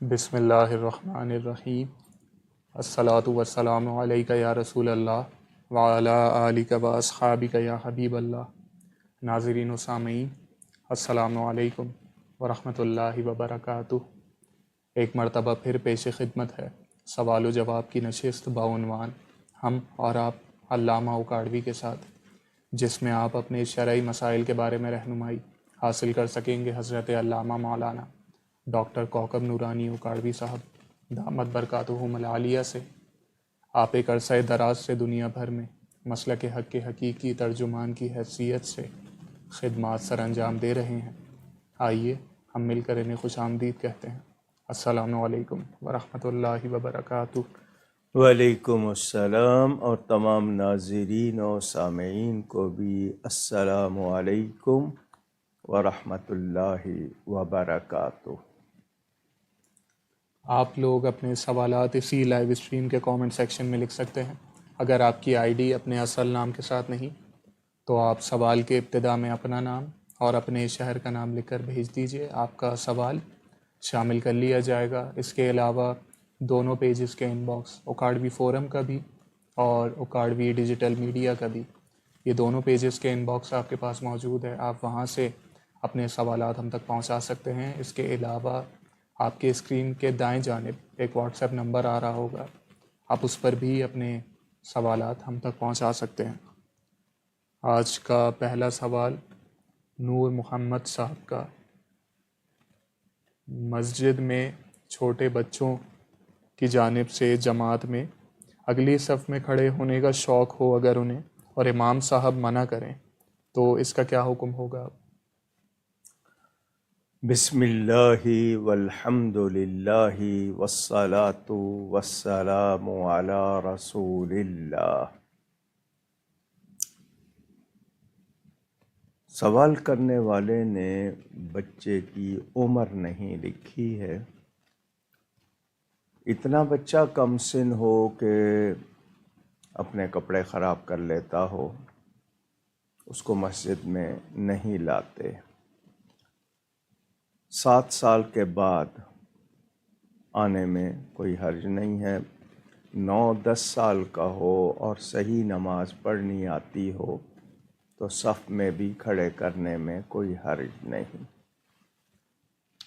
بسم اللہ الرحمن الرحیم۔ الصلاۃ والسلام علیک یا رسول اللہ وعلی آلک و اصحابک یا حبیب اللہ۔ ناظرین و سامعین، السلام علیکم ورحمۃ اللہ وبرکاتہ۔ ایک مرتبہ پھر پیش خدمت ہے سوال و جواب کی نشست بعنوان ہم اور آپ علامہ اوکاڑوی کے ساتھ، جس میں آپ اپنے شرعی مسائل کے بارے میں رہنمائی حاصل کر سکیں گے حضرت علامہ مولانا ڈاکٹر کوکب نورانی اوکاڑوی صاحب دامت برکاتہم العالیہ سے۔ آپ ایک عرصہ دراز سے دنیا بھر میں مسلک حق کے حقیقی ترجمان کی حیثیت سے خدمات سر انجام دے رہے ہیں۔ آئیے ہم مل کر انہیں خوش آمدید کہتے ہیں۔ السلام علیکم ورحمۃ اللہ وبرکاتہ۔ وعلیکم السلام، اور تمام ناظرین و سامعین کو بھی السلام علیکم ورحمۃ اللہ وبرکاتہ۔ آپ لوگ اپنے سوالات اسی لائیو اسٹریم کے کامنٹ سیکشن میں لکھ سکتے ہیں۔ اگر آپ کی آئی ڈی اپنے اصل نام کے ساتھ نہیں تو آپ سوال کے ابتدا میں اپنا نام اور اپنے شہر کا نام لکھ کر بھیج دیجیے۔ آپ کا سوال شامل کر لیا جائے گا۔ اس کے علاوہ دونوں پیجز کے ان باکس، اوکاڑوی فورم کا بھی اور اوکاڑوی ڈیجیٹل میڈیا کا بھی، یہ دونوں پیجز کے ان باکس آپ کے پاس موجود ہے۔ آپ وہاں سے اپنے سوالات ہم تک پہنچا سکتے ہیں۔ اس کے علاوہ آپ کے اسکرین کے دائیں جانب ایک واٹس ایپ نمبر آ رہا ہوگا، آپ اس پر بھی اپنے سوالات ہم تک پہنچا سکتے ہیں۔ آج کا پہلا سوال نور محمد صاحب کا۔ مسجد میں چھوٹے بچوں کی جانب سے جماعت میں اگلی صف میں کھڑے ہونے کا شوق ہو اگر انہیں، اور امام صاحب منع کریں تو اس کا کیا حکم ہوگا؟ بسم اللہ والحمد للہ والصلاة والسلام علی رسول اللہ۔ سوال کرنے والے نے بچے کی عمر نہیں لکھی ہے۔ اتنا بچہ کم سن ہو کہ اپنے کپڑے خراب کر لیتا ہو، اس کو مسجد میں نہیں لاتے۔ 7 سال کے بعد آنے میں کوئی حرج نہیں ہے۔ 9-10 سال کا ہو اور صحیح نماز پڑھنی آتی ہو تو صف میں بھی کھڑے کرنے میں کوئی حرج نہیں۔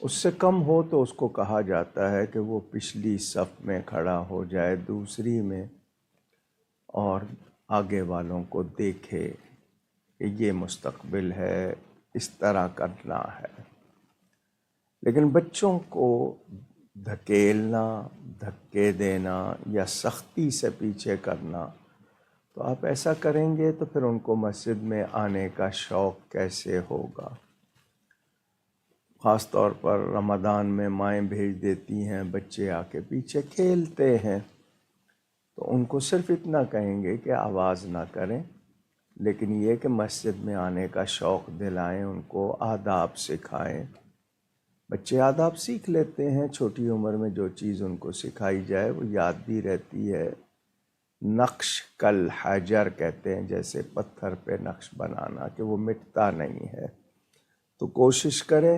اس سے کم ہو تو اس کو کہا جاتا ہے کہ وہ پچھلی صف میں کھڑا ہو جائے، دوسری میں، اور آگے والوں کو دیکھے کہ یہ مستقبل ہے، اس طرح کرنا ہے۔ لیکن بچوں کو دھکیلنا، دھکے دینا یا سختی سے پیچھے کرنا، تو آپ ایسا کریں گے تو پھر ان کو مسجد میں آنے کا شوق کیسے ہوگا؟ خاص طور پر رمضان میں مائیں بھیج دیتی ہیں، بچے آ کے پیچھے کھیلتے ہیں، تو ان کو صرف اتنا کہیں گے کہ آواز نہ کریں، لیکن یہ کہ مسجد میں آنے کا شوق دلائیں، ان کو آداب سکھائیں۔ بچے آداب سیکھ لیتے ہیں، چھوٹی عمر میں جو چیز ان کو سکھائی جائے وہ یاد بھی رہتی ہے۔ نقش کل حجر کہتے ہیں، جیسے پتھر پہ نقش بنانا، کہ وہ مٹتا نہیں ہے۔ تو کوشش کریں،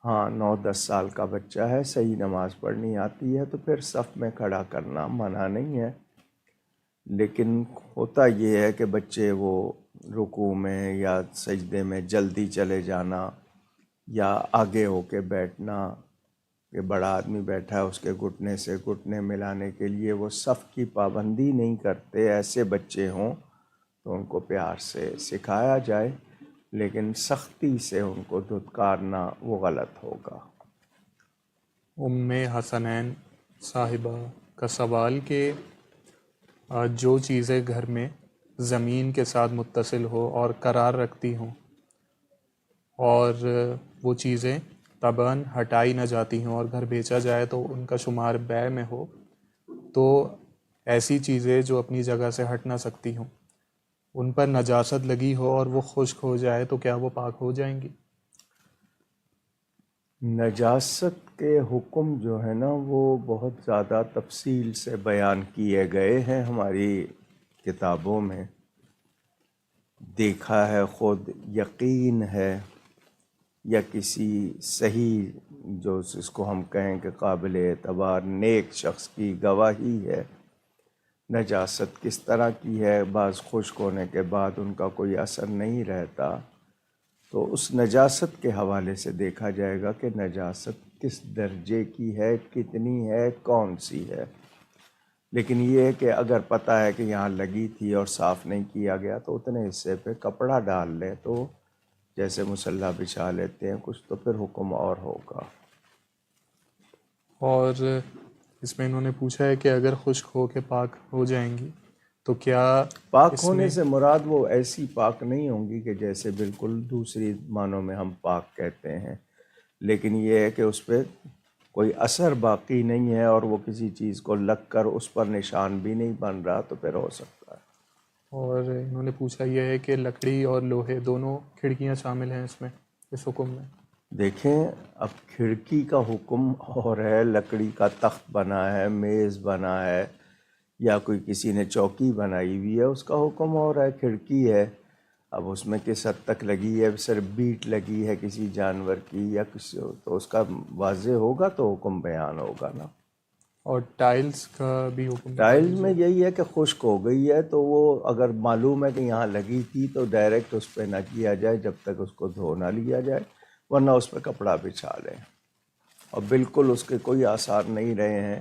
ہاں 9-10 سال کا بچہ ہے، صحیح نماز پڑھنی آتی ہے تو پھر صف میں کھڑا کرنا منع نہیں ہے۔ لیکن ہوتا یہ ہے کہ بچے وہ رکوع میں یا سجدے میں جلدی چلے جانا، یا آگے ہو کے بیٹھنا، کہ بڑا آدمی بیٹھا ہے اس کے گھٹنے سے گھٹنے ملانے کے لیے وہ صف کی پابندی نہیں کرتے، ایسے بچے ہوں تو ان کو پیار سے سکھایا جائے، لیکن سختی سے ان کو دھتکارنا وہ غلط ہوگا۔ ام حسنین صاحبہ کا سوال کہ جو چیزیں گھر میں زمین کے ساتھ متصل ہو اور قرار رکھتی ہوں اور وہ چیزیں طبعاً ہٹائی نہ جاتی ہوں اور گھر بیچا جائے تو ان کا شمار بیع میں ہو، تو ایسی چیزیں جو اپنی جگہ سے ہٹ نہ سکتی ہوں، ان پر نجاست لگی ہو اور وہ خشک ہو جائے تو کیا وہ پاک ہو جائیں گی؟ نجاست کے حکم جو ہے نا وہ بہت زیادہ تفصیل سے بیان کیے گئے ہیں ہماری کتابوں میں، دیکھا ہے خود، یقین ہے یا کسی صحیح جو اس کو ہم کہیں کہ قابل اعتبار نیک شخص کی گواہی ہے، نجاست کس طرح کی ہے، بعض خشک ہونے کے بعد ان کا کوئی اثر نہیں رہتا، تو اس نجاست کے حوالے سے دیکھا جائے گا کہ نجاست کس درجے کی ہے، کتنی ہے، کون سی ہے۔ لیکن یہ ہے کہ اگر پتہ ہے کہ یہاں لگی تھی اور صاف نہیں کیا گیا تو اتنے حصے پہ کپڑا ڈال لیں، تو جیسے مصلی بچھا لیتے ہیں کچھ، تو پھر حکم اور ہوگا۔ اور اس میں انہوں نے پوچھا ہے کہ اگر خشک ہو کے پاک ہو جائیں گی تو کیا پاک اس ہونے میں سے مراد وہ ایسی پاک نہیں ہوں گی کہ جیسے بالکل دوسری معنوں میں ہم پاک کہتے ہیں، لیکن یہ ہے کہ اس پہ کوئی اثر باقی نہیں ہے اور وہ کسی چیز کو لگ کر اس پر نشان بھی نہیں بن رہا، تو پھر ہو سکتا ہے۔ اور انہوں نے پوچھا یہ ہے کہ لکڑی اور لوہے دونوں کھڑکیاں شامل ہیں اس میں، اس حکم میں؟ دیکھیں، اب کھڑکی کا حکم اور ہے، لکڑی کا تخت بنا ہے، میز بنا ہے، یا کوئی کسی نے چوکی بنائی ہوئی ہے، اس کا حکم اور ہے۔ کھڑکی ہے، اب اس میں کس حد تک لگی ہے، صرف بیٹ لگی ہے کسی جانور کی یا کسی، تو اس کا واضح ہوگا تو حکم بیان ہوگا نا۔ اور ٹائلز کا بھی حکم بتا ٹائل میں دیجیے۔ یہی ہے کہ خشک ہو گئی ہے تو وہ اگر معلوم ہے کہ یہاں لگی تھی تو ڈائریکٹ اس پہ نہ کیا جائے جب تک اس کو دھو نہ لیا جائے، ورنہ اس پہ کپڑا بچھا لیں، اور بالکل اس کے کوئی آثار نہیں رہے ہیں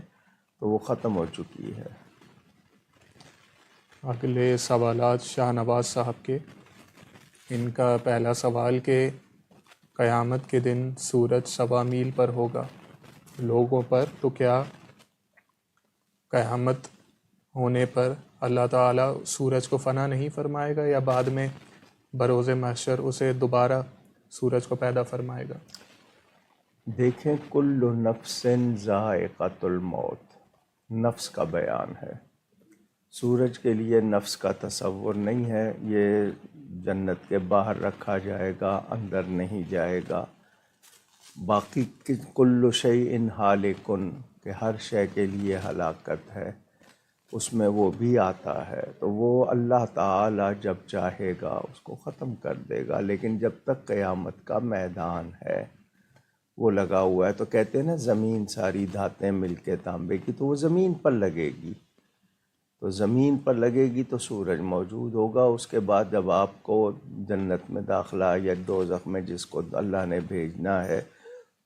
تو وہ ختم ہو چکی ہے۔ اگلے سوالات شاہ نواز صاحب کے۔ ان کا پہلا سوال کہ قیامت کے دن سورج 1.25 میل پر ہوگا لوگوں پر، تو کیا قیامت ہونے پر اللہ تعالیٰ سورج کو فنا نہیں فرمائے گا، یا بعد میں بروز محشر اسے دوبارہ سورج کو پیدا فرمائے گا؟ دیکھیں، کل نفس ذائقۃ الموت، نفس کا بیان ہے۔ سورج کے لیے نفس کا تصور نہیں ہے، یہ جنت کے باہر رکھا جائے گا، اندر نہیں جائے گا۔ باقی کل شیء ہالک، کہ ہر شے کے لیے ہلاکت ہے، اس میں وہ بھی آتا ہے، تو وہ اللہ تعالی جب چاہے گا اس کو ختم کر دے گا۔ لیکن جب تک قیامت کا میدان ہے وہ لگا ہوا ہے، تو کہتے ہیں نا زمین ساری دھاتیں مل کے تانبے کی، تو وہ زمین پر لگے گی، تو زمین پر لگے گی تو سورج موجود ہوگا۔ اس کے بعد جب آپ کو جنت میں داخلہ یا دوزخ میں جس کو اللہ نے بھیجنا ہے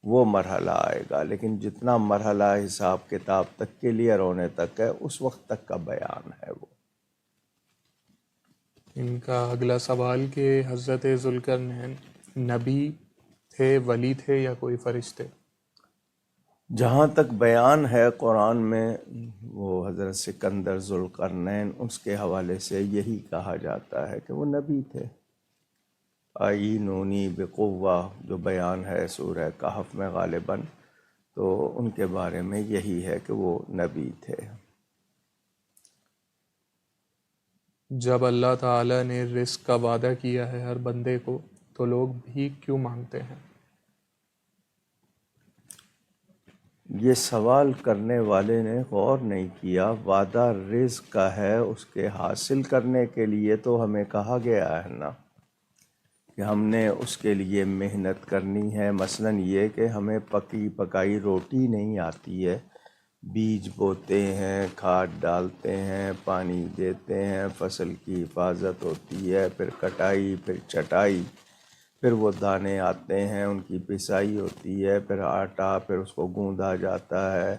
وہ مرحلہ آئے گا، لیکن جتنا مرحلہ حساب کتاب تک کلیئر ہونے تک ہے اس وقت تک کا بیان ہے وہ۔ ان کا اگلا سوال کہ حضرت ذوالقرنین نبی تھے، ولی تھے، یا کوئی فرشتے؟ جہاں تک بیان ہے قرآن میں، وہ حضرت سکندر ذوالقرنین، اس کے حوالے سے یہی کہا جاتا ہے کہ وہ نبی تھے۔ آئینونی بقوہ جو بیان ہے سورہ کہف میں غالباً، تو ان کے بارے میں یہی ہے کہ وہ نبی تھے۔ جب اللہ تعالیٰ نے رزق کا وعدہ کیا ہے ہر بندے کو، تو لوگ بھی کیوں مانگتے ہیں؟ یہ سوال کرنے والے نے غور نہیں کیا۔ وعدہ رزق کا ہے، اس کے حاصل کرنے کے لیے تو ہمیں کہا گیا ہے نا کہ ہم نے اس کے لیے محنت کرنی ہے۔ مثلاً یہ کہ ہمیں پکی پکائی روٹی نہیں آتی ہے، بیج بوتے ہیں، کھاد ڈالتے ہیں، پانی دیتے ہیں، فصل کی حفاظت ہوتی ہے، پھر کٹائی، پھر چٹائی، پھر وہ دانے آتے ہیں، ان کی پسائی ہوتی ہے، پھر آٹا، پھر اس کو گوندا جاتا ہے،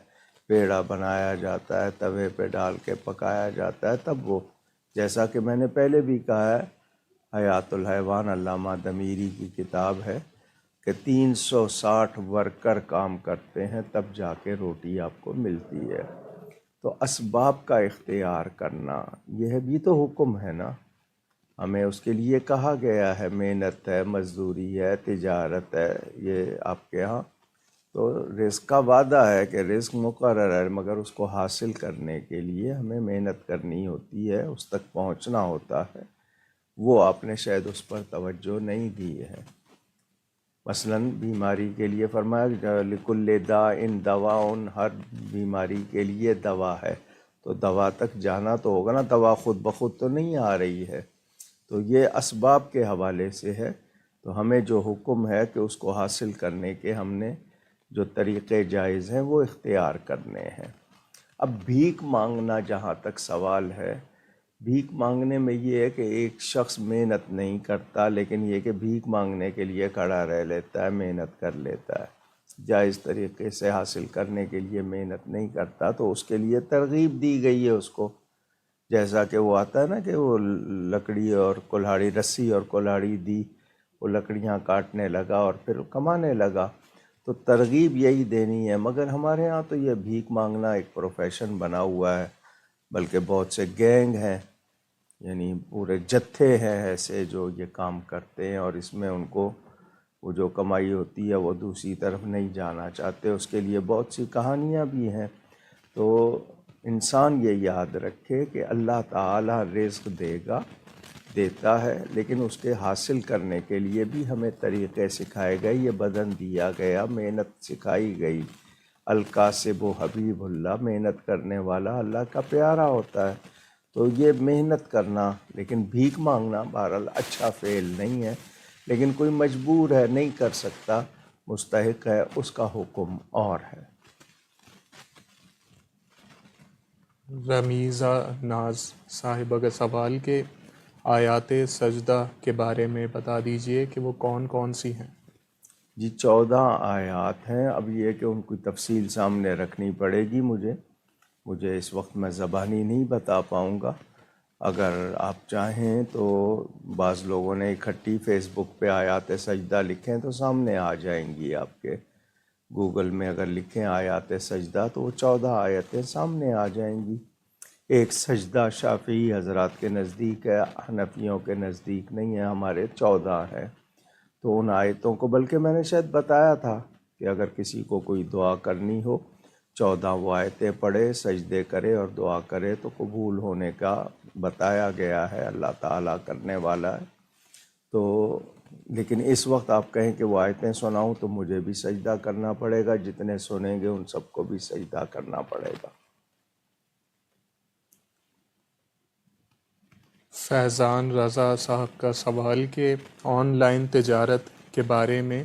پیڑا بنایا جاتا ہے، توے پہ ڈال کے پکایا جاتا ہے، تب وہ، جیسا کہ میں نے پہلے بھی کہا ہے، حیات الحیوان علامہ دمیری کی کتاب ہے کہ 360 ورکر کام کرتے ہیں تب جا کے روٹی آپ کو ملتی ہے۔ تو اسباب کا اختیار کرنا یہ بھی تو حکم ہے نا، ہمیں اس کے لیے کہا گیا ہے، محنت ہے، مزدوری ہے، تجارت ہے، یہ آپ کے ہاں تو رزق کا وعدہ ہے کہ رزق مقرر ہے، مگر اس کو حاصل کرنے کے لیے ہمیں محنت کرنی ہوتی ہے، اس تک پہنچنا ہوتا ہے، وہ آپ نے شاید اس پر توجہ نہیں دی ہے۔ مثلاً بیماری کے لیے فرمایا لکل داء دواء، ہر بیماری کے لیے دوا ہے، تو دوا تک جانا تو ہوگا نا، دوا خود بخود تو نہیں آ رہی ہے، تو یہ اسباب کے حوالے سے ہے۔ تو ہمیں جو حکم ہے کہ اس کو حاصل کرنے کے ہم نے جو طریقے جائز ہیں وہ اختیار کرنے ہیں۔ اب بھیک مانگنا جہاں تک سوال ہے، بھیک مانگنے میں یہ ہے کہ ایک شخص محنت نہیں کرتا، لیکن یہ کہ بھیک مانگنے کے لیے کھڑا رہ لیتا ہے، محنت کر لیتا ہے، جائز طریقے سے حاصل کرنے کے لیے محنت نہیں کرتا، تو اس کے لیے ترغیب دی گئی ہے اس کو، جیسا کہ وہ آتا ہے نا کہ وہ لکڑی اور کلہاڑی، رسی اور کلہاڑی دی، وہ لکڑیاں کاٹنے لگا اور پھر کمانے لگا، تو ترغیب یہی دینی ہے۔ مگر ہمارے ہاں تو یہ بھیک مانگنا ایک پروفیشن بنا ہوا ہے، بلکہ بہت سے گینگ ہیں، یعنی پورے جتھے ہیں ایسے جو یہ کام کرتے ہیں، اور اس میں ان کو وہ جو کمائی ہوتی ہے وہ دوسری طرف نہیں جانا چاہتے، اس کے لیے بہت سی کہانیاں بھی ہیں۔ تو انسان یہ یاد رکھے کہ اللہ تعالیٰ رزق دیتا ہے، لیکن اس کے حاصل کرنے کے لیے بھی ہمیں طریقے سکھائے گئے، یہ بدن دیا گیا، محنت سکھائی گئی۔ الکاسب و حبیب اللہ، محنت کرنے والا اللہ کا پیارا ہوتا ہے، تو یہ محنت کرنا، لیکن بھیک مانگنا بہرحال اچھا فعل نہیں ہے، لیکن کوئی مجبور ہے نہیں کر سکتا، مستحق ہے، اس کا حکم اور ہے۔ رمیزہ ناز صاحبہ کا سوال کہ آیات سجدہ کے بارے میں بتا دیجئے کہ وہ کون کون سی ہیں؟ جی 14 آیات ہیں، اب یہ کہ ان کی تفصیل سامنے رکھنی پڑے گی مجھے اس وقت میں زبانی نہیں بتا پاؤں گا۔ اگر آپ چاہیں تو بعض لوگوں نے اکٹھی فیس بک پہ آیات سجدہ لکھیں تو سامنے آ جائیں گی، آپ کے گوگل میں اگر لکھیں آیات سجدہ تو وہ 14 آیتیں سامنے آ جائیں گی۔ ایک سجدہ شافعی حضرات کے نزدیک ہے، حنفیوں کے نزدیک نہیں ہے، ہمارے 14 ہیں۔ تو ان آیتوں کو، بلکہ میں نے شاید بتایا تھا کہ اگر کسی کو کوئی دعا کرنی ہو 14 وہ آیتیں پڑھے، سجدے کرے اور دعا کرے تو قبول ہونے کا بتایا گیا ہے، اللہ تعالیٰ کرنے والا ہے۔ تو لیکن اس وقت آپ کہیں کہ وہ آیتیں سناؤں تو مجھے بھی سجدہ کرنا پڑے گا، جتنے سنیں گے ان سب کو بھی سجدہ کرنا پڑے گا۔ فیضان رضا صاحب کا سوال کہ آن لائن تجارت کے بارے میں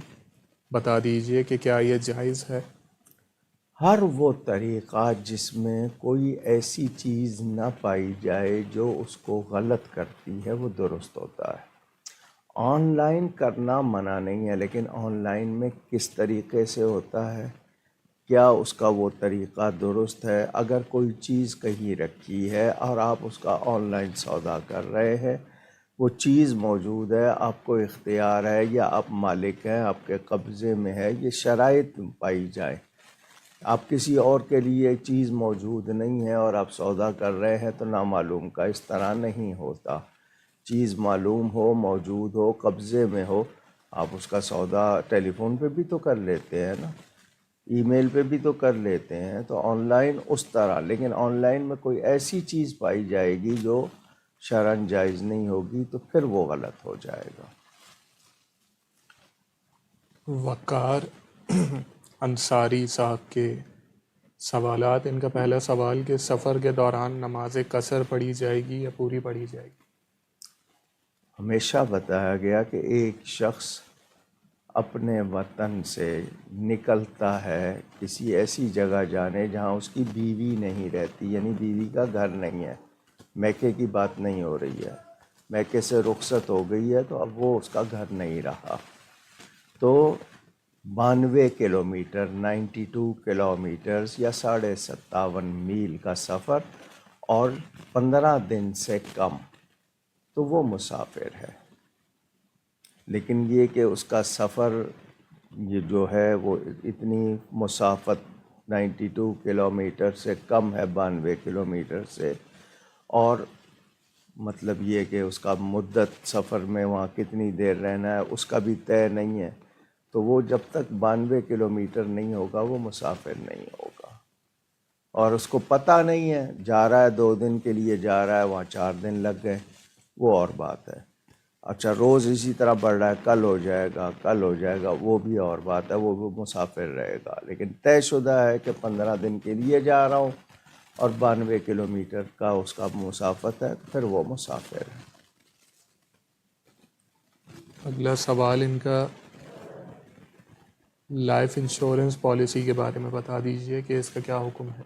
بتا دیجئے کہ کیا یہ جائز ہے؟ ہر وہ طریقہ جس میں کوئی ایسی چیز نہ پائی جائے جو اس کو غلط کرتی ہے وہ درست ہوتا ہے۔ آن لائن کرنا منع نہیں ہے، لیکن آن لائن میں کس طریقے سے ہوتا ہے، کیا اس کا وہ طریقہ درست ہے؟ اگر کوئی چیز کہیں رکھی ہے اور آپ اس کا آن لائن سودا کر رہے ہیں، وہ چیز موجود ہے، آپ کو اختیار ہے یا آپ مالک ہیں، آپ کے قبضے میں ہے، یہ شرائط پائی جائے، آپ کسی اور کے لیے چیز موجود نہیں ہے اور آپ سودا کر رہے ہیں تو نامعلوم کا اس طرح نہیں ہوتا۔ چیز معلوم ہو، موجود ہو، قبضے میں ہو، آپ اس کا سودا ٹیلی فون پہ بھی تو کر لیتے ہیں نا، ای میل پہ بھی تو کر لیتے ہیں، تو آن لائن اس طرح، لیکن آن لائن میں کوئی ایسی چیز پائی جائے گی جو شرعاً جائز نہیں ہوگی تو پھر وہ غلط ہو جائے گا۔ وقار انصاری صاحب کے سوالات، ان کا پہلا سوال کہ سفر کے دوران نماز قصر پڑھی جائے گی یا پوری پڑھی جائے گی؟ ہمیشہ بتایا گیا کہ ایک شخص اپنے وطن سے نکلتا ہے کسی ایسی جگہ جانے جہاں اس کی بیوی نہیں رہتی، یعنی بیوی کا گھر نہیں ہے، میکے کی بات نہیں ہو رہی ہے، میکے سے رخصت ہو گئی ہے تو اب وہ اس کا گھر نہیں رہا، تو 92 کلومیٹر 92 کلومیٹرز یا 57.5 میل کا سفر اور 15 دن سے کم، تو وہ مسافر ہے۔ لیکن یہ کہ اس کا سفر یہ جو ہے وہ اتنی مسافت 92 کلومیٹر سے کم ہے، 92 کلومیٹر سے، اور مطلب یہ کہ اس کا مدت سفر میں وہاں کتنی دیر رہنا ہے اس کا بھی طے نہیں ہے، تو وہ جب تک 92 کلومیٹر نہیں ہوگا وہ مسافر نہیں ہوگا، اور اس کو پتہ نہیں ہے، جا رہا ہے 2 دن کے لیے جا رہا ہے، وہاں 4 دن لگ گئے، وہ اور بات ہے۔ اچھا روز اسی طرح بڑھ رہا ہے، کل ہو جائے گا، وہ بھی اور بات ہے، وہ مسافر رہے گا، لیکن طے شدہ ہے کہ 15 دن کے لیے جا رہا ہوں اور 92 کلومیٹر کا اس کا مسافت ہے، پھر وہ مسافر ہے۔ اگلا سوال ان کا لائف انشورنس پالیسی کے بارے میں بتا دیجئے کہ اس کا کیا حکم ہے۔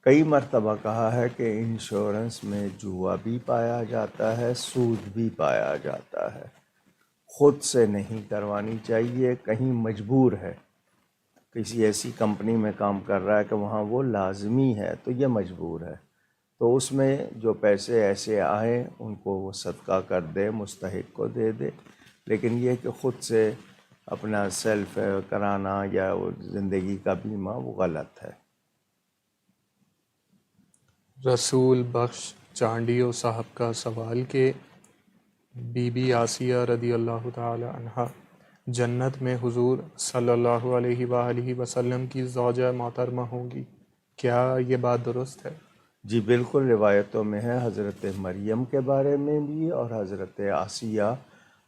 کئی مرتبہ کہا ہے کہ انشورنس میں جوا بھی پایا جاتا ہے، سود بھی پایا جاتا ہے۔ خود سے نہیں کروانی چاہیے، کہیں مجبور ہے، کسی ایسی کمپنی میں کام کر رہا ہے کہ وہاں وہ لازمی ہے تو یہ مجبور ہے، تو اس میں جو پیسے ایسے آئیں ان کو وہ صدقہ کر دے، مستحق کو دے دے، لیکن یہ کہ خود سے اپنا سیلف کرانا یا وہ زندگی کا بیمہ وہ غلط ہے۔ رسول بخش چانڈیو صاحب کا سوال کہ بی بی آسیہ رضی اللہ تعالی عنہا جنت میں حضور صلی اللہ علیہ وآلہ وسلم کی زوجہ محترمہ ہوں گی، کیا یہ بات درست ہے؟ جی بالکل، روایتوں میں ہے، حضرت مریم کے بارے میں بھی اور حضرت آسیہ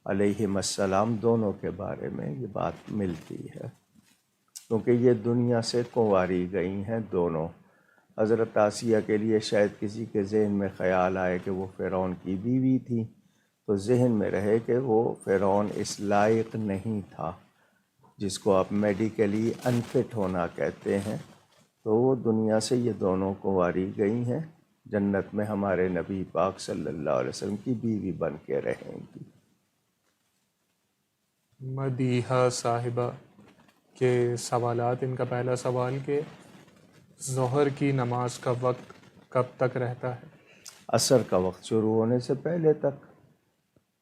علیہ السلام دونوں کے بارے میں یہ بات ملتی ہے، کیونکہ یہ دنیا سے کنواری گئی ہیں دونوں۔ حضرت آسیہ کے لیے شاید کسی کے ذہن میں خیال آئے کہ وہ فرعون کی بیوی تھی، تو ذہن میں رہے کہ وہ فرعون اس لائق نہیں تھا، جس کو آپ میڈیکلی انفٹ ہونا کہتے ہیں، تو وہ دنیا سے یہ دونوں کنواری گئی ہیں، جنت میں ہمارے نبی پاک صلی اللہ علیہ وسلم کی بیوی بن کے رہیں گی۔ مدیحہ صاحبہ کے سوالات، ان کا پہلا سوال کہ ظہر کی نماز کا وقت کب تک رہتا ہے؟ عصر کا وقت شروع ہونے سے پہلے تک۔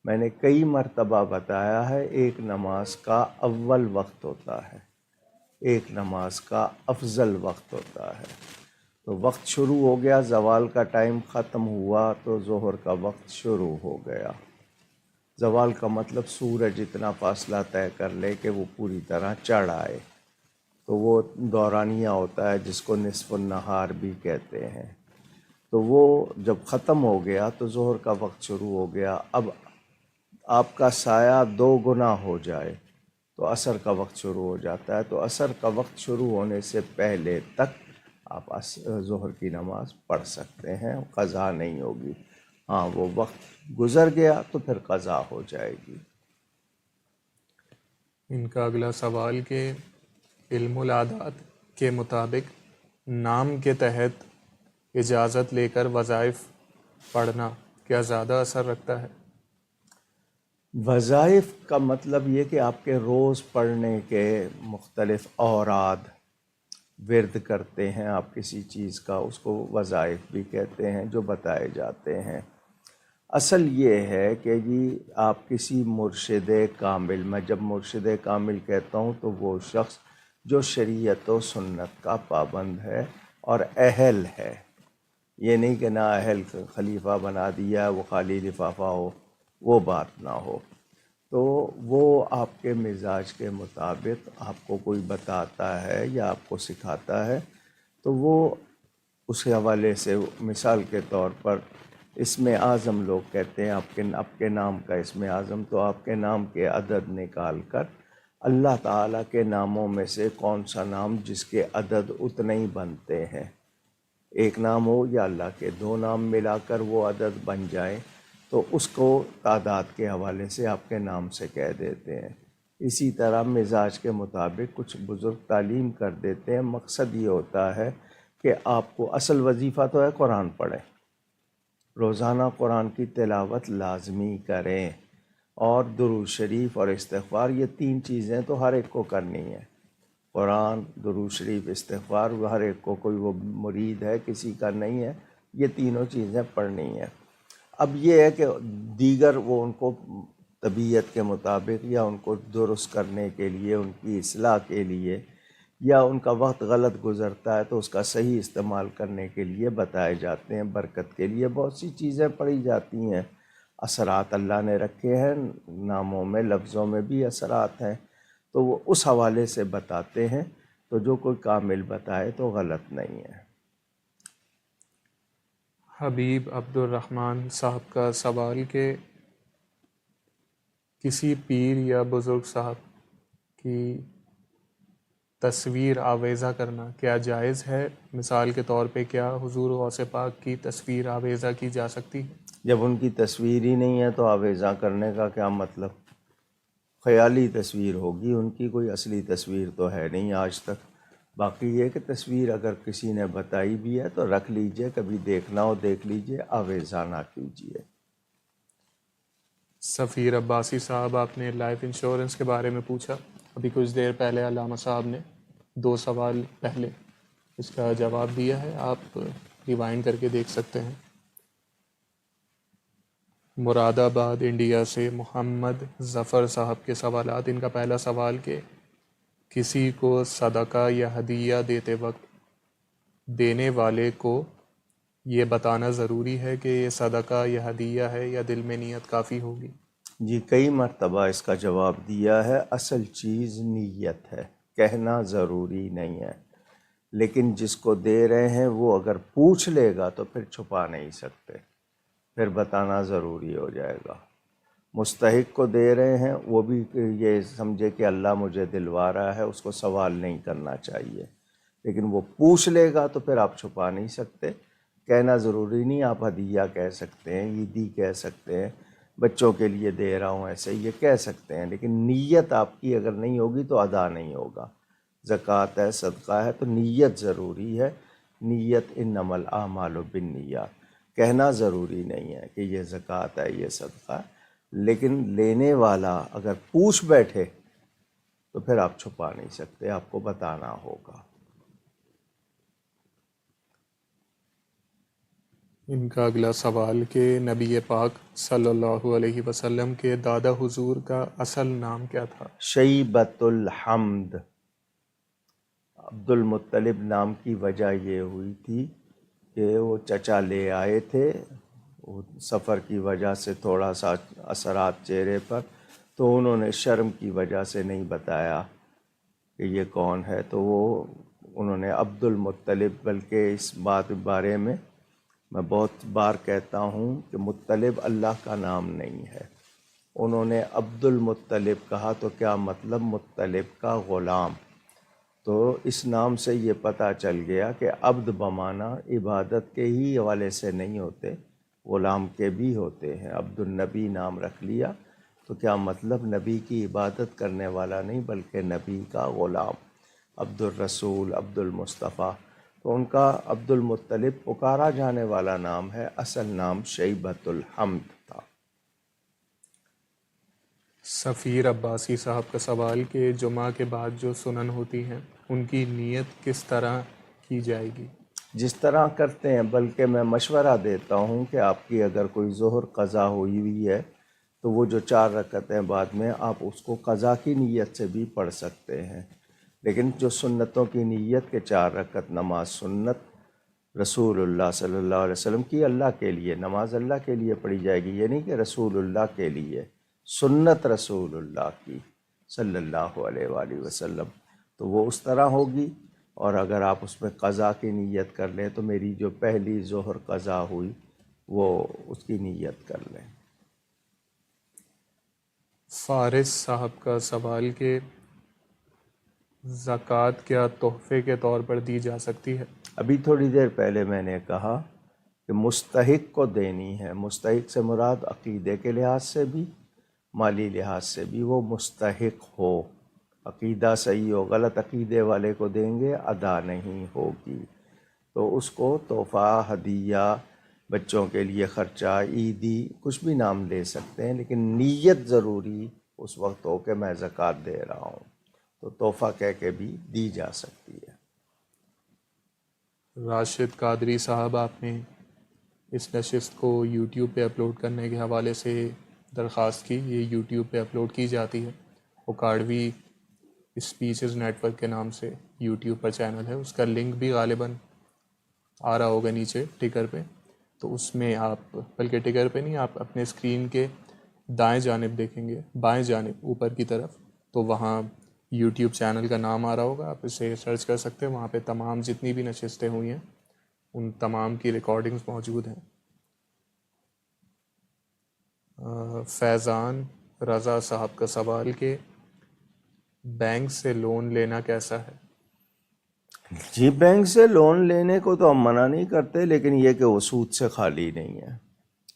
میں نے کئی مرتبہ بتایا ہے، ایک نماز کا اول وقت ہوتا ہے، ایک نماز کا افضل وقت ہوتا ہے۔ تو وقت شروع ہو گیا، زوال کا ٹائم ختم ہوا تو ظہر کا وقت شروع ہو گیا۔ زوال کا مطلب سورج اتنا فاصلہ طے کر لے کہ وہ پوری طرح چڑھ آئے، تو وہ دورانیہ ہوتا ہے جس کو نصف النہار بھی کہتے ہیں۔ تو وہ جب ختم ہو گیا تو ظہر کا وقت شروع ہو گیا۔ اب آپ کا سایہ 2 گنا ہو جائے تو عصر کا وقت شروع ہو جاتا ہے، تو عصر کا وقت شروع ہونے سے پہلے تک آپ ظہر کی نماز پڑھ سکتے ہیں، قضا نہیں ہوگی۔ ہاں وہ وقت گزر گیا تو پھر قضا ہو جائے گی۔ ان کا اگلا سوال کہ علم العادات کے مطابق نام کے تحت اجازت لے کر وظائف پڑھنا کیا زیادہ اثر رکھتا ہے؟ وظائف کا مطلب یہ کہ آپ کے روز پڑھنے کے مختلف اوراد ورد کرتے ہیں آپ کسی چیز کا، اس کو وظائف بھی کہتے ہیں جو بتائے جاتے ہیں۔ اصل یہ ہے کہ جی آپ کسی مرشد کامل، میں جب مرشد کامل کہتا ہوں تو وہ شخص جو شریعت و سنت کا پابند ہے اور اہل ہے، یہ نہیں کہ نا اہل خلیفہ بنا دیا وہ خالی لفافہ ہو، وہ بات نہ ہو۔ تو وہ آپ کے مزاج کے مطابق آپ کو کوئی بتاتا ہے یا آپ کو سکھاتا ہے، تو وہ اس حوالے سے، مثال کے طور پر اسم اعظم لوگ کہتے ہیں، آپ کے نام کا اسم اعظم، تو آپ کے نام کے عدد نکال کر اللہ تعالیٰ کے ناموں میں سے کون سا نام جس کے عدد اتنے ہی بنتے ہیں، ایک نام ہو یا اللہ کے 2 نام ملا کر وہ عدد بن جائیں، تو اس کو تعداد کے حوالے سے آپ کے نام سے کہہ دیتے ہیں۔ اسی طرح مزاج کے مطابق کچھ بزرگ تعلیم کر دیتے ہیں، مقصد یہ ہوتا ہے کہ آپ کو اصل وظیفہ تو ہے قرآن پڑھیں، روزانہ قرآن کی تلاوت لازمی کریں، اور درود شریف اور استغفار، یہ 3 چیزیں تو ہر ایک کو کرنی ہے۔ قرآن، درود شریف، استغفار، ہر ایک کو، کوئی وہ مرید ہے کسی کا نہیں ہے، یہ تینوں چیزیں پڑھنی ہیں۔ اب یہ ہے کہ دیگر وہ ان کو طبیعت کے مطابق یا ان کو درست کرنے کے لیے، ان کی اصلاح کے لیے، یا ان کا وقت غلط گزرتا ہے تو اس کا صحیح استعمال کرنے کے لیے بتائے جاتے ہیں، برکت کے لیے بہت سی چیزیں پڑھی جاتی ہیں۔ اثرات اللہ نے رکھے ہیں، ناموں میں، لفظوں میں بھی اثرات ہیں، تو وہ اس حوالے سے بتاتے ہیں، تو جو کوئی کامل بتائے تو غلط نہیں ہے۔ حبیب عبد الرحمن صاحب کا سوال کہ کسی پیر یا بزرگ صاحب کی تصویر آویزہ کرنا کیا جائز ہے؟ مثال کے طور پہ کیا حضور غوث پاک کی تصویر آویزہ کی جا سکتی ہے؟ جب ان کی تصویر ہی نہیں ہے تو آویزاں کرنے کا کیا مطلب؟ خیالی تصویر ہوگی ان کی، کوئی اصلی تصویر تو ہے نہیں آج تک۔ باقی یہ کہ تصویر اگر کسی نے بتائی بھی ہے تو رکھ لیجئے، کبھی دیکھنا ہو دیکھ لیجئے، آویزہ نہ کیجئے۔ سفیر عباسی صاحب، آپ نے لائف انشورنس کے بارے میں پوچھا، ابھی کچھ دیر پہلے علامہ صاحب نے 2 سوال پہلے اس کا جواب دیا ہے، آپ ریوائنڈ کر کے دیکھ سکتے ہیں۔ مراد آباد انڈیا سے محمد ظفر صاحب کے سوالات۔ ان کا پہلا سوال کہ کسی کو صدقہ یا ہدیہ دیتے وقت دینے والے کو یہ بتانا ضروری ہے کہ یہ صدقہ یا ہدیہ ہے یا دل میں نیت کافی ہوگی؟ جی کئی مرتبہ اس کا جواب دیا ہے، اصل چیز نیت ہے، کہنا ضروری نہیں ہے، لیکن جس کو دے رہے ہیں وہ اگر پوچھ لے گا تو پھر چھپا نہیں سکتے، پھر بتانا ضروری ہو جائے گا۔ مستحق کو دے رہے ہیں وہ بھی یہ سمجھے کہ اللہ مجھے دلوا رہا ہے، اس کو سوال نہیں کرنا چاہیے، لیکن وہ پوچھ لے گا تو پھر آپ چھپا نہیں سکتے۔ کہنا ضروری نہیں، آپ ہدیہ کہہ سکتے ہیں، عیدی کہہ سکتے ہیں، بچوں کے لیے دے رہا ہوں ایسے یہ کہہ سکتے ہیں، لیکن نیت آپ کی اگر نہیں ہوگی تو ادا نہیں ہوگا۔ زکوٰۃ ہے، صدقہ ہے، تو نیت ضروری ہے۔ نیت انما الاعمال بالنیات، کہنا ضروری نہیں ہے کہ یہ زکوٰۃ ہے یہ صدقہ ہے، لیکن لینے والا اگر پوچھ بیٹھے تو پھر آپ چھپا نہیں سکتے، آپ کو بتانا ہوگا۔ ان کا اگلا سوال کہ نبی پاک صلی اللہ علیہ وسلم کے دادا حضور کا اصل نام کیا تھا؟ شیبۃ الحمد۔ عبد المطلب نام کی وجہ یہ ہوئی تھی کہ وہ چچا لے آئے تھے، وہ سفر کی وجہ سے تھوڑا سا اثرات چہرے پر، تو انہوں نے شرم کی وجہ سے نہیں بتایا کہ یہ کون ہے، تو وہ انہوں نے عبد المطلب، بلکہ اس بات بارے میں بہت بار کہتا ہوں کہ مطلب اللہ کا نام نہیں ہے، انہوں نے عبد المطلب کہا تو کیا مطلب مطلب کا غلام، تو اس نام سے یہ پتہ چل گیا کہ عبد بمعنی عبادت کے ہی حوالے سے نہیں ہوتے، غلام کے بھی ہوتے ہیں۔ عبد النبی نام رکھ لیا تو کیا مطلب نبی کی عبادت کرنے والا نہیں بلکہ نبی کا غلام، عبد الرسول، عبد المصطفیٰ، تو ان کا عبد المطلب پکارا جانے والا نام ہے، اصل نام شیبۃ الحمد تھا۔ سفیر عباسی صاحب کا سوال کہ جمعہ کے بعد جو سنن ہوتی ہیں ان کی نیت کس طرح کی جائے گی؟ جس طرح کرتے ہیں، بلکہ میں مشورہ دیتا ہوں کہ آپ کی اگر کوئی ظہر قضا ہوئی ہے تو وہ جو 4 رکعتیں بعد میں آپ اس کو قضا کی نیت سے بھی پڑھ سکتے ہیں، لیکن جو سنتوں کی نیت کے 4 رکعت نماز سنت رسول اللہ صلی اللہ علیہ وسلم کی، اللہ کے لیے نماز اللہ کے لیے پڑھی جائے گی، یہ نہیں کہ رسول اللہ کے لیے، سنت رسول اللہ کی صلی اللہ علیہ وآلہ وسلم، تو وہ اس طرح ہوگی۔ اور اگر آپ اس میں قضا کی نیت کر لیں تو میری جو پہلی ظہر قضا ہوئی وہ اس کی نیت کر لیں۔ فارس صاحب کا سوال کہ زکوٰۃ کیا تحفے کے طور پر دی جا سکتی ہے؟ ابھی تھوڑی دیر پہلے میں نے کہا کہ مستحق کو دینی ہے، مستحق سے مراد عقیدے کے لحاظ سے بھی مالی لحاظ سے بھی وہ مستحق ہو، عقیدہ صحیح ہو، غلط عقیدے والے کو دیں گے ادا نہیں ہوگی، تو اس کو تحفہ، ہدیہ، بچوں کے لیے خرچہ، عیدی، کچھ بھی نام لے سکتے ہیں، لیکن نیت ضروری اس وقت ہو کہ میں زکوٰۃ دے رہا ہوں، تو تحفہ کہہ کے بھی دی جا سکتی ہے۔ راشد قادری صاحب، آپ نے اس نشست کو یوٹیوب پہ اپلوڈ کرنے کے حوالے سے درخواست کی، یہ یوٹیوب پہ اپلوڈ کی جاتی ہے، اکاڑوی اسپیچز نیٹ ورک کے نام سے یوٹیوب پر چینل ہے، اس کا لنک بھی غالباً آ رہا ہوگا نیچے ٹکر پہ، تو اس میں آپ، بلکہ ٹکر پہ نہیں، آپ اپنے اسکرین کے دائیں جانب دیکھیں گے، بائیں جانب اوپر کی طرف، تو وہاں یوٹیوب چینل کا نام آ رہا ہوگا، آپ اسے سرچ کر سکتے ہیں، وہاں پہ تمام جتنی بھی نشستیں ہوئی ہیں ان تمام کی ریکارڈنگز موجود ہیں۔ فیضان رضا صاحب کا سوال کہ بینک سے لون لینا کیسا ہے؟ جی بینک سے لون لینے کو تو ہم منع نہیں کرتے، لیکن یہ کہ وہ سود سے خالی نہیں ہے،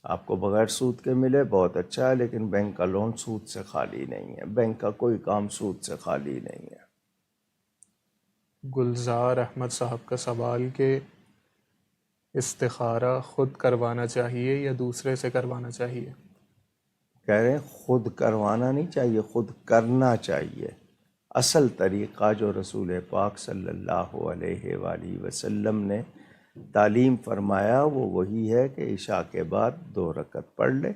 آپ کو بغیر سود کے ملے بہت اچھا ہے، لیکن بینک کا لون سود سے خالی نہیں ہے، بینک کا کوئی کام سود سے خالی نہیں ہے۔ گلزار احمد صاحب کا سوال کہ استخارہ خود کروانا چاہیے یا دوسرے سے کروانا چاہیے؟ کہہ رہے ہیں خود کروانا نہیں چاہیے، خود کرنا چاہیے۔ اصل طریقہ جو رسول پاک صلی اللہ علیہ وآلہ وسلم نے تعلیم فرمایا وہ وہی ہے کہ عشاء کے بعد 2 رکعت پڑھ لے،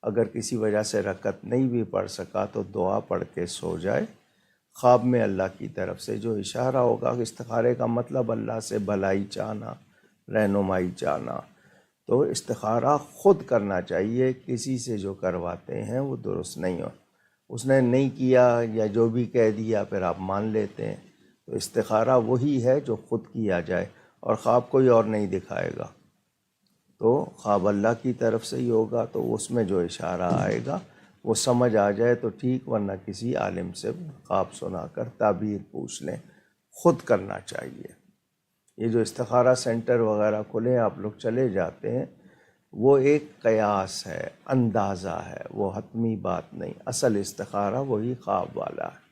اگر کسی وجہ سے رکعت نہیں بھی پڑھ سکا تو دعا پڑھ کے سو جائے۔ خواب میں اللہ کی طرف سے جو اشارہ ہوگا، استخارے کا مطلب اللہ سے بھلائی چاہنا، رہنمائی چاہنا، تو استخارہ خود کرنا چاہیے، کسی سے جو کرواتے ہیں وہ درست نہیں ہو۔ اس نے نہیں کیا یا جو بھی کہہ دیا پھر آپ مان لیتے ہیں، تو استخارہ وہی ہے جو خود کیا جائے، اور خواب کوئی اور نہیں دکھائے گا، تو خواب اللہ کی طرف سے ہی ہوگا، تو اس میں جو اشارہ آئے گا وہ سمجھ آ جائے تو ٹھیک، ورنہ کسی عالم سے خواب سنا کر تعبیر پوچھ لیں۔ خود کرنا چاہیے۔ یہ جو استخارہ سینٹر وغیرہ کھلے ہیں، آپ لوگ چلے جاتے ہیں، وہ ایک قیاس ہے، اندازہ ہے، وہ حتمی بات نہیں۔ اصل استخارہ وہی خواب والا ہے۔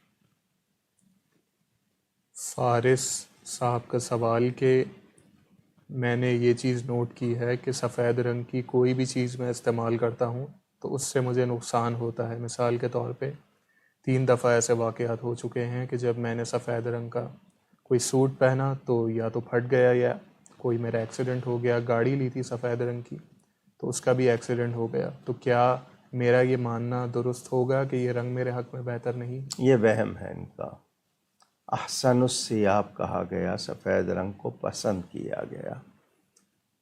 فارس صاحب کا سوال کہ میں نے یہ چیز نوٹ کی ہے کہ سفید رنگ کی کوئی بھی چیز میں استعمال کرتا ہوں تو اس سے مجھے نقصان ہوتا ہے۔ مثال کے طور پہ 3 دفعہ ایسے واقعات ہو چکے ہیں کہ جب میں نے سفید رنگ کا کوئی سوٹ پہنا تو یا تو پھٹ گیا یا کوئی میرا ایکسیڈنٹ ہو گیا۔ گاڑی لی تھی سفید رنگ کی تو اس کا بھی ایکسیڈنٹ ہو گیا۔ تو کیا میرا یہ ماننا درست ہوگا کہ یہ رنگ میرے حق میں بہتر نہیں؟ یہ وہم ہے ان کا۔ احسن الثیاب کہا گیا، سفید رنگ کو پسند کیا گیا،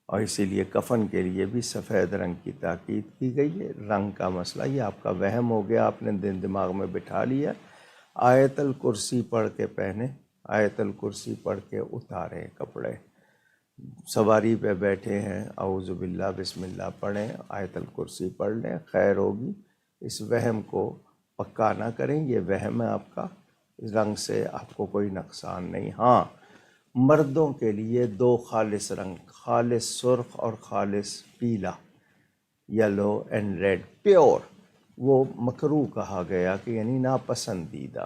اور اسی لیے کفن کے لیے بھی سفید رنگ کی تاکید کی گئی ہے۔ رنگ کا مسئلہ یہ آپ کا وہم ہو گیا، آپ نے دماغ میں بٹھا لیا۔ آیت الکرسی پڑھ کے پہنے، آیت الکرسی پڑھ کے اتاریں کپڑے، سواری پہ بیٹھے ہیں، اعوذ باللہ بسم اللہ پڑھیں، آیت الکرسی پڑھ لیں، خیر ہوگی۔ اس وہم کو پکا نہ کریں، یہ وہم ہے آپ کا، اس رنگ سے آپ کو کوئی نقصان نہیں۔ ہاں، مردوں کے لیے 2 خالص رنگ، خالص سرخ اور خالص پیلا، یلو اینڈ ریڈ، پیور، وہ مکروہ کہا گیا کہ یعنی ناپسندیدہ۔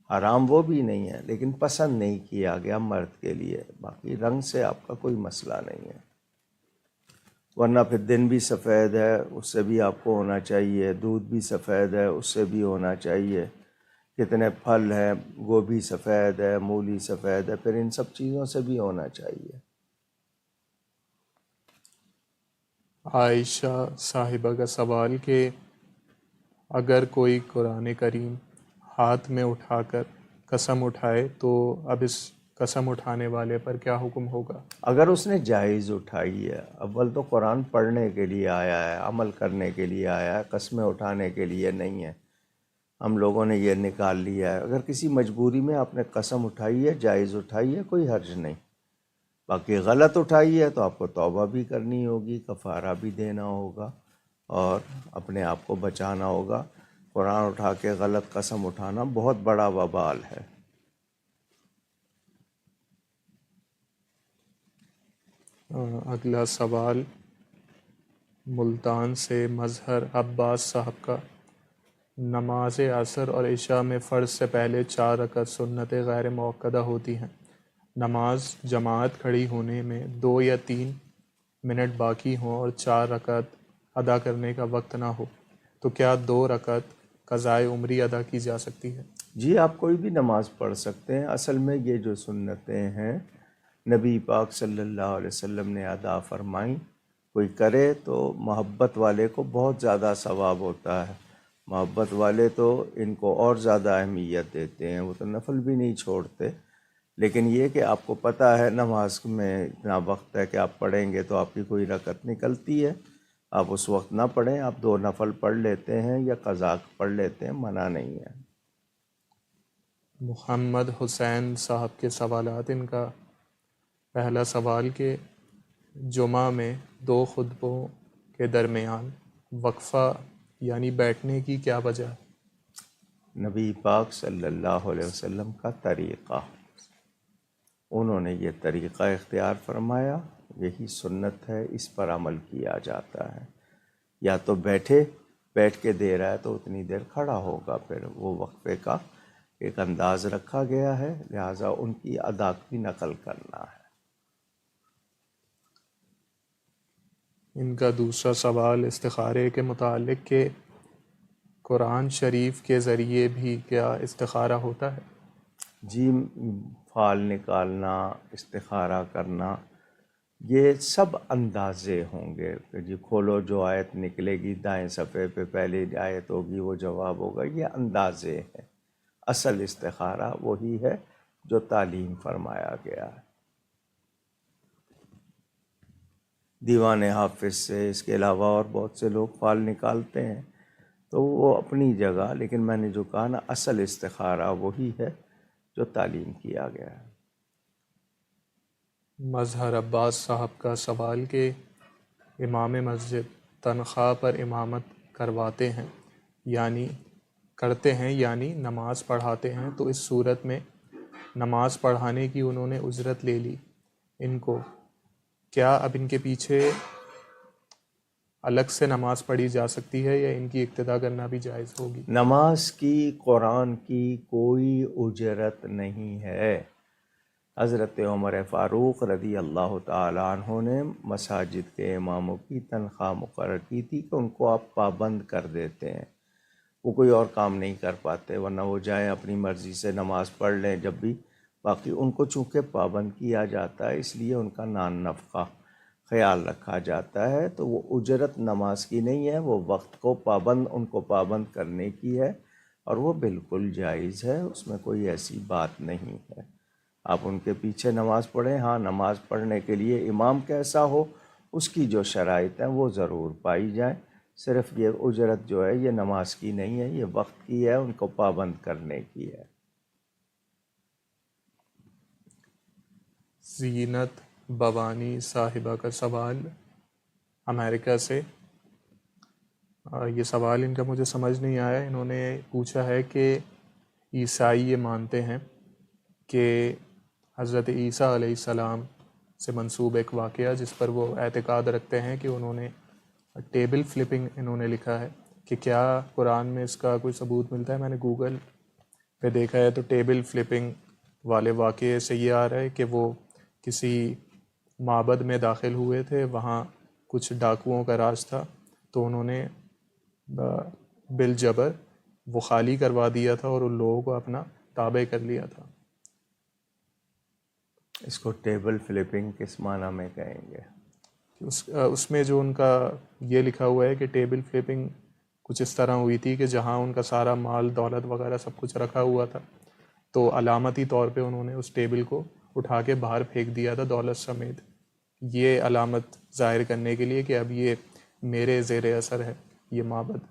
حرام وہ بھی نہیں ہے، لیکن پسند نہیں کیا گیا مرد کے لیے۔ باقی رنگ سے آپ کا کوئی مسئلہ نہیں ہے، ورنہ پھر دن بھی سفید ہے، اس سے بھی آپ کو ہونا چاہیے، دودھ بھی سفید ہے، اس سے بھی ہونا چاہیے، کتنے پھل ہیں، گوبھی سفید ہے، مولی سفید ہے، پھر ان سب چیزوں سے بھی ہونا چاہیے۔ عائشہ صاحبہ کا سوال کہ اگر کوئی قرآن کریم ہاتھ میں اٹھا کر قسم اٹھائے تو اب اس قسم اٹھانے والے پر کیا حکم ہوگا؟ اگر اس نے جائز اٹھائی ہے، اول تو قرآن پڑھنے کے لیے آیا ہے، عمل کرنے کے لیے آیا ہے، قسمیں اٹھانے کے لیے نہیں ہے۔ ہم لوگوں نے یہ نکال لیا ہے۔ اگر کسی مجبوری میں آپ نے قسم اٹھائی ہے، جائز اٹھائی ہے، کوئی حرج نہیں۔ باقی غلط اٹھائی ہے تو آپ کو توبہ بھی کرنی ہوگی، کفارہ بھی دینا ہوگا، اور اپنے آپ کو بچانا ہوگا۔ قرآن اٹھا کے غلط قسم اٹھانا بہت بڑا وبال ہے۔ اگلا سوال ملتان سے مظہر عباس صاحب کا، نماز عصر اور عشاء میں فرض سے پہلے 4 رکعت سنتیں غیر موقدہ ہوتی ہیں۔ نماز جماعت کھڑی ہونے میں 2 یا 3 منٹ باقی ہوں اور 4 رکعت ادا کرنے کا وقت نہ ہو تو کیا 2 رکعت قضائے عمری ادا کی جا سکتی ہے؟ جی، آپ کوئی بھی نماز پڑھ سکتے ہیں۔ اصل میں یہ جو سنتیں ہیں نبی پاک صلی اللہ علیہ وسلم نے ادا فرمائیں، کوئی کرے تو محبت والے کو بہت زیادہ ثواب ہوتا ہے۔ محبت والے تو ان کو اور زیادہ اہمیت دیتے ہیں، وہ تو نفل بھی نہیں چھوڑتے۔ لیکن یہ کہ آپ کو پتہ ہے نماز میں اتنا وقت ہے کہ آپ پڑھیں گے تو آپ کی کوئی رکعت نکلتی ہے، آپ اس وقت نہ پڑھیں، آپ 2 نفل پڑھ لیتے ہیں یا قضا پڑھ لیتے ہیں، منع نہیں ہے۔ محمد حسین صاحب کے سوالات، ان کا پہلا سوال کہ جمعہ میں 2 خطبوں کے درمیان وقفہ یعنی بیٹھنے کی کیا وجہ ہے؟ نبی پاک صلی اللہ علیہ وسلم کا طریقہ، انہوں نے یہ طریقہ اختیار فرمایا، یہی سنت ہے، اس پر عمل کیا جاتا ہے. یا تو بیٹھ کے دے رہا ہے تو اتنی دیر کھڑا ہوگا، پھر وہ وقفے کا ایک انداز رکھا گیا ہے، لہٰذا ان کی ادا کی نقل کرنا ہے. ان کا دوسرا سوال استخارے کے متعلق کہ قرآن شریف کے ذریعے بھی کیا استخارہ ہوتا ہے؟ جی، فال نکالنا، استخارہ کرنا، یہ سب اندازے ہوں گے کہ جی کھولو جو آیت نکلے گی دائیں صفحے پہ پہلی آیت ہوگی وہ جواب ہوگا، یہ اندازے ہیں. اصل استخارہ وہی ہے جو تعلیم فرمایا گیا ہے. دیوان حافظ سے اس کے علاوہ اور بہت سے لوگ فال نکالتے ہیں، تو وہ اپنی جگہ، لیکن میں نے جو کہا نا اصل استخارہ وہی ہے جو تعلیم کیا گیا ہے. مظہر عباس صاحب کا سوال کہ امام مسجد تنخواہ پر امامت کرتے ہیں یعنی نماز پڑھاتے ہیں، تو اس صورت میں نماز پڑھانے کی انہوں نے اجرت لے لی، ان کو کیا اب ان کے پیچھے الگ سے نماز پڑھی جا سکتی ہے یا ان کی اقتدا کرنا بھی جائز ہوگی؟ نماز کی قرآن کی کوئی اجرت نہیں ہے. حضرت عمر فاروق رضی اللہ تعالیٰ عنہ نے مساجد کے اماموں کی تنخواہ مقرر کی تھی کہ ان کو آپ پابند کر دیتے ہیں، وہ کوئی اور کام نہیں کر پاتے، ورنہ وہ جائیں اپنی مرضی سے نماز پڑھ لیں جب بھی. باقی ان کو چونکہ پابند کیا جاتا ہے اس لیے ان کا نان نفقہ خیال رکھا جاتا ہے. تو وہ اجرت نماز کی نہیں ہے، وہ وقت کو ان کو پابند کرنے کی ہے، اور وہ بالکل جائز ہے، اس میں کوئی ایسی بات نہیں ہے. آپ ان کے پیچھے نماز پڑھیں. ہاں، نماز پڑھنے کے لیے امام کیسا ہو، اس کی جو شرائط ہیں وہ ضرور پائی جائیں. صرف یہ اجرت جو ہے یہ نماز کی نہیں ہے، یہ وقت کی ہے، ان کو پابند کرنے کی ہے. زینت بوانی صاحبہ کا سوال امریکہ سے. یہ سوال ان کا مجھے سمجھ نہیں آیا. انہوں نے پوچھا ہے کہ عیسائی یہ مانتے ہیں کہ حضرت عیسیٰ علیہ السلام سے منسوب ایک واقعہ جس پر وہ اعتقاد رکھتے ہیں کہ انہوں نے ٹیبل فلپنگ انہوں نے لکھا ہے، کہ کیا قرآن میں اس کا کوئی ثبوت ملتا ہے؟ میں نے گوگل پہ دیکھا ہے تو ٹیبل فلپنگ والے واقعے سے یہ آ رہا ہے کہ وہ کسی معبد میں داخل ہوئے تھے، وہاں کچھ ڈاکوؤں کا راز تھا تو انہوں نے بالجبر وہ خالی کروا دیا تھا اور ان لوگوں کو اپنا تابع کر لیا تھا. اس کو ٹیبل فلپنگ کس معنی میں کہیں گے؟ اس میں جو ان کا یہ لکھا ہوا ہے کہ ٹیبل فلپنگ کچھ اس طرح ہوئی تھی کہ جہاں ان کا سارا مال دولت وغیرہ سب کچھ رکھا ہوا تھا تو علامتی طور پہ انہوں نے اس ٹیبل کو اٹھا کے باہر پھینک دیا تھا دولت سمیت، یہ علامت ظاہر کرنے کے لیے کہ اب یہ میرے زیر اثر ہے یہ معبد.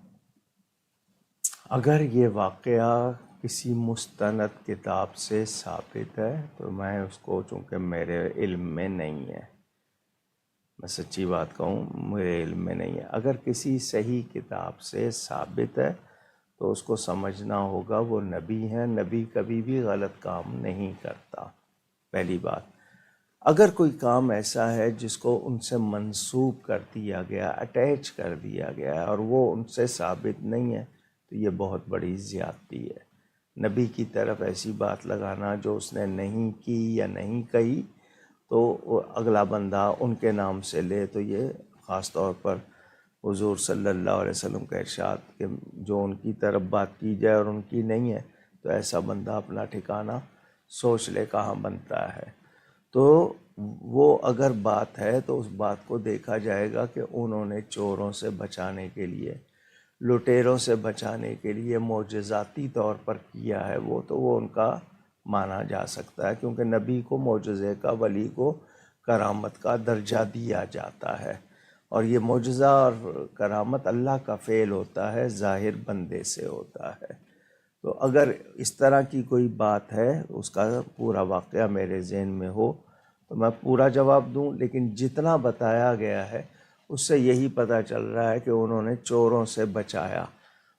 اگر یہ واقعہ کسی مستند کتاب سے ثابت ہے تو میں اس کو، چونکہ میرے علم میں نہیں ہے، میں سچی بات کہوں میرے علم میں نہیں ہے، اگر کسی صحیح کتاب سے ثابت ہے تو اس کو سمجھنا ہوگا وہ نبی ہیں. نبی کبھی بھی غلط کام نہیں کرتا، پہلی بات. اگر کوئی کام ایسا ہے جس کو ان سے منسوب کر دیا گیا، اٹیچ کر دیا گیا ہے اور وہ ان سے ثابت نہیں ہے تو یہ بہت بڑی زیادتی ہے. نبی کی طرف ایسی بات لگانا جو اس نے نہیں کی یا نہیں کہی تو اگلا بندہ ان کے نام سے لے تو یہ خاص طور پر حضور صلی اللہ علیہ وسلم کا ارشاد کہ جو ان کی طرف بات کی جائے اور ان کی نہیں ہے تو ایسا بندہ اپنا ٹھکانہ سوچ لے کہاں بنتا ہے. تو وہ اگر بات ہے تو اس بات کو دیکھا جائے گا کہ انہوں نے چوروں سے بچانے کے لیے، لٹیروں سے بچانے کے لیے معجزاتی طور پر کیا ہے، وہ ان کا مانا جا سکتا ہے، کیونکہ نبی کو معجزے کا، ولی کو کرامت کا درجہ دیا جاتا ہے، اور یہ معجزہ اور کرامت اللہ کا فعل ہوتا ہے، ظاہر بندے سے ہوتا ہے. تو اگر اس طرح کی کوئی بات ہے، اس کا پورا واقعہ میرے ذہن میں ہو تو میں پورا جواب دوں، لیکن جتنا بتایا گیا ہے اس سے یہی پتہ چل رہا ہے کہ انہوں نے چوروں سے بچایا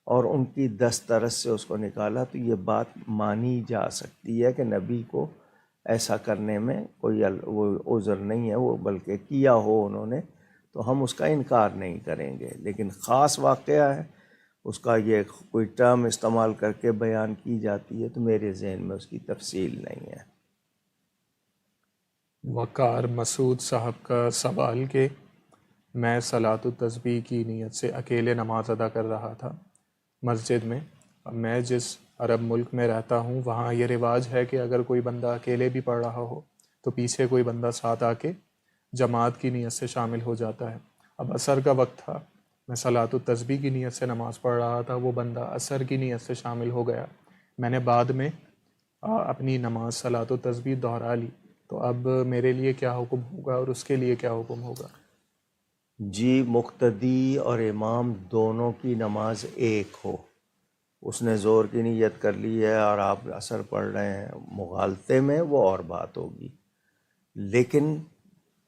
اور ان کی دسترس سے اس کو نکالا، تو یہ بات مانی جا سکتی ہے کہ نبی کو ایسا کرنے میں کوئی وہ عذر نہیں ہے، وہ بلکہ کیا ہو انہوں نے تو ہم اس کا انکار نہیں کریں گے، لیکن خاص واقعہ ہے اس کا یہ کوئی ٹرم استعمال کر کے بیان کی جاتی ہے تو میرے ذہن میں اس کی تفصیل نہیں ہے۔ وقار مسعود صاحب کا سوال کہ میں صلاۃ التسبیح کی نیت سے اکیلے نماز ادا کر رہا تھا مسجد میں۔ میں جس عرب ملک میں رہتا ہوں وہاں یہ رواج ہے کہ اگر کوئی بندہ اکیلے بھی پڑھ رہا ہو تو پیچھے کوئی بندہ ساتھ آ کے جماعت کی نیت سے شامل ہو جاتا ہے۔ اب عصر کا وقت تھا، میں صلاۃ التسبیح کی نیت سے نماز پڑھ رہا تھا، وہ بندہ عصر کی نیت سے شامل ہو گیا۔ میں نے بعد میں اپنی نماز صلاۃ التسبیح دہرا لی، تو اب میرے لیے کیا حکم ہوگا اور اس کے لیے کیا حکم ہوگا؟ جی، مقتدی اور امام دونوں کی نماز ایک ہو، اس نے ظہر کی نیت کر لی ہے اور آپ عصر پڑھ رہے ہیں مغالطے میں، وہ اور بات ہوگی، لیکن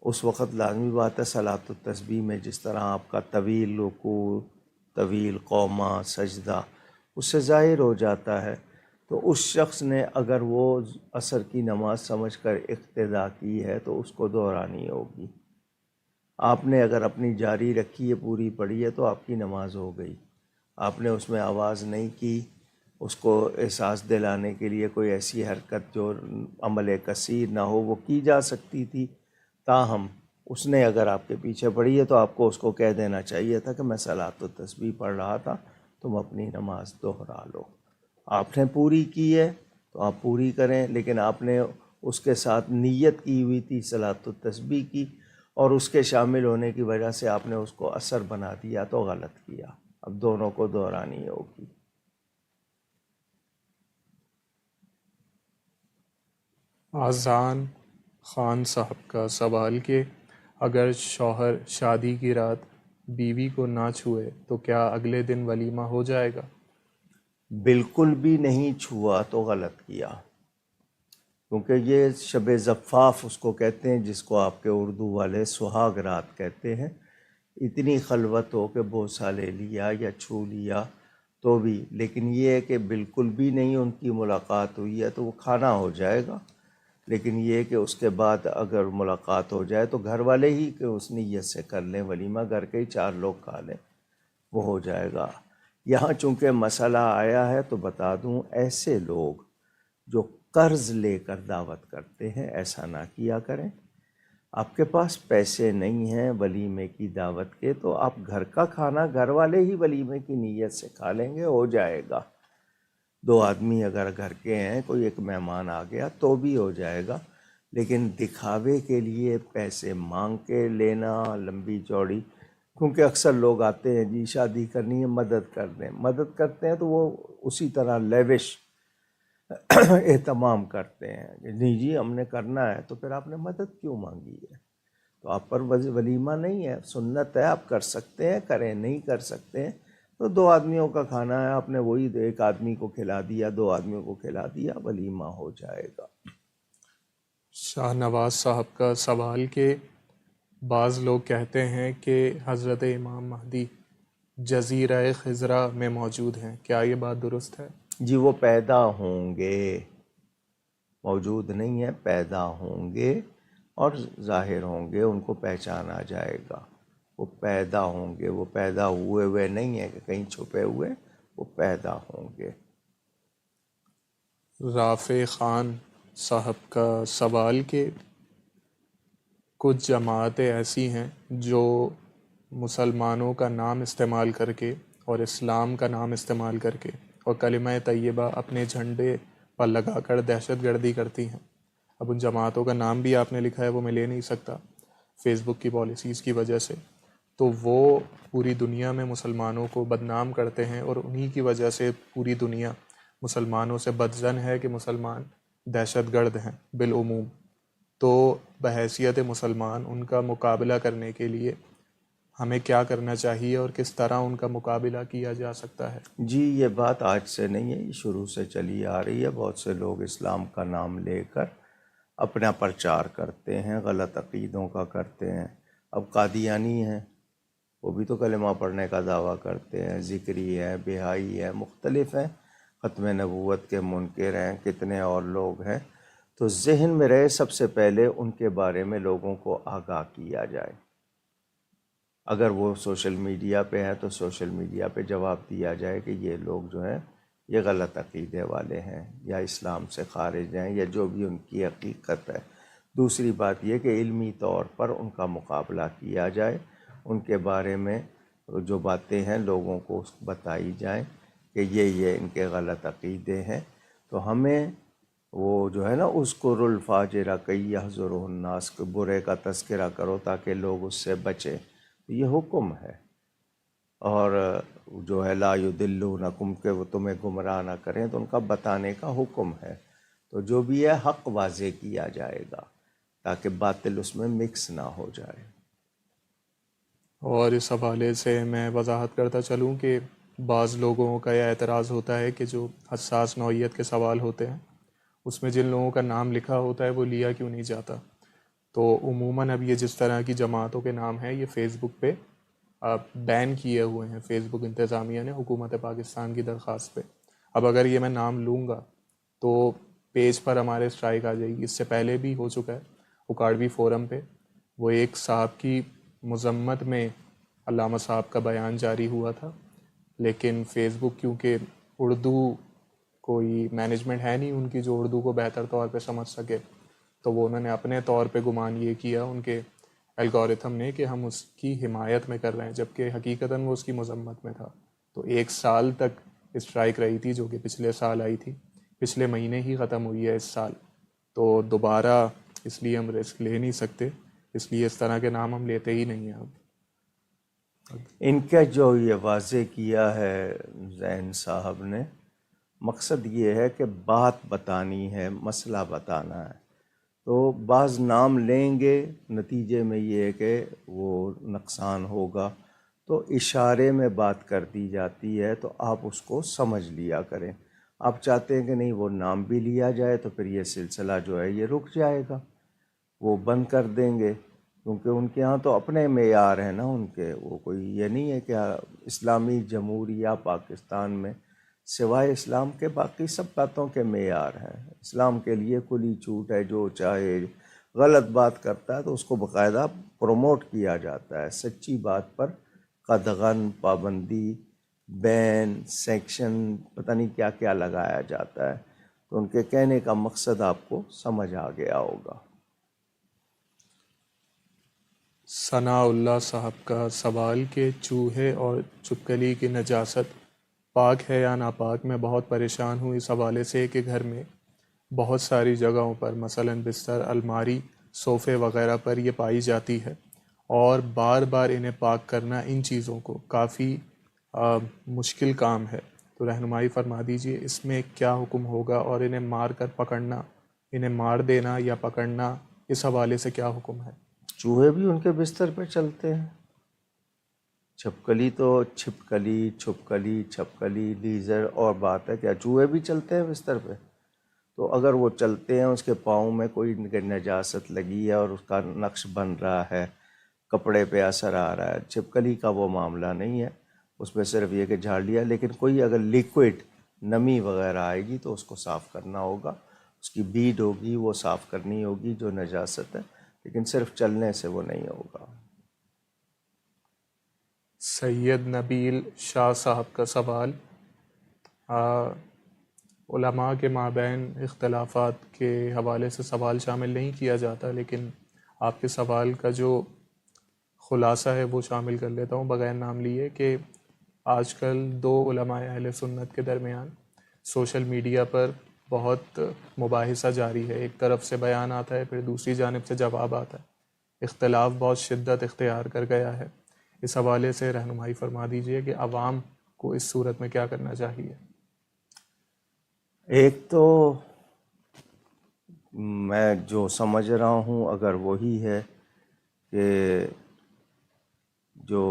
اس وقت لازمی بات ہے صلاۃ التسبیح میں جس طرح آپ کا طویل رکوع، طویل قومہ، سجدہ اس سے ظاہر ہو جاتا ہے، تو اس شخص نے اگر وہ عصر کی نماز سمجھ کر اقتدا کی ہے تو اس کو دہرانی ہوگی۔ آپ نے اگر اپنی جاری رکھی ہے، پوری پڑھی ہے، تو آپ کی نماز ہو گئی۔ آپ نے اس میں آواز نہیں کی، اس کو احساس دلانے کے لیے کوئی ایسی حرکت جو عمل کثیر نہ ہو وہ کی جا سکتی تھی، تاہم اس نے اگر آپ کے پیچھے پڑھی ہے تو آپ کو اس کو کہہ دینا چاہیے تھا کہ میں صلاۃ التسبیح پڑھ رہا تھا، تم اپنی نماز دہرا لو۔ آپ نے پوری کی ہے تو آپ پوری کریں، لیکن آپ نے اس کے ساتھ نیت کی ہوئی تھی صلاۃ التسبیح کی اور اس کے شامل ہونے کی وجہ سے آپ نے اس کو عصر بنا دیا تو غلط کیا، اب دونوں کو دہرانی ہوگی۔ آذان خان صاحب کا سوال کہ اگر شوہر شادی کی رات بیوی کو نہ چھوئے تو کیا اگلے دن ولیمہ ہو جائے گا؟ بالکل بھی نہیں چھوا تو غلط کیا، کیونکہ یہ شب زفاف اس کو کہتے ہیں، جس کو آپ کے اردو والے سہاگ رات کہتے ہیں۔ اتنی خلوت ہو کہ بوسہ لے لیا یا چھو لیا تو بھی، لیکن یہ ہے کہ بالکل بھی نہیں ان کی ملاقات ہوئی ہے تو وہ کھانا ہو جائے گا، لیکن یہ کہ اس کے بعد اگر ملاقات ہو جائے تو گھر والے ہی کہ اس نیت سے کر لیں ولیمہ، گھر کے ہی 4 لوگ کھا لیں، وہ ہو جائے گا۔ یہاں چونکہ مسئلہ آیا ہے تو بتا دوں، ایسے لوگ جو قرض لے کر دعوت کرتے ہیں ایسا نہ کیا کریں۔ آپ کے پاس پیسے نہیں ہیں ولیمے کی دعوت کے تو آپ گھر کا کھانا گھر والے ہی ولیمے کی نیت سے کھا لیں گے، ہو جائے گا۔ 2 آدمی اگر گھر کے ہیں، کوئی ایک مہمان آ گیا تو بھی ہو جائے گا، لیکن دکھاوے کے لیے پیسے مانگ کے لینا لمبی چوڑی، کیونکہ اکثر لوگ آتے ہیں جی شادی کرنی ہے مدد کر دیں، مدد کرتے ہیں تو وہ اسی طرح لیوش اہتمام کرتے ہیں کہ نہیں جی ہم نے کرنا ہے، تو پھر آپ نے مدد کیوں مانگی ہے؟ تو آپ پر ولیمہ نہیں ہے، سنت ہے، آپ کر سکتے ہیں کریں، نہیں کر سکتے ہیں تو 2 آدمیوں کا کھانا ہے، آپ نے وہی 1 آدمی کو کھلا دیا، 2 آدمیوں کو کھلا دیا، ولیمہ ہو جائے گا۔ شاہ نواز صاحب کا سوال کہ بعض لوگ کہتے ہیں کہ حضرت امام مہدی جزیرہ خضرا میں موجود ہیں، کیا یہ بات درست ہے؟ جی وہ پیدا ہوں گے، موجود نہیں ہے، پیدا ہوں گے اور ظاہر ہوں گے، ان کو پہچانا جائے گا، وہ پیدا ہوں گے، وہ پیدا ہوئے نہیں ہیں کہ کہیں چھپے ہوئے، وہ پیدا ہوں گے۔ رافع خان صاحب کا سوال کہ کچھ جماعتیں ایسی ہیں جو مسلمانوں کا نام استعمال کر کے اور اسلام کا نام استعمال کر کے اور کلمہ طیبہ اپنے جھنڈے پر لگا کر دہشت گردی کرتی ہیں۔ اب ان جماعتوں کا نام بھی آپ نے لکھا ہے، وہ میں لے نہیں سکتا فیس بک کی پالیسیز کی وجہ سے، تو وہ پوری دنیا میں مسلمانوں کو بدنام کرتے ہیں اور انہی کی وجہ سے پوری دنیا مسلمانوں سے بدظن ہے کہ مسلمان دہشت گرد ہیں بالعموم۔ تو بحیثیت مسلمان ان کا مقابلہ کرنے کے لیے ہمیں کیا کرنا چاہیے اور کس طرح ان کا مقابلہ کیا جا سکتا ہے؟ جی یہ بات آج سے نہیں ہے، یہ شروع سے چلی آ رہی ہے، بہت سے لوگ اسلام کا نام لے کر اپنا پرچار کرتے ہیں، غلط عقیدوں کا کرتے ہیں۔ اب قادیانی ہیں، وہ بھی تو کلمہ پڑھنے کا دعویٰ کرتے ہیں، ذکری ہیں، بہائی ہیں، مختلف ہیں، ختم نبوت کے منکر ہیں، کتنے اور لوگ ہیں۔ تو ذہن میں رہے سب سے پہلے ان کے بارے میں لوگوں کو آگاہ کیا جائے. اگر وہ سوشل میڈیا پہ ہیں تو سوشل میڈیا پہ جواب دیا جائے کہ یہ لوگ جو ہیں یہ غلط عقیدے والے ہیں یا اسلام سے خارج ہیں یا جو بھی ان کی حقیقت ہے. دوسری بات یہ کہ علمی طور پر ان کا مقابلہ کیا جائے، ان کے بارے میں جو باتیں ہیں لوگوں کو بتائی جائیں کہ یہ ان کے غلط عقیدے ہیں. تو ہمیں وہ جو ہے نا اذکر الفاجر کی یحذرہ الناس، کے برے کا تذکرہ کرو تاکہ لوگ اس سے بچیں. یہ حکم ہے. اور جو ہے لا یضلونکم، کہ وہ تمہیں گمراہ نہ کریں، تو ان کا بتانے کا حکم ہے. تو جو بھی ہے حق واضح کیا جائے گا تاکہ باطل اس میں مکس نہ ہو جائے. اور اس حوالے سے میں وضاحت کرتا چلوں کہ بعض لوگوں کا یہ اعتراض ہوتا ہے کہ جو حساس نوعیت کے سوال ہوتے ہیں اس میں جن لوگوں کا نام لکھا ہوتا ہے وہ لیا کیوں نہیں جاتا. تو عموماً اب یہ جس طرح کی جماعتوں کے نام ہیں یہ فیس بک پہ بین کیے ہوئے ہیں فیس بک انتظامیہ نے حکومت پاکستان کی درخواست پہ. اب اگر یہ میں نام لوں گا تو پیج پر ہمارے اسٹرائک آ جائے گی. اس سے پہلے بھی ہو چکا ہے اکاڑوی فورم پہ، وہ ایک صاحب کی مذمت میں علامہ صاحب کا بیان جاری ہوا تھا، لیکن فیس بک کیونکہ اردو کوئی مینجمنٹ ہے نہیں ان کی جو اردو کو بہتر طور پہ سمجھ سکے، تو وہ انہوں نے اپنے طور پہ گمان یہ کیا ان کے الگورتھم نے کہ ہم اس کی حمایت میں کر رہے ہیں، جبکہ حقیقتاً وہ اس کی مذمت میں تھا. تو 1 سال تک اسٹرائک رہی تھی جو کہ پچھلے سال آئی تھی، پچھلے مہینے ہی ختم ہوئی ہے اس سال. تو دوبارہ اس لیے ہم رسک لے نہیں سکتے، اس لیے اس طرح کے نام ہم لیتے ہی نہیں ہیں اب. ان کا جو یہ واضح کیا ہے زین صاحب نے، مقصد یہ ہے کہ بات بتانی ہے، مسئلہ بتانا ہے. تو بعض نام لیں گے، نتیجے میں یہ ہے کہ وہ نقصان ہوگا. تو اشارے میں بات کر دی جاتی ہے تو آپ اس کو سمجھ لیا کریں. آپ چاہتے ہیں کہ نہیں وہ نام بھی لیا جائے تو پھر یہ سلسلہ جو ہے یہ رک جائے گا، وہ بند کر دیں گے، کیونکہ ان کے ہاں تو اپنے معیار ہیں نا ان کے. وہ کوئی یہ نہیں ہے کہ اسلامی جمہوریہ پاکستان میں سوائے اسلام کے باقی سب باتوں کے معیار ہیں. اسلام کے لیے کھلی چھوٹ ہے، جو چاہے غلط بات کرتا ہے تو اس کو باقاعدہ پروموٹ کیا جاتا ہے. سچی بات پر قدغن، پابندی، بین، سیکشن، پتہ نہیں کیا کیا لگایا جاتا ہے. تو ان کے کہنے کا مقصد آپ کو سمجھ آ گیا ہوگا. ثناء اللہ صاحب کا سوال کہ چوہے اور چھپکلی کی نجاست پاک ہے یا ناپاک. میں بہت پریشان ہوں اس حوالے سے کہ گھر میں بہت ساری جگہوں پر مثلاً بستر، الماری، صوفے وغیرہ پر یہ پائی جاتی ہے، اور بار بار انہیں پاک کرنا ان چیزوں کو کافی مشکل کام ہے. تو رہنمائی فرما دیجیے اس میں کیا حکم ہوگا، اور انہیں مار کر پکڑنا، انہیں مار دینا یا پکڑنا، اس حوالے سے کیا حکم ہے؟ چوہے بھی ان کے بستر پہ چلتے ہیں. چھپکلی تو چھپکلی لیزر اور بات ہے، کیا چوہے بھی چلتے ہیں بستر پہ؟ تو اگر وہ چلتے ہیں، اس کے پاؤں میں کوئی نجاست لگی ہے اور اس کا نقش بن رہا ہے، کپڑے پہ اثر آ رہا ہے، چھپکلی کا وہ معاملہ نہیں ہے. اس میں صرف یہ کہ جھاڑ لیا، لیکن کوئی اگر لیکوڈ نمی وغیرہ آئے گی تو اس کو صاف کرنا ہوگا. اس کی بیڈ ہوگی وہ صاف کرنی ہوگی جو نجاست ہے، لیکن صرف چلنے سے وہ نہیں ہوگا. سید نبیل شاہ صاحب کا سوال، علماء کے مابین اختلافات کے حوالے سے سوال شامل نہیں کیا جاتا، لیکن آپ کے سوال کا جو خلاصہ ہے وہ شامل کر لیتا ہوں بغیر نام لیے، کہ آج کل 2 علماء اہل سنت کے درمیان سوشل میڈیا پر بہت مباحثہ جاری ہے. ایک طرف سے بیان آتا ہے، پھر دوسری جانب سے جواب آتا ہے. اختلاف بہت شدت اختیار کر گیا ہے. اس حوالے سے رہنمائی فرما دیجیے کہ عوام کو اس صورت میں کیا کرنا چاہیے. ایک تو میں جو سمجھ رہا ہوں اگر وہی ہے کہ جو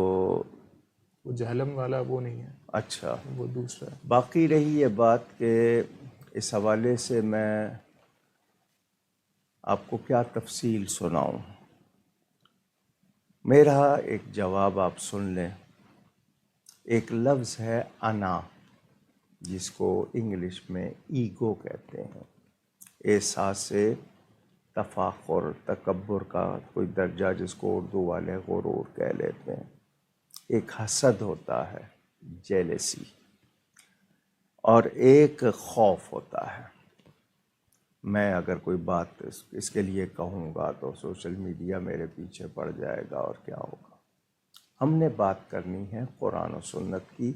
وہ جہلم والا وہ نہیں ہے، اچھا، وہ دوسرا ہے. باقی رہی یہ بات کہ اس حوالے سے میں آپ کو کیا تفصیل سناؤں. میرا ایک جواب آپ سن لیں. ایک لفظ ہے انا، جس کو انگلش میں ایگو کہتے ہیں. احساس تفاخر، تکبر کا کوئی درجہ جس کو اردو والے غرور کہہ لیتے ہیں، ایک حسد ہوتا ہے، جیلسی، اور ایک خوف ہوتا ہے۔ میں اگر کوئی بات اس کے لیے کہوں گا تو سوشل میڈیا میرے پیچھے پڑ جائے گا اور کیا ہوگا۔ ہم نے بات کرنی ہے قرآن و سنت کی۔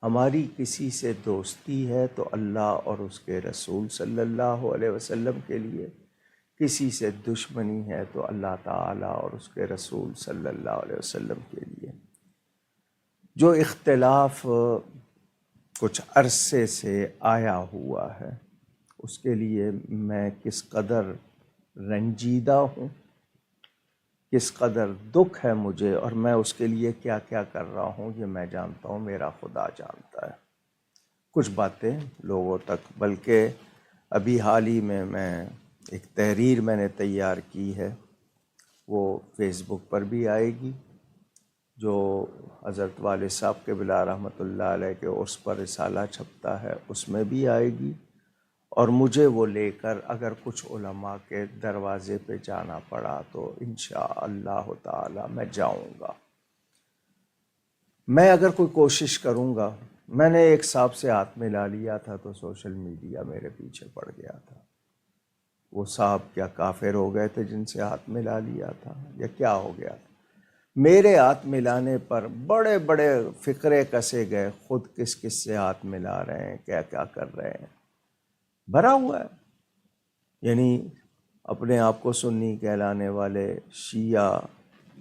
ہماری کسی سے دوستی ہے تو اللہ اور اس کے رسول صلی اللہ علیہ وسلم کے لیے، کسی سے دشمنی ہے تو اللہ تعالیٰ اور اس کے رسول صلی اللہ علیہ وسلم کے لیے۔ جو اختلاف کچھ عرصے سے آیا ہوا ہے، اس کے لیے میں کس قدر رنجیدہ ہوں، کس قدر دکھ ہے مجھے، اور میں اس کے لیے کیا کیا کر رہا ہوں، یہ میں جانتا ہوں، میرا خدا جانتا ہے۔ کچھ باتیں لوگوں تک، بلکہ ابھی حال ہی میں ایک تحریر میں نے تیار کی ہے، وہ فیس بک پر بھی آئے گی، جو حضرت والد صاحب کے بلا رحمۃ اللہ علیہ کے عرس پر رسالہ چھپتا ہے اس میں بھی آئے گی، اور مجھے وہ لے کر اگر کچھ علماء کے دروازے پہ جانا پڑا تو انشاءاللہ تعالی میں جاؤں گا۔ میں اگر کوئی کوشش کروں گا، میں نے ایک صاحب سے ہاتھ ملا لیا تھا تو سوشل میڈیا میرے پیچھے پڑ گیا تھا۔ وہ صاحب کیا کافر ہو گئے تھے جن سے ہاتھ ملا لیا تھا، یا کیا ہو گیا تھا؟ میرے ہاتھ ملانے پر بڑے بڑے فقرے کسے گئے، خود کس کس سے ہاتھ ملا رہے ہیں، کیا کیا کر رہے ہیں، بھرا ہوا ہے۔ یعنی اپنے آپ کو سنی کہلانے والے شیعہ،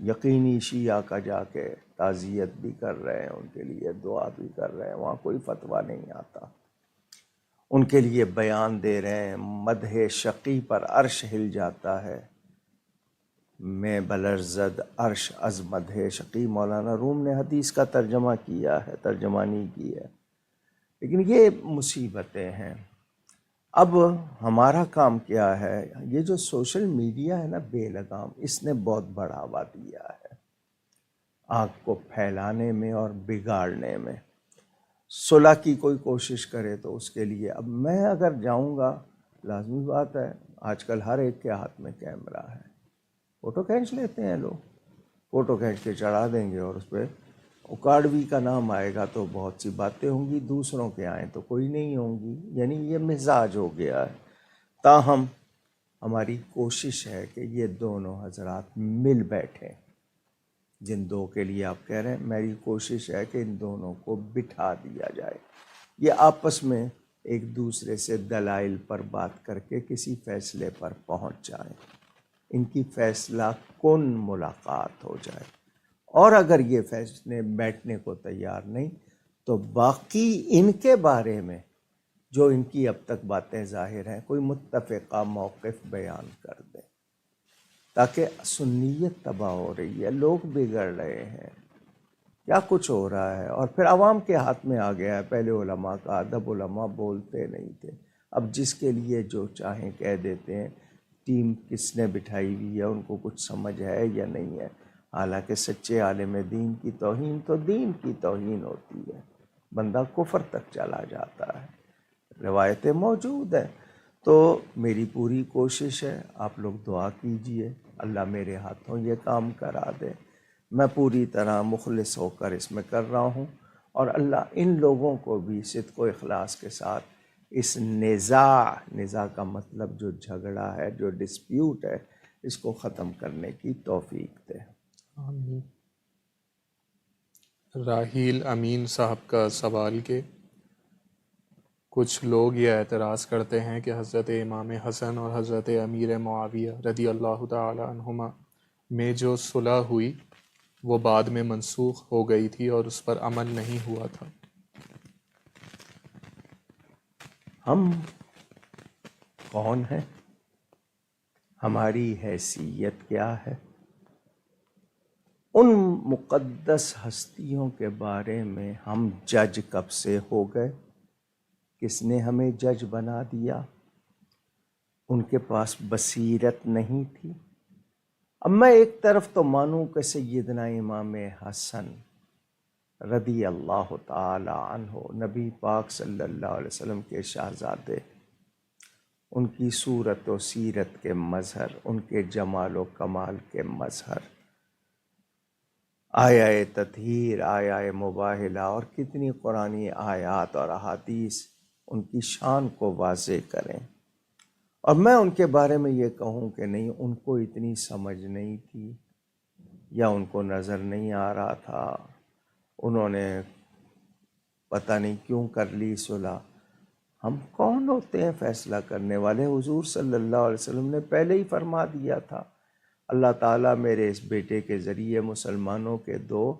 یقینی شیعہ کا جا کے تعزیت بھی کر رہے ہیں، ان کے لیے دعا بھی کر رہے ہیں، وہاں کوئی فتویٰ نہیں آتا، ان کے لیے بیان دے رہے ہیں، مدح شقی پر عرش ہل جاتا ہے، میں بلرزد عرش از مدح شقی۔ مولانا روم نے حدیث کا ترجمہ کیا ہے، ترجمانی کی ہے، لیکن یہ مصیبتیں ہیں۔ اب ہمارا کام کیا ہے؟ یہ جو سوشل میڈیا ہے نا بے لگام، اس نے بہت بڑھاوا دیا ہے آگ کو پھیلانے میں اور بگاڑنے میں۔ صلح کی کوئی کوشش کرے تو اس کے لیے اب میں اگر جاؤں گا، لازمی بات ہے آج کل ہر ایک کے ہاتھ میں کیمرہ ہے، فوٹو کھینچ لیتے ہیں لوگ، فوٹو کھینچ کے چڑھا دیں گے، اور اس پہ اکاڑوی کا نام آئے گا تو بہت سی باتیں ہوں گی، دوسروں کے آئیں تو کوئی نہیں ہوں گی۔ یعنی یہ مزاج ہو گیا ہے۔ تاہم ہماری کوشش ہے کہ یہ دونوں حضرات مل بیٹھیں، جن دو کے لیے آپ کہہ رہے ہیں، میری کوشش ہے کہ ان دونوں کو بٹھا دیا جائے، یہ آپس میں ایک دوسرے سے دلائل پر بات کر کے کسی فیصلے پر پہنچ جائیں، ان کی فیصلہ کن ملاقات ہو جائے، اور اگر یہ فیصلے بیٹھنے کو تیار نہیں تو باقی ان کے بارے میں جو ان کی اب تک باتیں ظاہر ہیں کوئی متفقہ موقف بیان کر دیں، تاکہ سنیت تباہ ہو رہی ہے، لوگ بگڑ رہے ہیں، کیا کچھ ہو رہا ہے، اور پھر عوام کے ہاتھ میں آ گیا ہے۔ پہلے علماء کا ادب، علماء بولتے نہیں تھے، اب جس کے لیے جو چاہیں کہہ دیتے ہیں۔ ٹیم کس نے بٹھائی ہوئی ہے، ان کو کچھ سمجھ ہے یا نہیں ہے؟ حالانکہ سچے عالم دین کی توہین تو دین کی توہین ہوتی ہے، بندہ کفر تک چلا جاتا ہے، روایتیں موجود ہیں۔ تو میری پوری کوشش ہے، آپ لوگ دعا کیجئے، اللہ میرے ہاتھوں یہ کام کرا دے، میں پوری طرح مخلص ہو کر اس میں کر رہا ہوں، اور اللہ ان لوگوں کو بھی صدق و اخلاص کے ساتھ اس نزاع کا مطلب جو جھگڑا ہے، جو ڈسپیوٹ ہے، اس کو ختم کرنے کی توفیق دے۔ آمین۔ راحیل امین صاحب کا سوال کہ کچھ لوگ یہ اعتراض کرتے ہیں کہ حضرت امام حسن اور حضرت امیر معاویہ رضی اللہ تعالی عنہما میں جو صلح ہوئی وہ بعد میں منسوخ ہو گئی تھی اور اس پر عمل نہیں ہوا تھا۔ ہم کون ہیں؟ ہماری حیثیت کیا ہے؟ ان مقدس ہستیوں کے بارے میں ہم جج کب سے ہو گئے؟ کس نے ہمیں جج بنا دیا؟ ان کے پاس بصیرت نہیں تھی؟ اب میں ایک طرف تو مانوں کہ سیدنا امام حسن رضی اللہ تعالی عنہ، نبی پاک صلی اللہ علیہ وسلم کے شہزادے، ان کی صورت و سیرت کے مظہر، ان کے جمال و کمال کے مظہر، آیا تطہیر، آیا مباہلہ، اور کتنی قرآنی آیات اور احادیث ان کی شان کو واضح کریں۔ اور میں ان کے بارے میں یہ کہوں کہ نہیں، ان کو اتنی سمجھ نہیں تھی، یا ان کو نظر نہیں آ رہا تھا، انہوں نے پتہ نہیں کیوں کر لی صلح۔ ہم کون ہوتے ہیں فیصلہ کرنے والے؟ حضور صلی اللہ علیہ وسلم نے پہلے ہی فرما دیا تھا، اللہ تعالیٰ میرے اس بیٹے کے ذریعے مسلمانوں کے دو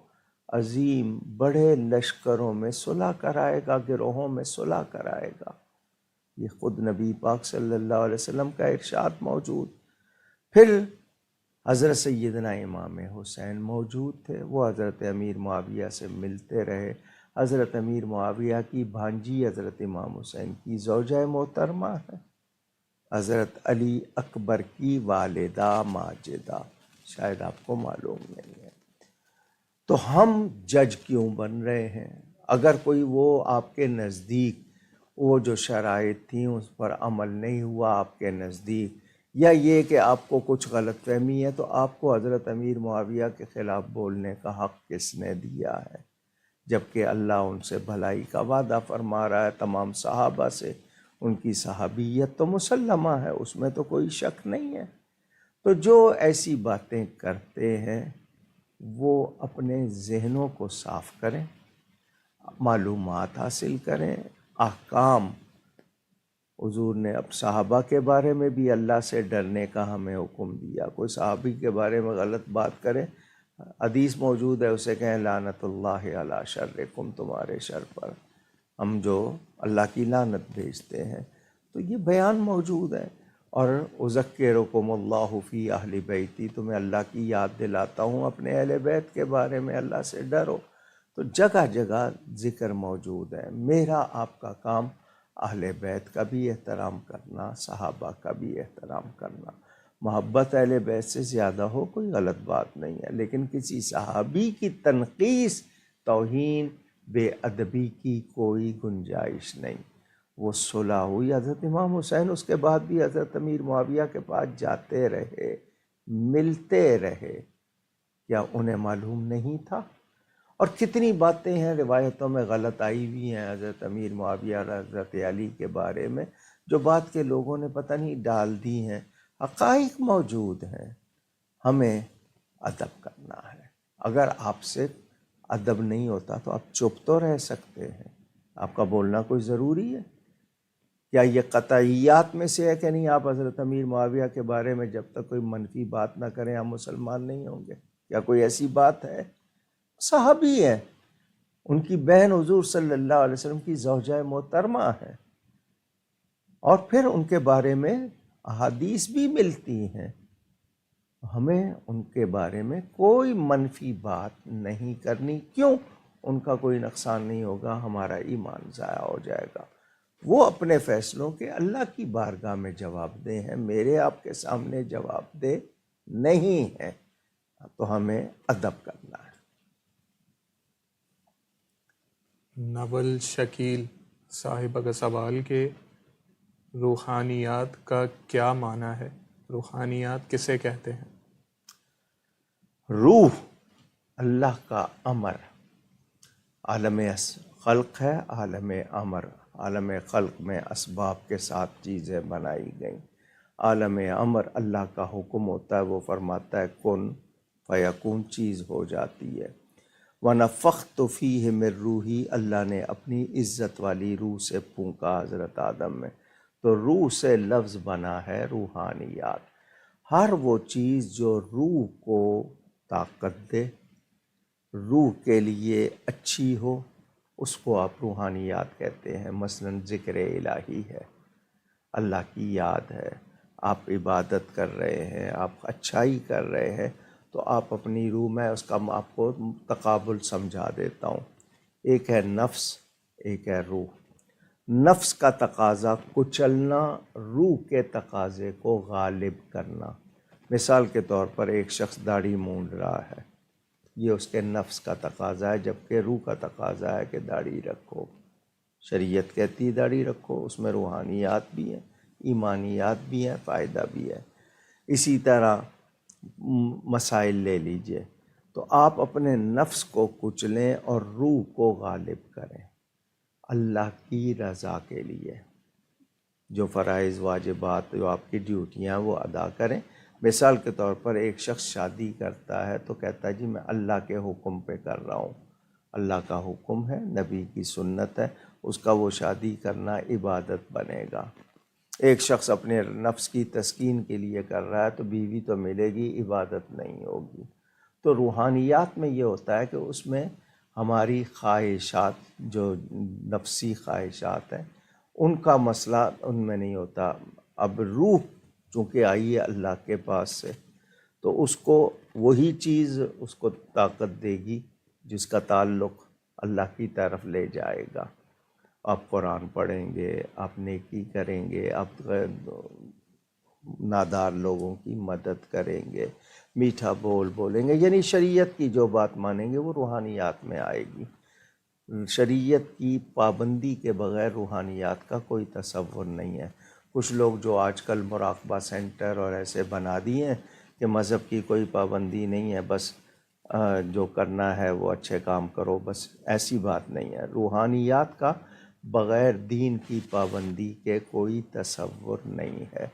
عظیم بڑے لشکروں میں صلح کرائے گا، گروہوں میں صلح کرائے گا۔ یہ خود نبی پاک صلی اللہ علیہ وسلم کا ارشاد موجود۔ پھر حضرت سیدنا امام حسین موجود تھے، وہ حضرت امیر معاویہ سے ملتے رہے۔ حضرت امیر معاویہ کی بھانجی حضرت امام حسین کی زوجہ محترمہ ہے، حضرت علی اکبر کی والدہ ماجدہ، شاید آپ کو معلوم نہیں ہے۔ تو ہم جج کیوں بن رہے ہیں؟ اگر کوئی وہ آپ کے نزدیک وہ جو شرائط تھیں اس پر عمل نہیں ہوا آپ کے نزدیک، یا یہ کہ آپ کو کچھ غلط فہمی ہے، تو آپ کو حضرت امیر معاویہ کے خلاف بولنے کا حق کس نے دیا ہے؟ جبکہ اللہ ان سے بھلائی کا وعدہ فرما رہا ہے، تمام صحابہ سے۔ ان کی صحابیت تو مسلمہ ہے، اس میں تو کوئی شک نہیں ہے۔ تو جو ایسی باتیں کرتے ہیں وہ اپنے ذہنوں کو صاف کریں، معلومات حاصل کریں، احکام۔ حضور نے اب صحابہ کے بارے میں بھی اللہ سے ڈرنے کا ہمیں حکم دیا۔ کوئی صحابی کے بارے میں غلط بات کرے، حدیث موجود ہے، اسے کہیں لعنت اللہ علی شرکم، تمہارے شر پر ہم جو اللہ کی لعنت بھیجتے ہیں۔ تو یہ بیان موجود ہے۔ اور اذکرکم اللہ فی اہل بیتی، تمہیں اللہ کی یاد دلاتا ہوں اپنے اہل بیت کے بارے میں، اللہ سے ڈرو۔ تو جگہ جگہ ذکر موجود ہے۔ میرا آپ کا کام اہل بیت کا بھی احترام کرنا، صحابہ کا بھی احترام کرنا۔ محبت اہل بیت سے زیادہ ہو کوئی غلط بات نہیں ہے، لیکن کسی صحابی کی تنقیص، توہین، بے ادبی کی کوئی گنجائش نہیں۔ وہ صلح ہوئی، حضرت امام حسین اس کے بعد بھی حضرت امیر معاویہ کے پاس جاتے رہے، ملتے رہے۔ کیا انہیں معلوم نہیں تھا؟ اور کتنی باتیں ہیں روایتوں میں غلط آئی ہوئی ہیں حضرت امیر معاویہ اور حضرت علی کے بارے میں، جو بات کے لوگوں نے پتہ نہیں ڈال دی ہیں۔ حقائق موجود ہیں، ہمیں ادب کرنا ہے۔ اگر آپ سے ادب نہیں ہوتا تو آپ چپ تو رہ سکتے ہیں، آپ کا بولنا کوئی ضروری ہے؟ کیا یہ قطعیات میں سے ہے کہ نہیں آپ حضرت امیر معاویہ کے بارے میں جب تک کوئی منفی بات نہ کریں ہم مسلمان نہیں ہوں گے؟ کیا کوئی ایسی بات ہے؟ صحابی ہیں، ان کی بہن حضور صلی اللہ علیہ وسلم کی زوجہ محترمہ ہے، اور پھر ان کے بارے میں احادیث بھی ملتی ہیں۔ ہمیں ان کے بارے میں کوئی منفی بات نہیں کرنی۔ کیوں؟ ان کا کوئی نقصان نہیں ہوگا، ہمارا ایمان ضائع ہو جائے گا۔ وہ اپنے فیصلوں کے اللہ کی بارگاہ میں جواب دہ ہیں، میرے آپ کے سامنے جواب دہ نہیں ہیں۔ تو ہمیں ادب کرنا ہے۔ نول شکیل صاحبہ کا سوال کہ روحانیات کا کیا معنی ہے؟ روحانیات کسے کہتے ہیں؟ روح اللہ کا امر، عالم خلق ہے، عالم امر۔ عالم خلق میں اسباب کے ساتھ چیزیں بنائی گئیں، عالم امر اللہ کا حکم ہوتا ہے، وہ فرماتا ہے کن فیکون، چیز ہو جاتی ہے۔ وَنَفَخْتُ فِيهِ مِن روحی، اللہ نے اپنی عزت والی روح سے پھونکا حضرت آدم میں، تو روح سے لفظ بنا ہے روحانیات۔ ہر وہ چیز جو روح کو طاقت دے، روح کے لیے اچھی ہو، اس کو آپ روحانیات کہتے ہیں۔ مثلا ذکر الہی ہے، اللہ کی یاد ہے، آپ عبادت کر رہے ہیں، آپ اچھائی کر رہے ہیں، تو آپ اپنی روح میں اس کا آپ کو تقابل سمجھا دیتا ہوں۔ ایک ہے نفس، ایک ہے روح۔ نفس کا تقاضا کچلنا، روح کے تقاضے کو غالب کرنا۔ مثال کے طور پر ایک شخص داڑھی مونڈ رہا ہے، یہ اس کے نفس کا تقاضا ہے، جبکہ روح کا تقاضا ہے کہ داڑھی رکھو۔ شریعت کہتی ہے داڑھی رکھو، اس میں روحانیات بھی ہیں۔ ایمانیات بھی ہیں، فائدہ بھی ہے۔ اسی طرح مسائل لے لیجئے، تو آپ اپنے نفس کو کچلیں اور روح کو غالب کریں اللہ کی رضا کے لیے۔ جو فرائض واجبات جو آپ کی ڈیوٹیاں وہ ادا کریں۔ مثال کے طور پر ایک شخص شادی کرتا ہے تو کہتا ہے جی میں اللہ کے حکم پہ کر رہا ہوں، اللہ کا حکم ہے، نبی کی سنت ہے، اس کا وہ شادی کرنا عبادت بنے گا۔ ایک شخص اپنے نفس کی تسکین کے لیے کر رہا ہے تو بیوی تو ملے گی، عبادت نہیں ہوگی۔ تو روحانیات میں یہ ہوتا ہے کہ اس میں ہماری خواہشات جو نفسی خواہشات ہیں ان کا مسئلہ ان میں نہیں ہوتا۔ اب روح چونکہ آئی ہے اللہ کے پاس سے تو اس کو وہی چیز اس کو طاقت دے گی جس کا تعلق اللہ کی طرف لے جائے گا۔ آپ قرآن پڑھیں گے، آپ نیکی کریں گے، آپ نادار لوگوں کی مدد کریں گے، میٹھا بول بولیں گے، یعنی شریعت کی جو بات مانیں گے وہ روحانیات میں آئے گی۔ شریعت کی پابندی کے بغیر روحانیات کا کوئی تصور نہیں ہے۔ کچھ لوگ جو آج کل مراقبہ سینٹر اور ایسے بنا دیے ہیں کہ مذہب کی کوئی پابندی نہیں ہے، بس جو کرنا ہے وہ اچھے کام کرو، بس ایسی بات نہیں ہے۔ روحانیات کا بغیر دین کی پابندی کے کوئی تصور نہیں ہے۔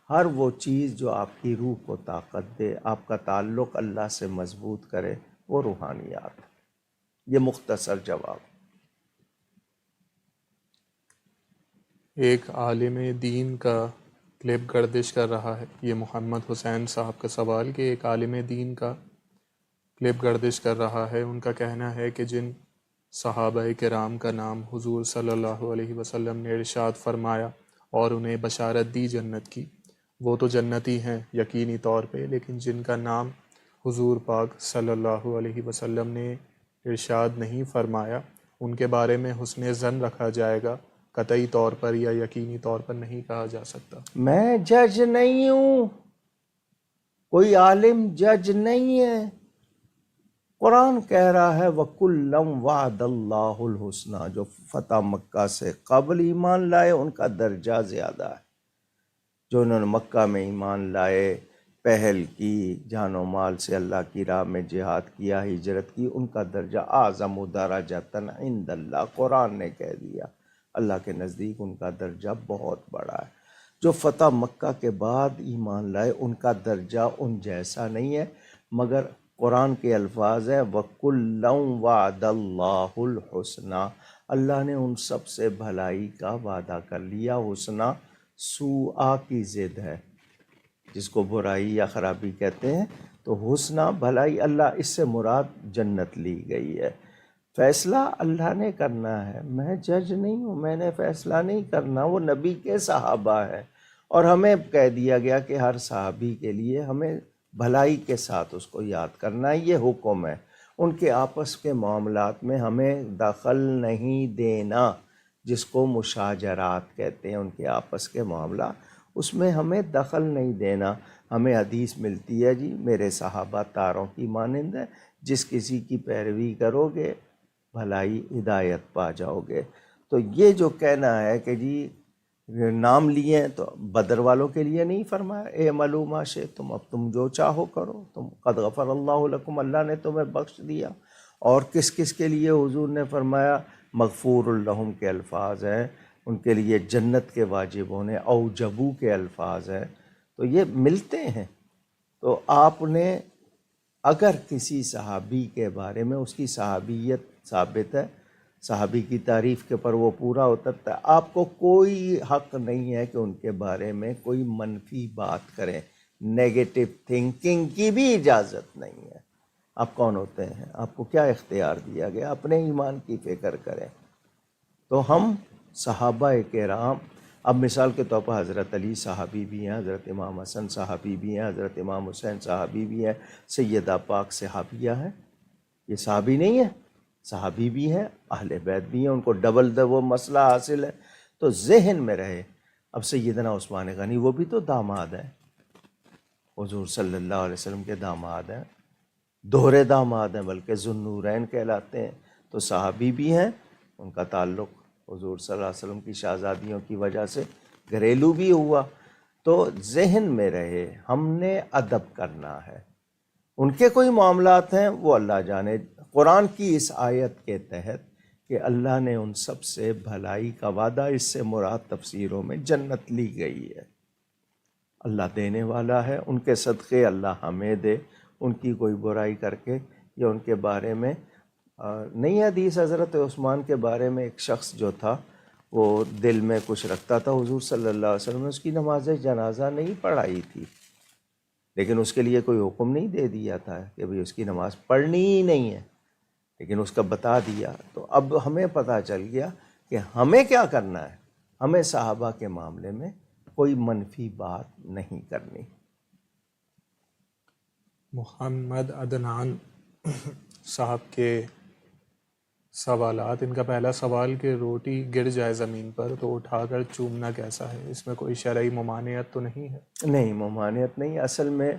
ہر وہ چیز جو آپ کی روح کو طاقت دے، آپ کا تعلق اللہ سے مضبوط کرے، وہ روحانیات۔ یہ مختصر جواب۔ ایک عالم دین کا کلپ گردش کر رہا ہے، یہ محمد حسین صاحب کا سوال کہ ایک عالم دین کا کلپ گردش کر رہا ہے۔ ان کا کہنا ہے کہ جن صحابہ کرام کا نام حضور صلی اللہ علیہ وسلم نے ارشاد فرمایا اور انہیں بشارت دی جنت کی، وہ تو جنتی ہیں یقینی طور پہ، لیکن جن کا نام حضور پاک صلی اللہ علیہ وسلم نے ارشاد نہیں فرمایا ان کے بارے میں حسن ظن رکھا جائے گا، قطعی طور پر یا یقینی طور پر نہیں کہا جا سکتا۔ میں جج نہیں ہوں، کوئی عالم جج نہیں ہے۔ قرآن کہہ رہا ہے وَكُلًّا وَعَدَ اللَّهُ الْحُسْنَى، جو فتح مکہ سے قبل ایمان لائے ان کا درجہ زیادہ ہے۔ جو انہوں نے مکہ میں ایمان لائے، پہل کی، جان و مال سے اللہ کی راہ میں جہاد کیا، ہجرت کی، ان کا درجہ اعظم درجۃ عند اللہ، قرآن نے کہہ دیا، اللہ کے نزدیک ان کا درجہ بہت بڑا ہے۔ جو فتح مکہ کے بعد ایمان لائے ان کا درجہ ان جیسا نہیں ہے، مگر قرآن کے الفاظ ہیں وَكُلًّا وَعَدَ اللَّهُ الْحُسْنَى، اللہ نے ان سب سے بھلائی کا وعدہ کر لیا۔ حسنہ سوء کی ضد ہے، جس کو برائی یا خرابی کہتے ہیں، تو حسنہ بھلائی، اللہ اس سے مراد جنت لی گئی ہے۔ فیصلہ اللہ نے کرنا ہے، میں جج نہیں ہوں، میں نے فیصلہ نہیں کرنا، وہ نبی کے صحابہ ہیں، اور ہمیں کہہ دیا گیا کہ ہر صحابی کے لیے ہمیں بھلائی کے ساتھ اس کو یاد کرنا ہے، یہ حکم ہے۔ ان کے آپس کے معاملات میں ہمیں دخل نہیں دینا، جس کو مشاجرات کہتے ہیں، ان کے آپس کے معاملہ، اس میں ہمیں دخل نہیں دینا۔ ہمیں حدیث ملتی ہے جی میرے صحابہ تاروں کی مانند ہیں، جس کسی کی پیروی کرو گے بھلائی ہدایت پا جاؤ گے۔ تو یہ جو کہنا ہے کہ جی نام لیے تو بدر والوں کے لیے نہیں فرمایا اعملوا ما شئتم، اب تم جو چاہو کرو، تم قد غفر اللہ لکم، اللہ نے تمہیں بخش دیا۔ اور کس کس کے لیے حضور نے فرمایا مغفور لہم کے الفاظ ہیں، ان کے لیے جنت کے واجب ہونے، اوجبو کے الفاظ ہیں، تو یہ ملتے ہیں۔ تو آپ نے اگر کسی صحابی کے بارے میں اس کی صحابیت ثابت ہے، صحابی کی تعریف کے پر وہ پورا اترتا ہے، آپ کو کوئی حق نہیں ہے کہ ان کے بارے میں کوئی منفی بات کریں، نیگیٹو تھنکنگ کی بھی اجازت نہیں ہے۔ آپ کون ہوتے ہیں؟ آپ کو کیا اختیار دیا گیا؟ اپنے ایمان کی فکر کریں۔ تو ہم صحابہ کرام، اب مثال کے طور پر حضرت علی صحابی بھی ہیں، حضرت امام حسن صحابی بھی ہیں، حضرت امام حسین صحابی بھی ہیں، سیدہ پاک صحابیہ ہیں، یہ صحابی نہیں ہے، صحابی بھی ہیں، اہل بیت بھی ہیں، ان کو ڈبل وہ مسئلہ حاصل ہے۔ تو ذہن میں رہے، اب سیدنا عثمان غنی وہ بھی تو داماد ہیں، حضور صلی اللہ علیہ وسلم کے داماد ہیں، دوہرے داماد ہیں، بلکہ ذو النورین کہلاتے ہیں، تو صحابی بھی ہیں، ان کا تعلق حضور صلی اللہ علیہ وسلم کی شہزادیوں کی وجہ سے گھریلو بھی ہوا تو ذہن میں رہے ہم نے ادب کرنا ہے. ان کے کوئی معاملات ہیں وہ اللہ جانے. قرآن کی اس آیت کے تحت کہ اللہ نے ان سب سے بھلائی کا وعدہ، اس سے مراد تفسیروں میں جنت لی گئی ہے. اللہ دینے والا ہے، ان کے صدقے اللہ ہمیں دے. ان کی کوئی برائی کر کے یا ان کے بارے میں نہیں. حدیث حضرت عثمان کے بارے میں ایک شخص جو تھا وہ دل میں کچھ رکھتا تھا، حضور صلی اللہ علیہ وسلم نے اس کی نماز جنازہ نہیں پڑھائی تھی، لیکن اس کے لیے کوئی حکم نہیں دے دیا تھا کہ بھئی اس کی نماز پڑھنی ہی نہیں ہے، لیکن اس کا بتا دیا. تو اب ہمیں پتہ چل گیا کہ ہمیں کیا کرنا ہے. ہمیں صحابہ کے معاملے میں کوئی منفی بات نہیں کرنی. محمد عدنان صاحب کے سوالات. ان کا پہلا سوال کہ روٹی گر جائے زمین پر تو اٹھا کر چومنا کیسا ہے؟ اس میں کوئی شرعی ممانعت تو نہیں ہے؟ نہیں، ممانعت نہیں. اصل میں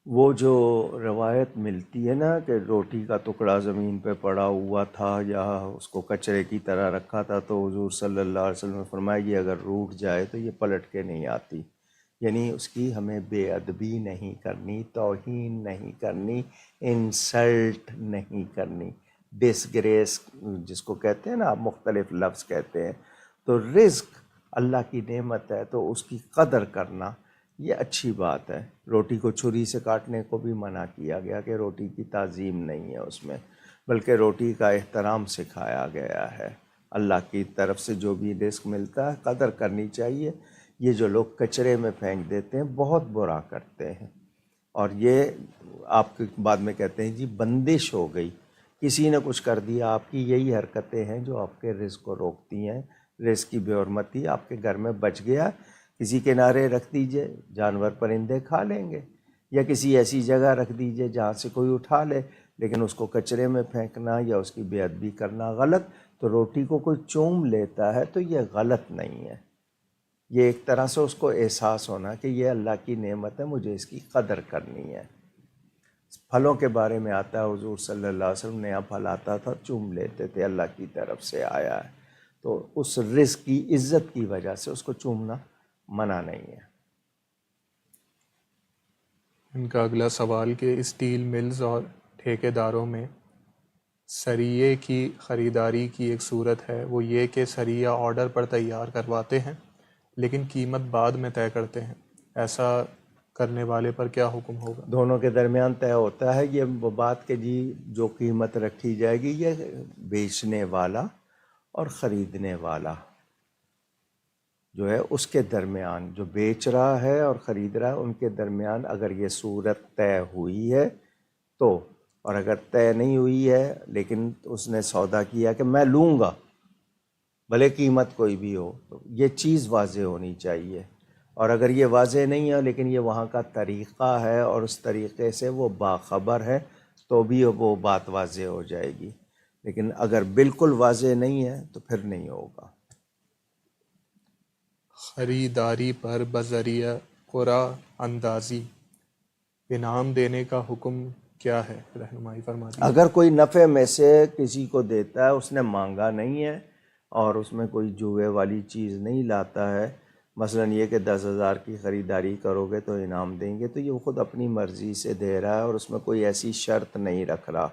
وہ جو روایت ملتی ہے نا کہ روٹی کا ٹکڑا زمین پہ پڑا ہوا تھا یا اس کو کچرے کی طرح رکھا تھا تو حضور صلی اللہ علیہ وسلم نے فرمایا یہ اگر روٹ جائے تو یہ پلٹ کے نہیں آتی. یعنی اس کی ہمیں بے ادبی نہیں کرنی، توہین نہیں کرنی، انسلٹ نہیں کرنی، ڈسگریس جس کو کہتے ہیں نا، آپ مختلف لفظ کہتے ہیں. تو رزق اللہ کی نعمت ہے تو اس کی قدر کرنا یہ اچھی بات ہے. روٹی کو چھری سے کاٹنے کو بھی منع کیا گیا کہ روٹی کی تعظیم نہیں ہے اس میں، بلکہ روٹی کا احترام سکھایا گیا ہے. اللہ کی طرف سے جو بھی رزق ملتا ہے قدر کرنی چاہیے. یہ جو لوگ کچرے میں پھینک دیتے ہیں بہت برا کرتے ہیں، اور یہ آپ کے بعد میں کہتے ہیں جی بندش ہو گئی، کسی نے کچھ کر دیا. آپ کی یہی حرکتیں ہیں جو آپ کے رزق کو روکتی ہیں. رزق کی بے حرمتی آپ کے گھر میں بچ گیا، کسی کنارے رکھ دیجئے، جانور پرندے کھا لیں گے، یا کسی ایسی جگہ رکھ دیجئے جہاں سے کوئی اٹھا لے، لیکن اس کو کچرے میں پھینکنا یا اس کی بے ادبی کرنا غلط. تو روٹی کو کوئی چوم لیتا ہے تو یہ غلط نہیں ہے. یہ ایک طرح سے اس کو احساس ہونا کہ یہ اللہ کی نعمت ہے، مجھے اس کی قدر کرنی ہے. پھلوں کے بارے میں آتا ہے حضور صلی اللہ علیہ وسلم نیا پھل آتا تھا چوم لیتے تھے، اللہ کی طرف سے آیا ہے. تو اس رزق کی عزت کی وجہ سے اس کو چومنا منع نہیں ہے. ان کا اگلا سوال کہ اسٹیل ملز اور ٹھیکیداروں میں سریے کی خریداری کی ایک صورت ہے، وہ یہ کہ سریہ آرڈر پر تیار کرواتے ہیں لیکن قیمت بعد میں طے کرتے ہیں. ایسا کرنے والے پر کیا حکم ہوگا؟ دونوں کے درمیان طے ہوتا ہے یہ بات کہ جی جو قیمت رکھی جائے گی یہ بیچنے والا اور خریدنے والا جو ہے اس کے درمیان، جو بیچ رہا ہے اور خرید رہا ہے ان کے درمیان اگر یہ صورت طے ہوئی ہے تو، اور اگر طے نہیں ہوئی ہے لیکن اس نے سودا کیا کہ میں لوں گا بھلے قیمت کوئی بھی ہو، تو یہ چیز واضح ہونی چاہیے. اور اگر یہ واضح نہیں ہے لیکن یہ وہاں کا طریقہ ہے اور اس طریقے سے وہ باخبر ہے تو بھی وہ بات واضح ہو جائے گی. لیکن اگر بالکل واضح نہیں ہے تو پھر نہیں ہوگا. خریداری پر بذریعہ قرعہ اندازی انعام دینے کا حکم کیا ہے؟ رہنمائی فرما دیجیے. اگر کوئی نفع میں سے کسی کو دیتا ہے، اس نے مانگا نہیں ہے اور اس میں کوئی جوئے والی چیز نہیں لاتا ہے، مثلا یہ کہ 10,000 کی خریداری کرو گے تو انعام دیں گے، تو یہ خود اپنی مرضی سے دے رہا ہے اور اس میں کوئی ایسی شرط نہیں رکھ رہا،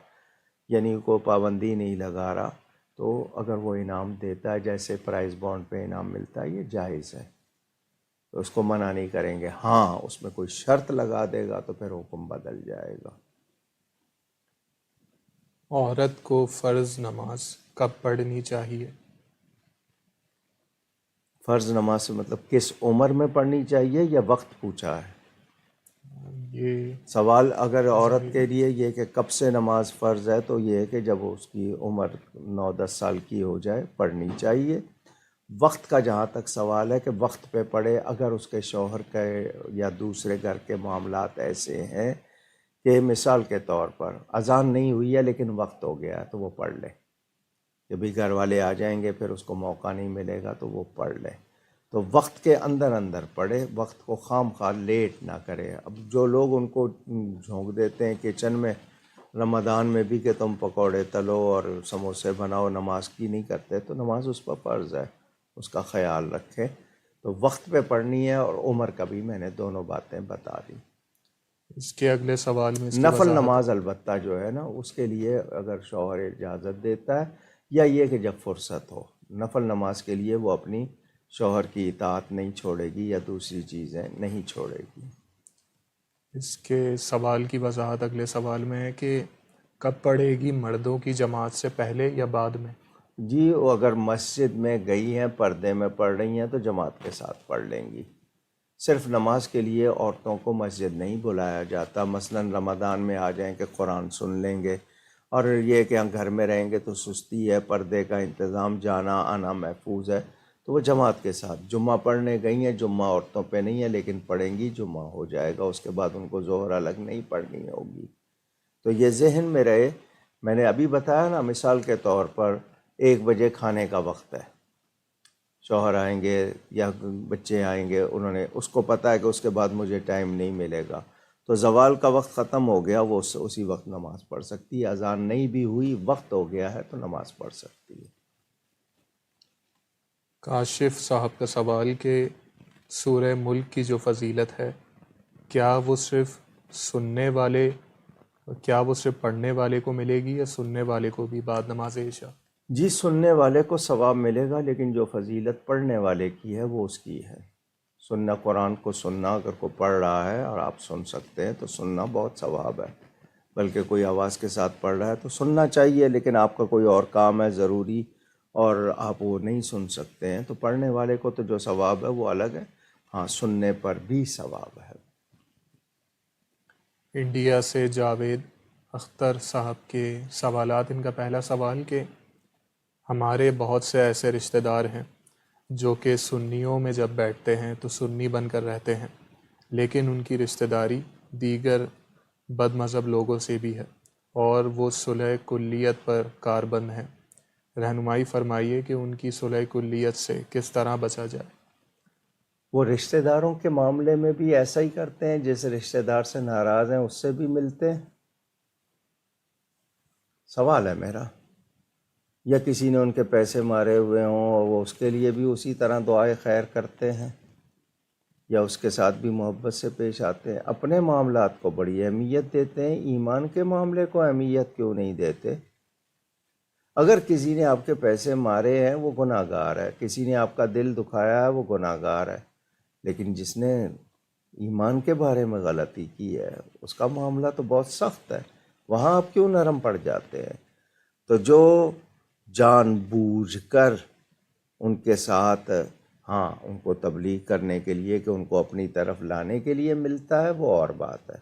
یعنی کوئی پابندی نہیں لگا رہا. تو اگر وہ انعام دیتا ہے جیسے پرائز بانڈ پہ انعام ملتا ہے یہ جائز ہے، تو اس کو منع نہیں کریں گے. ہاں اس میں کوئی شرط لگا دے گا تو پھر حکم بدل جائے گا. عورت کو فرض نماز کب پڑھنی چاہیے؟ فرض نماز سے مطلب کس عمر میں پڑھنی چاہیے یا وقت پوچھا ہے؟ یہ سوال اگر عورت کے لیے یہ کہ کب سے نماز فرض ہے تو یہ ہے کہ جب اس کی عمر 9-10 سال کی ہو جائے پڑھنی چاہیے. وقت کا جہاں تک سوال ہے کہ وقت پہ پڑھے، اگر اس کے شوہر کے یا دوسرے گھر کے معاملات ایسے ہیں کہ مثال کے طور پر اذان نہیں ہوئی ہے لیکن وقت ہو گیا ہے تو وہ پڑھ لے. جب بھی گھر والے آ جائیں گے پھر اس کو موقع نہیں ملے گا تو وہ پڑھ لے. تو وقت کے اندر اندر پڑھے، وقت کو خام خواہ لیٹ نہ کرے. اب جو لوگ ان کو جھونک دیتے ہیں کچن میں رمضان میں بھی کہ تم پکوڑے تلو اور سموسے بناؤ، نماز کی نہیں کرتے، تو نماز اس پر فرض ہے، اس کا خیال رکھے. تو وقت پہ پڑھنی ہے اور عمر کا بھی میں نے دونوں باتیں بتا دی۔ اس کے اگلے سوال میں اس کی نفل وضاحت نماز البتہ جو ہے نا اس کے لیے اگر شوہر اجازت دیتا ہے، یا یہ کہ جب فرصت ہو، نفل نماز کے لیے وہ اپنی شوہر کی اطاعت نہیں چھوڑے گی یا دوسری چیزیں نہیں چھوڑے گی۔ اس کے سوال کی وضاحت اگلے سوال میں ہے کہ کب پڑھے گی، مردوں کی جماعت سے پہلے یا بعد میں؟ جی وہ اگر مسجد میں گئی ہیں، پردے میں پڑھ رہی ہیں تو جماعت کے ساتھ پڑھ لیں گی۔ صرف نماز کے لیے عورتوں کو مسجد نہیں بلایا جاتا، مثلاً رمضان میں آ جائیں کہ قرآن سن لیں گے، اور یہ کہ ہم گھر میں رہیں گے تو سستی ہے، پردے کا انتظام، جانا آنا محفوظ ہے، تو وہ جماعت کے ساتھ جمعہ پڑھنے گئی ہیں۔ جمعہ عورتوں پہ نہیں ہے لیکن پڑھیں گی، جمعہ ہو جائے گا، اس کے بعد ان کو ظہر الگ نہیں پڑھنی ہوگی۔ تو یہ ذہن میں رہے۔ میں نے ابھی بتایا نا، مثال کے طور پر 1 بجے کھانے کا وقت ہے، شوہر آئیں گے یا بچے آئیں گے، انہوں نے اس کو پتہ ہے کہ اس کے بعد مجھے ٹائم نہیں ملے گا، تو زوال کا وقت ختم ہو گیا، وہ اسی وقت نماز پڑھ سکتی ہے۔ اذان نہیں بھی ہوئی، وقت ہو گیا ہے تو نماز پڑھ سکتی ہے۔ کاشف صاحب کا سوال کہ سورہ ملک کی جو فضیلت ہے، کیا وہ صرف پڑھنے والے کو ملے گی یا سننے والے کو بھی بعد نماز عشاء؟ جی سننے والے کو ثواب ملے گا، لیکن جو فضیلت پڑھنے والے کی ہے وہ اس کی ہے۔ سننا، قرآن کو سننا، اگر کوئی پڑھ رہا ہے اور آپ سن سکتے ہیں تو سننا بہت ثواب ہے، بلکہ کوئی آواز کے ساتھ پڑھ رہا ہے تو سننا چاہیے، لیکن آپ کا کوئی اور کام ہے ضروری اور آپ وہ نہیں سن سکتے ہیں تو پڑھنے والے کو تو جو ثواب ہے وہ الگ ہے، ہاں سننے پر بھی ثواب ہے۔ انڈیا سے جاوید اختر صاحب کے سوالات۔ ان کا پہلا سوال کہ ہمارے بہت سے ایسے رشتہ دار ہیں جو کہ سنیوں میں جب بیٹھتے ہیں تو سنی بن کر رہتے ہیں، لیکن ان کی رشتہ داری دیگر بد مذہب لوگوں سے بھی ہے اور وہ صلح کلیت پر کاربند ہیں۔ رہنمائی فرمائیے کہ ان کی صلح کلیت سے کس طرح بچا جائے۔ وہ رشتہ داروں کے معاملے میں بھی ایسا ہی کرتے ہیں، جیسے رشتہ دار سے ناراض ہیں اس سے بھی ملتے ہیں؟ سوال ہے میرا۔ یا کسی نے ان کے پیسے مارے ہوئے ہوں اور وہ اس کے لیے بھی اسی طرح دعائے خیر کرتے ہیں یا اس کے ساتھ بھی محبت سے پیش آتے ہیں؟ اپنے معاملات کو بڑی اہمیت دیتے ہیں، ایمان کے معاملے کو اہمیت کیوں نہیں دیتے؟ اگر کسی نے آپ کے پیسے مارے ہیں وہ گناہ گار ہے، کسی نے آپ کا دل دکھایا ہے وہ گناہ گار ہے، لیکن جس نے ایمان کے بارے میں غلطی کی ہے اس کا معاملہ تو بہت سخت ہے، وہاں آپ کیوں نرم پڑ جاتے ہیں؟ تو جو جان بوجھ کر ان کے ساتھ ہاں ان کو تبلیغ کرنے کے لیے کہ ان کو اپنی طرف لانے کے لیے ملتا ہے وہ اور بات ہے،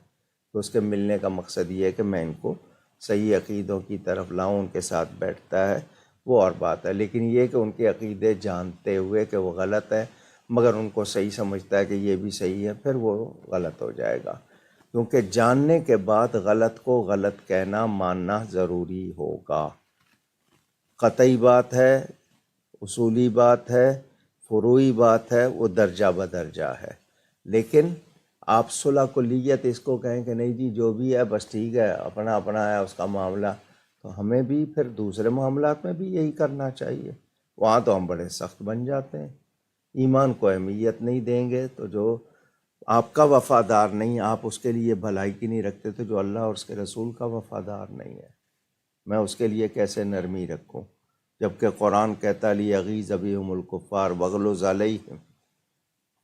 تو اس کے ملنے کا مقصد یہ ہے کہ میں ان کو صحیح عقیدوں کی طرف لاؤں، ان کے ساتھ بیٹھتا ہے وہ اور بات ہے، لیکن یہ کہ ان کے عقیدے جانتے ہوئے کہ وہ غلط ہے مگر ان کو صحیح سمجھتا ہے کہ یہ بھی صحیح ہے، پھر وہ غلط ہو جائے گا، کیونکہ جاننے کے بعد غلط کو غلط کہنا ماننا ضروری ہوگا۔ قطعی بات ہے، اصولی بات ہے، فروعی بات ہے، وہ درجہ بدرجہ ہے، لیکن آپ صلح کلیت اس کو کہیں کہ نہیں جی جو بھی ہے بس ٹھیک ہے، اپنا اپنا ہے اس کا معاملہ، تو ہمیں بھی پھر دوسرے معاملات میں بھی یہی کرنا چاہیے، وہاں تو ہم بڑے سخت بن جاتے ہیں، ایمان کو اہمیت نہیں دیں گے تو جو آپ کا وفادار نہیں، آپ اس کے لیے بھلائی کی نہیں رکھتے، تو جو اللہ اور اس کے رسول کا وفادار نہیں ہے میں اس کے لیے کیسے نرمی رکھوں؟ جبکہ قرآن کہتا لیغیظ بہم الکفار واغلظ علیہم،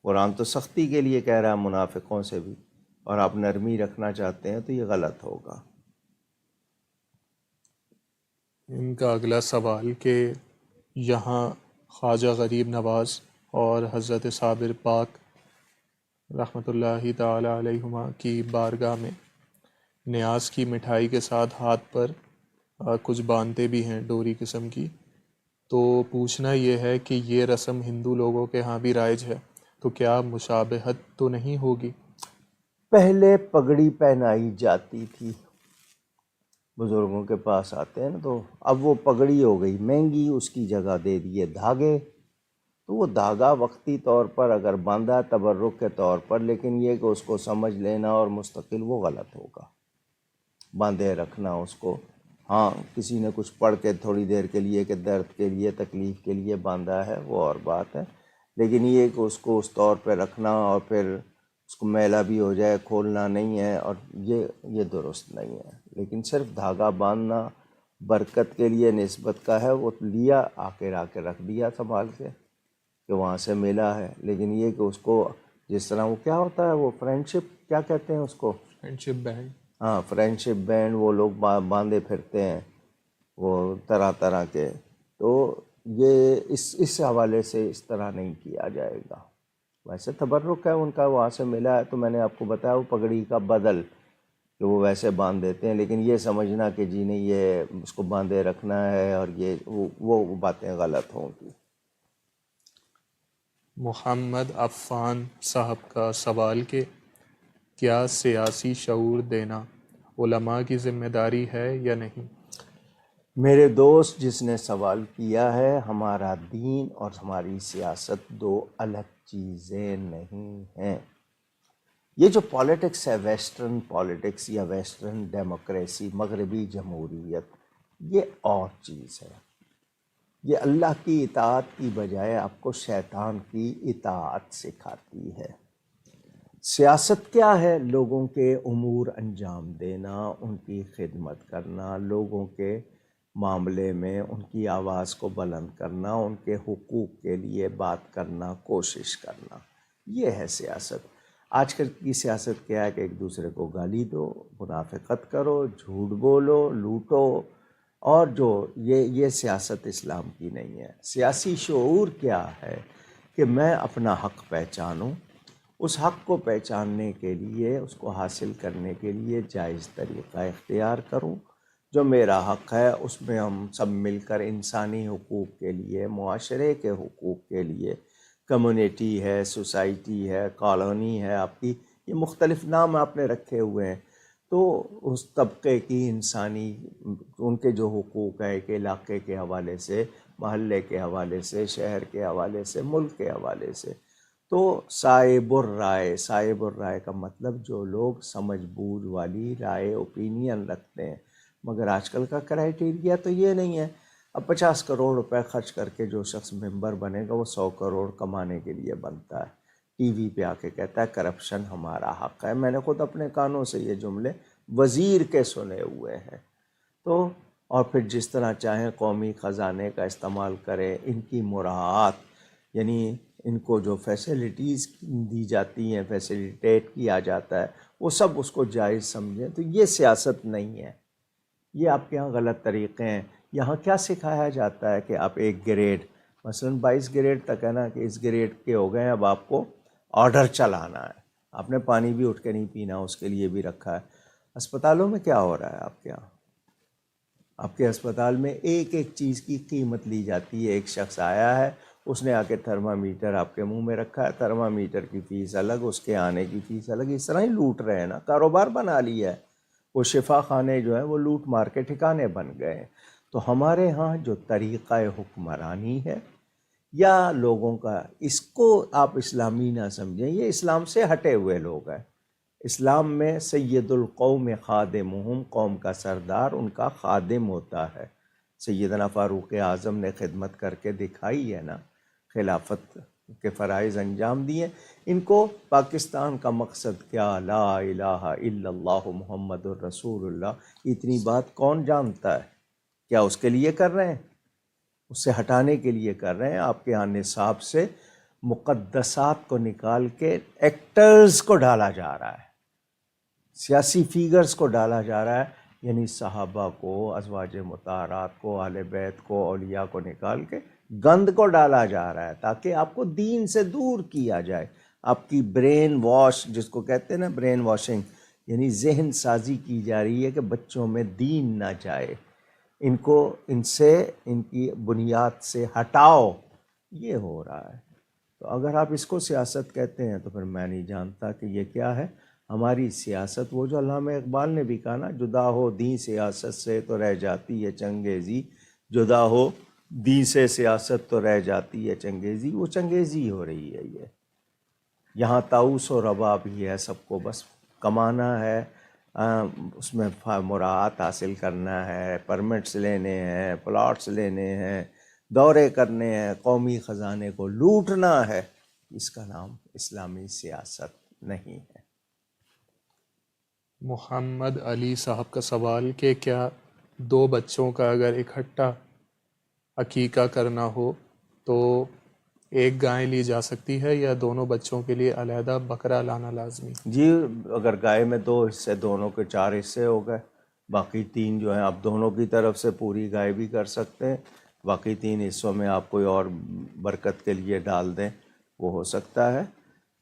قرآن تو سختی کے لیے کہہ رہا ہے منافقوں سے بھی، اور آپ نرمی رکھنا چاہتے ہیں تو یہ غلط ہوگا۔ ان کا اگلا سوال کہ یہاں خواجہ غریب نواز اور حضرت صابر پاک رحمۃ اللہ تعالی علیہما کی بارگاہ میں نیاز کی مٹھائی کے ساتھ ہاتھ پر کچھ باندھتے بھی ہیں ڈوری قسم کی، تو پوچھنا یہ ہے کہ یہ رسم ہندو لوگوں کے ہاں بھی رائج ہے تو کیا مشابہت تو نہیں ہوگی؟ پہلے پگڑی پہنائی جاتی تھی، بزرگوں کے پاس آتے ہیں نا، تو اب وہ پگڑی ہو گئی مہنگی، اس کی جگہ دے دیے دھاگے، تو وہ دھاگا وقتی طور پر اگر باندھا تبرک کے طور پر، لیکن یہ کہ اس کو سمجھ لینا اور مستقل، وہ غلط ہوگا، باندھے رکھنا اس کو۔ ہاں کسی نے کچھ پڑھ کے تھوڑی دیر کے لیے کہ درد کے لیے تکلیف کے لیے باندھا ہے وہ اور بات ہے، لیکن یہ کہ اس کو اس طور پہ رکھنا اور پھر اس کو میلا بھی ہو جائے کھولنا نہیں ہے، اور یہ درست نہیں ہے۔ لیکن صرف دھاگا باندھنا برکت کے لیے نسبت کا ہے، وہ لیا آ کے رکھ دیا سنبھال کے کہ وہاں سے ملا ہے، لیکن یہ کہ اس کو جس طرح وہ کیا ہوتا ہے، وہ فرینڈشپ کیا کہتے ہیں اس کو، فرینڈشپ بینڈ. ہاں فرینڈشپ بینڈ، وہ لوگ باندھے پھرتے ہیں وہ طرح طرح کے، تو یہ اس حوالے سے اس طرح نہیں کیا جائے گا۔ ویسے تبرک ہے ان کا، وہاں سے ملا ہے، تو میں نے آپ کو بتایا وہ پگڑی کا بدل کہ وہ ویسے باندھ دیتے ہیں، لیکن یہ سمجھنا کہ جی نہیں یہ اس کو باندھے رکھنا ہے اور یہ وہ باتیں غلط ہوں گی۔ محمد عفان صاحب کا سوال کہ کیا سیاسی شعور دینا علماء کی ذمہ داری ہے یا نہیں؟ میرے دوست جس نے سوال کیا ہے، ہمارا دین اور ہماری سیاست دو الگ چیزیں نہیں ہیں۔ یہ جو پالیٹکس ہے، ویسٹرن پالیٹکس یا ویسٹرن ڈیموکریسی، مغربی جمہوریت، یہ اور چیز ہے۔ یہ اللہ کی اطاعت کی بجائے آپ کو شیطان کی اطاعت سکھاتی ہے۔ سیاست کیا ہے؟ لوگوں کے امور انجام دینا، ان کی خدمت کرنا، لوگوں کے معاملے میں ان کی آواز کو بلند کرنا، ان کے حقوق کے لیے بات کرنا، کوشش کرنا، یہ ہے سیاست۔ آج کل کی سیاست کیا ہے کہ ایک دوسرے کو گالی دو، منافقت کرو، جھوٹ بولو، لوٹو، اور یہ سیاست اسلام کی نہیں ہے۔ سیاسی شعور کیا ہے کہ میں اپنا حق پہچانوں، اس حق کو پہچاننے کے لیے، اس کو حاصل کرنے کے لیے جائز طریقہ اختیار کروں، جو میرا حق ہے اس میں ہم سب مل کر انسانی حقوق کے لیے، معاشرے کے حقوق کے لیے، کمیونٹی ہے، سوسائٹی ہے، کالونی ہے آپ کی، یہ مختلف نام آپ نے رکھے ہوئے ہیں، تو اس طبقے کی انسانی ان کے جو حقوق ہیں، ایک علاقے کے حوالے سے، محلے کے حوالے سے، شہر کے حوالے سے، ملک کے حوالے سے، تو صائب الرائے کا مطلب جو لوگ سمجھ بوجھ والی رائے، اوپینین رکھتے ہیں۔ مگر آج کل کا کرائیٹیریا تو یہ نہیں ہے۔ اب 50 کروڑ روپے خرچ کر کے جو شخص ممبر بنے گا وہ 100 کروڑ کمانے کے لیے بنتا ہے، ٹی وی پہ آ کے کہتا ہے کرپشن ہمارا حق ہے۔ میں نے خود اپنے کانوں سے یہ جملے وزیر کے سنے ہوئے ہیں۔ تو اور پھر جس طرح چاہیں قومی خزانے کا استعمال کریں، ان کی مراعات، یعنی ان کو جو فیسلٹیز دی جاتی ہیں، فیسلیٹیٹ کیا جاتا ہے، وہ سب اس کو جائز سمجھیں، تو یہ سیاست نہیں ہے۔ یہ آپ کے ہاں غلط طریقے ہیں۔ یہاں کیا سکھایا جاتا ہے کہ آپ ایک گریڈ، مثلاً 22 گریڈ تک ہے نا، کہ اس گریڈ کے ہو گئے، اب آپ کو آرڈر چلانا ہے، آپ نے پانی بھی اٹھ کے نہیں پینا، اس کے لیے بھی رکھا ہے۔ اسپتالوں میں کیا ہو رہا ہے آپ کے یہاں؟ آپ کے اسپتال میں ایک ایک چیز کی قیمت لی جاتی ہے۔ ایک شخص آیا ہے، اس نے آ کے تھرمامیٹر آپ کے منہ میں رکھا ہے، تھرمامیٹر کی فیس الگ، اس کے آنے کی فیس الگ، اس طرح ہی لوٹ رہے ہیں نا، کاروبار بنا لیا ہے۔ وہ شفا خانے جو ہیں وہ لوٹ مار کے ٹھکانے بن گئے ہیں۔ تو ہمارے ہاں جو طریقہ حکمرانی ہے یا لوگوں کا، اس کو آپ اسلامی نہ سمجھیں، یہ اسلام سے ہٹے ہوئے لوگ ہیں۔ اسلام میں سید القوم خادمہم، قوم کا سردار ان کا خادم ہوتا ہے۔ سیدنا فاروق اعظم نے خدمت کر کے دکھائی ہے نا، خلافت کے فرائض انجام دیے۔ ان کو پاکستان کا مقصد کیا، لا الہ الا اللہ محمد الرسول اللہ، اتنی بات کون جانتا ہے؟ کیا اس کے لیے کر رہے ہیں؟ اس سے ہٹانے کے لیے کر رہے ہیں۔ آپ کے یہاں نصاب سے مقدسات کو نکال کے ایکٹرز کو ڈالا جا رہا ہے، سیاسی فیگرز کو ڈالا جا رہا ہے، یعنی صحابہ کو، ازواج مطہرات کو، اہل بیت کو، اولیاء کو نکال کے گند کو ڈالا جا رہا ہے، تاکہ آپ کو دین سے دور کیا جائے۔ آپ کی برین واش، جس کو کہتے ہیں نا برین واشنگ، یعنی ذہن سازی کی جا رہی ہے کہ بچوں میں دین نہ جائے، ان کو ان سے، ان کی بنیاد سے ہٹاؤ، یہ ہو رہا ہے۔ تو اگر آپ اس کو سیاست کہتے ہیں تو پھر میں نہیں جانتا کہ یہ کیا ہے۔ ہماری سیاست، وہ جو علامہ اقبال نے بھی کہا نا، جدا ہو دین سیاست سے تو رہ جاتی ہے چنگیزی، جدا ہو دین سے سیاست تو رہ جاتی ہے چنگیزی، وہ چنگیزی ہو رہی ہے۔ یہ یہاں طاؤس و ربا بھی ہے، سب کو بس کمانا ہے، اس میں مراعات حاصل کرنا ہے، پرمٹس لینے ہیں، پلاٹس لینے ہیں، دورے کرنے ہیں، قومی خزانے کو لوٹنا ہے، اس کا نام اسلامی سیاست نہیں ہے۔ محمد علی صاحب کا سوال کہ کیا 2 بچوں کا اگر اکٹھا عقیقہ کرنا ہو تو ایک گائے لی جا سکتی ہے یا دونوں بچوں کے لیے علیحدہ بکرا لانا لازمی؟ جی اگر گائے میں 2 حصے، دونوں کے 4 حصے ہو گئے، باقی 3 جو ہیں آپ دونوں کی طرف سے پوری گائے بھی کر سکتے ہیں، باقی 3 حصوں میں آپ کوئی اور برکت کے لیے ڈال دیں، وہ ہو سکتا ہے۔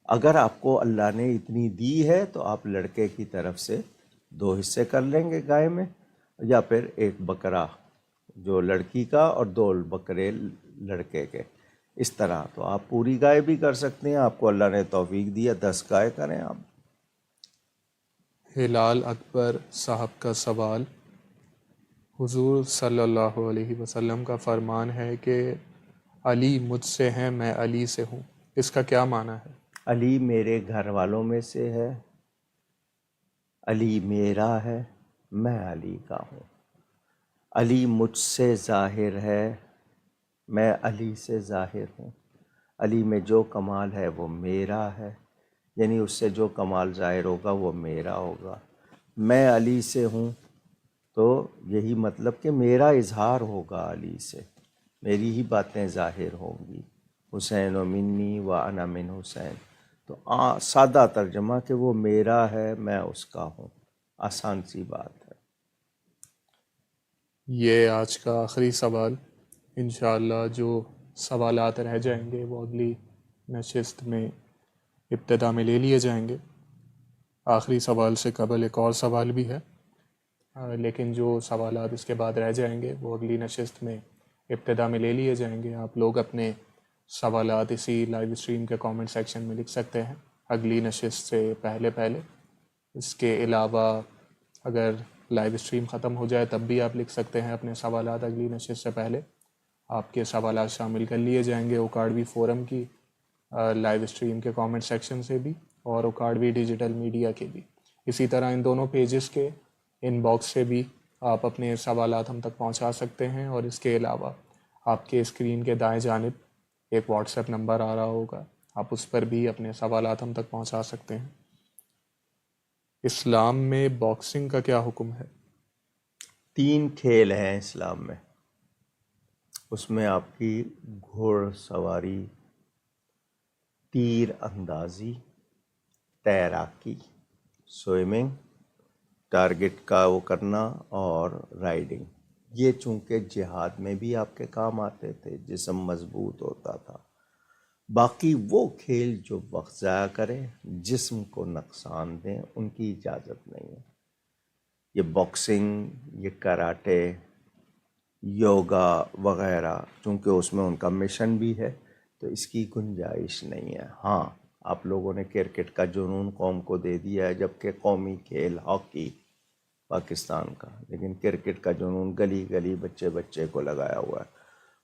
اگر آپ کو اللہ نے اتنی دی ہے تو آپ لڑکے کی طرف سے 2 حصے کر لیں گے گائے میں، یا پھر 1 بکرا جو لڑکی کا اور 2 بکرے لڑکے کے، اس طرح تو آپ پوری گائے بھی کر سکتے ہیں۔ آپ کو اللہ نے توفیق دیا 10 گائے کریں آپ۔ ہلال اکبر صاحب کا سوال، حضور صلی اللہ علیہ وسلم کا فرمان ہے کہ علی مجھ سے ہیں، میں علی سے ہوں، اس کا کیا معنی ہے؟ علی میرے گھر والوں میں سے ہے، علی میرا ہے، میں علی کا ہوں۔ علی مجھ سے ظاہر ہے، میں علی سے ظاہر ہوں۔ علی میں جو کمال ہے وہ میرا ہے، یعنی اس سے جو کمال ظاہر ہوگا وہ میرا ہوگا۔ میں علی سے ہوں تو یہی مطلب کہ میرا اظہار ہوگا علی سے، میری ہی باتیں ظاہر ہوں گی۔ حسین و منی و انا من حسین، تو سادہ ترجمہ کہ وہ میرا ہے، میں اس کا ہوں، آسان سی بات ہے۔ یہ آج کا آخری سوال، انشاءاللہ جو سوالات رہ جائیں گے وہ اگلی نشست میں ابتدا میں لے لیے جائیں گے۔ آخری سوال سے قبل ایک اور سوال بھی ہے، لیکن جو سوالات اس کے بعد رہ جائیں گے وہ اگلی نشست میں ابتدا میں لے لیے جائیں گے۔ آپ لوگ اپنے سوالات اسی لائیو اسٹریم کے کامنٹ سیکشن میں لکھ سکتے ہیں اگلی نشست سے پہلے۔ اس کے علاوہ اگر لائیو اسٹریم ختم ہو جائے تب بھی آپ لکھ سکتے ہیں اپنے سوالات اگلی نشست سے پہلے۔ آپ کے سوالات شامل کر لیے جائیں گے اوکاڑوی فورم کی لائیو اسٹریم کے کامنٹ سیکشن سے بھی اور اوکاڑوی ڈیجیٹل میڈیا کے بھی۔ اسی طرح ان دونوں پیجز کے ان باکس سے بھی آپ اپنے سوالات ہم تک پہنچا سکتے ہیں، اور اس کے علاوہ آپ کے اسکرین کے دائیں جانب ایک واٹس ایپ نمبر آ رہا ہوگا، آپ اس پر بھی اپنے سوالات ہم تک پہنچا سکتے ہیں۔ اسلام میں باکسنگ کا کیا حکم ہے؟ 3 کھیل ہیں اسلام میں، اس میں آپ کی گھوڑ سواری، تیر اندازی، تیراکی، سوئمنگ، ٹارگٹ کا وہ کرنا، اور رائڈنگ۔ یہ چونکہ جہاد میں بھی آپ کے کام آتے تھے، جسم مضبوط ہوتا تھا۔ باقی وہ کھیل جو وقت ضائع کریں، جسم کو نقصان دیں، ان کی اجازت نہیں ہے۔ یہ باکسنگ، یہ کراٹے، یوگا وغیرہ، چونکہ اس میں ان کا مشن بھی ہے تو اس کی گنجائش نہیں ہے۔ ہاں آپ لوگوں نے کرکٹ کا جنون قوم کو دے دیا ہے، جبکہ قومی کھیل ہاکی پاکستان کا، لیکن کرکٹ کا جنون گلی گلی بچے بچے کو لگایا ہوا ہے۔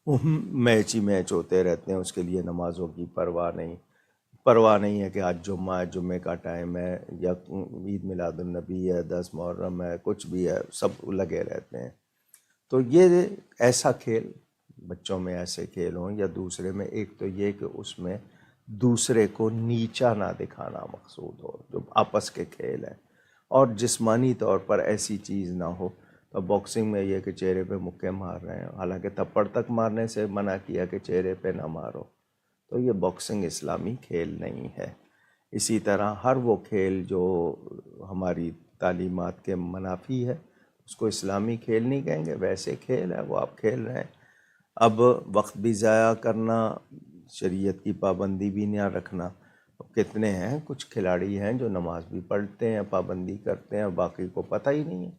وہ میچ ہی میچ ہوتے رہتے ہیں، اس کے لیے نمازوں کی پرواہ نہیں ہے کہ آج جمعہ ہے، جمعے کا ٹائم ہے، یا عید میلاد النبی ہے، 10 محرم ہے، کچھ بھی ہے، سب لگے رہتے ہیں۔ تو یہ ایسا کھیل، بچوں میں ایسے کھیل ہوں یا دوسرے میں، ایک تو یہ کہ اس میں دوسرے کو نیچا نہ دکھانا مقصود ہو، جو آپس کے کھیل ہیں، اور جسمانی طور پر ایسی چیز نہ ہو۔ تو باکسنگ میں یہ کہ چہرے پہ مکے مار رہے ہیں، حالانکہ تھپڑ تک مارنے سے منع کیا کہ چہرے پہ نہ مارو، تو یہ باکسنگ اسلامی کھیل نہیں ہے۔ اسی طرح ہر وہ کھیل جو ہماری تعلیمات کے منافی ہے، اس کو اسلامی کھیل نہیں کہیں گے، ویسے کھیل ہے وہ آپ کھیل رہے ہیں۔ اب وقت بھی ضائع کرنا، شریعت کی پابندی بھی نہ رکھنا، کتنے ہیں کچھ کھلاڑی ہیں جو نماز بھی پڑھتے ہیں، پابندی کرتے ہیں، باقی کو پتہ ہی نہیں ہے،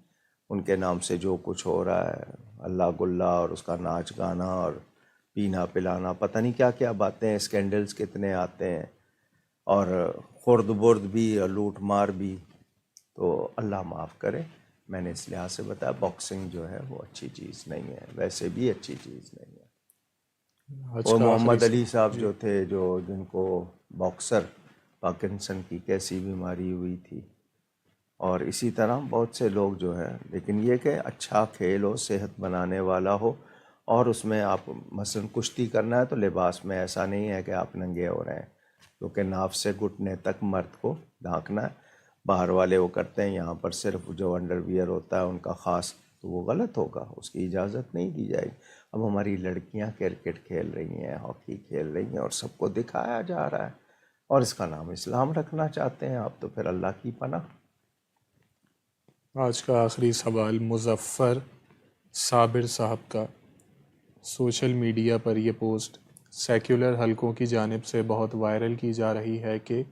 ان کے نام سے جو کچھ ہو رہا ہے، اللہ گلا اور اس کا ناچ گانا اور پینا پلانا، پتہ نہیں کیا کیا باتیں، اسکینڈلز کتنے آتے ہیں، اور خرد برد بھی اور لوٹ مار بھی۔ تو اللہ معاف کرے، میں نے اس لحاظ سے بتایا باکسنگ جو ہے وہ اچھی چیز نہیں ہے، ویسے بھی اچھی چیز نہیں ہے۔ آج اور کا محمد آخری علی صاحب جی، جو تھے، جن کو باکسر پارکنسن کی کیسی بیماری ہوئی تھی، اور اسی طرح بہت سے لوگ جو ہیں، لیکن یہ کہ اچھا کھیل ہو، صحت بنانے والا ہو، اور اس میں آپ مثلا کشتی کرنا ہے تو لباس میں ایسا نہیں ہے کہ آپ ننگے ہو رہے ہیں، کیونکہ ناف سے گھٹنے تک مرد کو ڈھانکنا ہے. باہر والے وہ کرتے ہیں، یہاں پر صرف جو انڈر ویئر ہوتا ہے ان کا خاص، تو وہ غلط ہوگا، اس کی اجازت نہیں دی جائے گی. اب ہماری لڑکیاں کرکٹ کھیل رہی ہیں، ہاکی کھیل رہی ہیں، اور سب کو دکھایا جا رہا ہے، اور اس کا نام اسلام رکھنا چاہتے ہیں آپ، تو پھر اللہ کی پناہ. آج کا آخری سوال مظفر صابر صاحب کا. سوشل میڈیا پر یہ پوسٹ سیکولر حلقوں کی جانب سے بہت وائرل کی جا رہی ہے کہ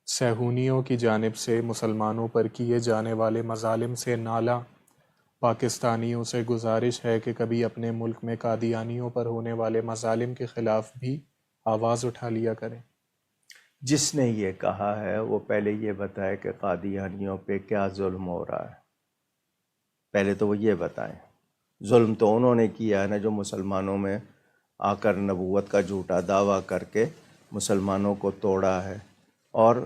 صہیونیوں کی جانب سے مسلمانوں پر کیے جانے والے مظالم سے نالاں پاکستانیوں سے گزارش ہے کہ کبھی اپنے ملک میں قادیانیوں پر ہونے والے مظالم کے خلاف بھی آواز اٹھا لیا کریں. جس نے یہ کہا ہے وہ پہلے یہ بتائے کہ قادیانیوں پہ کیا ظلم ہو رہا ہے. پہلے تو وہ یہ بتائیں. ظلم تو انہوں نے کیا ہے نا، جو مسلمانوں میں آ کر نبوت کا جھوٹا دعویٰ کر کے مسلمانوں کو توڑا ہے اور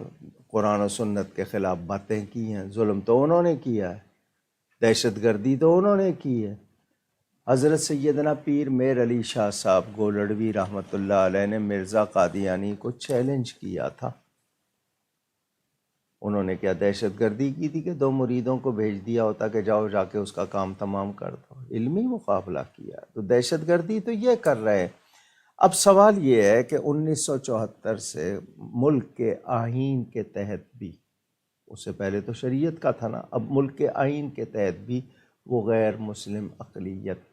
قرآن و سنت کے خلاف باتیں کی ہیں. ظلم تو انہوں نے کیا ہے، دہشت گردی تو انہوں نے کی ہے. حضرت سیدنا پیر میر علی شاہ صاحب گولڑوی رحمۃ اللہ علیہ نے مرزا قادیانی کو چیلنج کیا تھا. انہوں نے کیا دہشت گردی کی تھی کہ 2 مریدوں کو بھیج دیا ہوتا کہ جاؤ جا کے اس کا کام تمام کر دو. علمی مقابلہ کیا، تو دہشت گردی تو یہ کر رہے ہیں. اب سوال یہ ہے کہ 1974 سے ملک کے آئین کے تحت بھی، اس سے پہلے تو شریعت کا تھا نا، اب ملک کے آئین کے تحت بھی وہ غیر مسلم اقلیت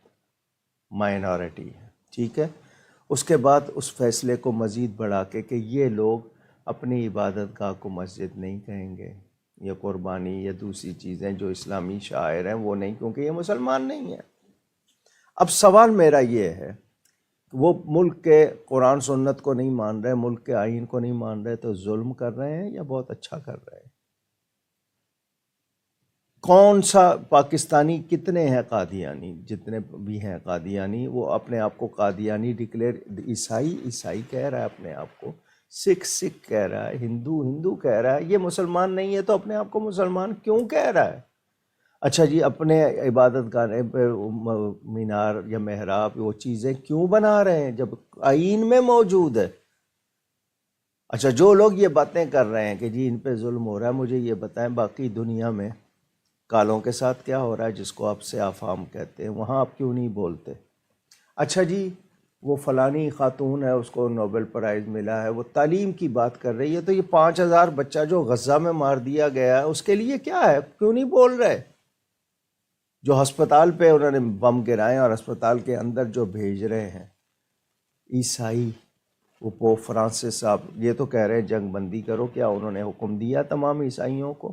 مائنارٹی ہے. ٹھیک ہے، اس کے بعد اس فیصلے کو مزید بڑھا کے کہ یہ لوگ اپنی عبادت گاہ کو مسجد نہیں کہیں گے، یہ قربانی یا دوسری چیزیں جو اسلامی شاعر ہیں وہ نہیں، کیونکہ یہ مسلمان نہیں ہیں. اب سوال میرا یہ ہے، وہ ملک کے قرآن سنت کو نہیں مان رہے، ملک کے آئین کو نہیں مان رہے، تو ظلم کر رہے ہیں یا بہت اچھا کر رہے ہیں؟ کون سا پاکستانی کتنے ہیں قادیانی؟ جتنے بھی ہیں قادیانی وہ اپنے آپ کو قادیانی ڈکلیئر، عیسائی کہہ رہا ہے اپنے آپ کو، سکھ کہہ رہا ہے، ہندو کہہ رہا ہے. یہ مسلمان نہیں ہے تو اپنے آپ کو مسلمان کیوں کہہ رہا ہے؟ اچھا جی، اپنے عبادت گاہ پہ مینار یا محراب وہ چیزیں کیوں بنا رہے ہیں جب آئین میں موجود ہے؟ اچھا، جو لوگ یہ باتیں کر رہے ہیں کہ جی ان پہ ظلم ہو رہا ہے، مجھے یہ بتائیں باقی دنیا میں کالوں کے ساتھ کیا ہو رہا ہے، جس کو آپ سیاہ کہتے ہیں، وہاں آپ کیوں نہیں بولتے؟ اچھا جی، وہ فلانی خاتون ہے، اس کو نوبل پرائز ملا ہے، وہ تعلیم کی بات کر رہی ہے، تو یہ 5000 بچہ جو غزہ میں مار دیا گیا ہے اس کے لیے کیا ہے، کیوں نہیں بول رہے؟ جو ہسپتال پہ انہوں نے بم گرائے اور ہسپتال کے اندر جو بھیج رہے ہیں عیسائی، وہ پوپ فرانسس صاحب یہ تو کہہ رہے ہیں جنگ بندی کرو. کیا انہوں نے حکم دیا تمام عیسائیوں کو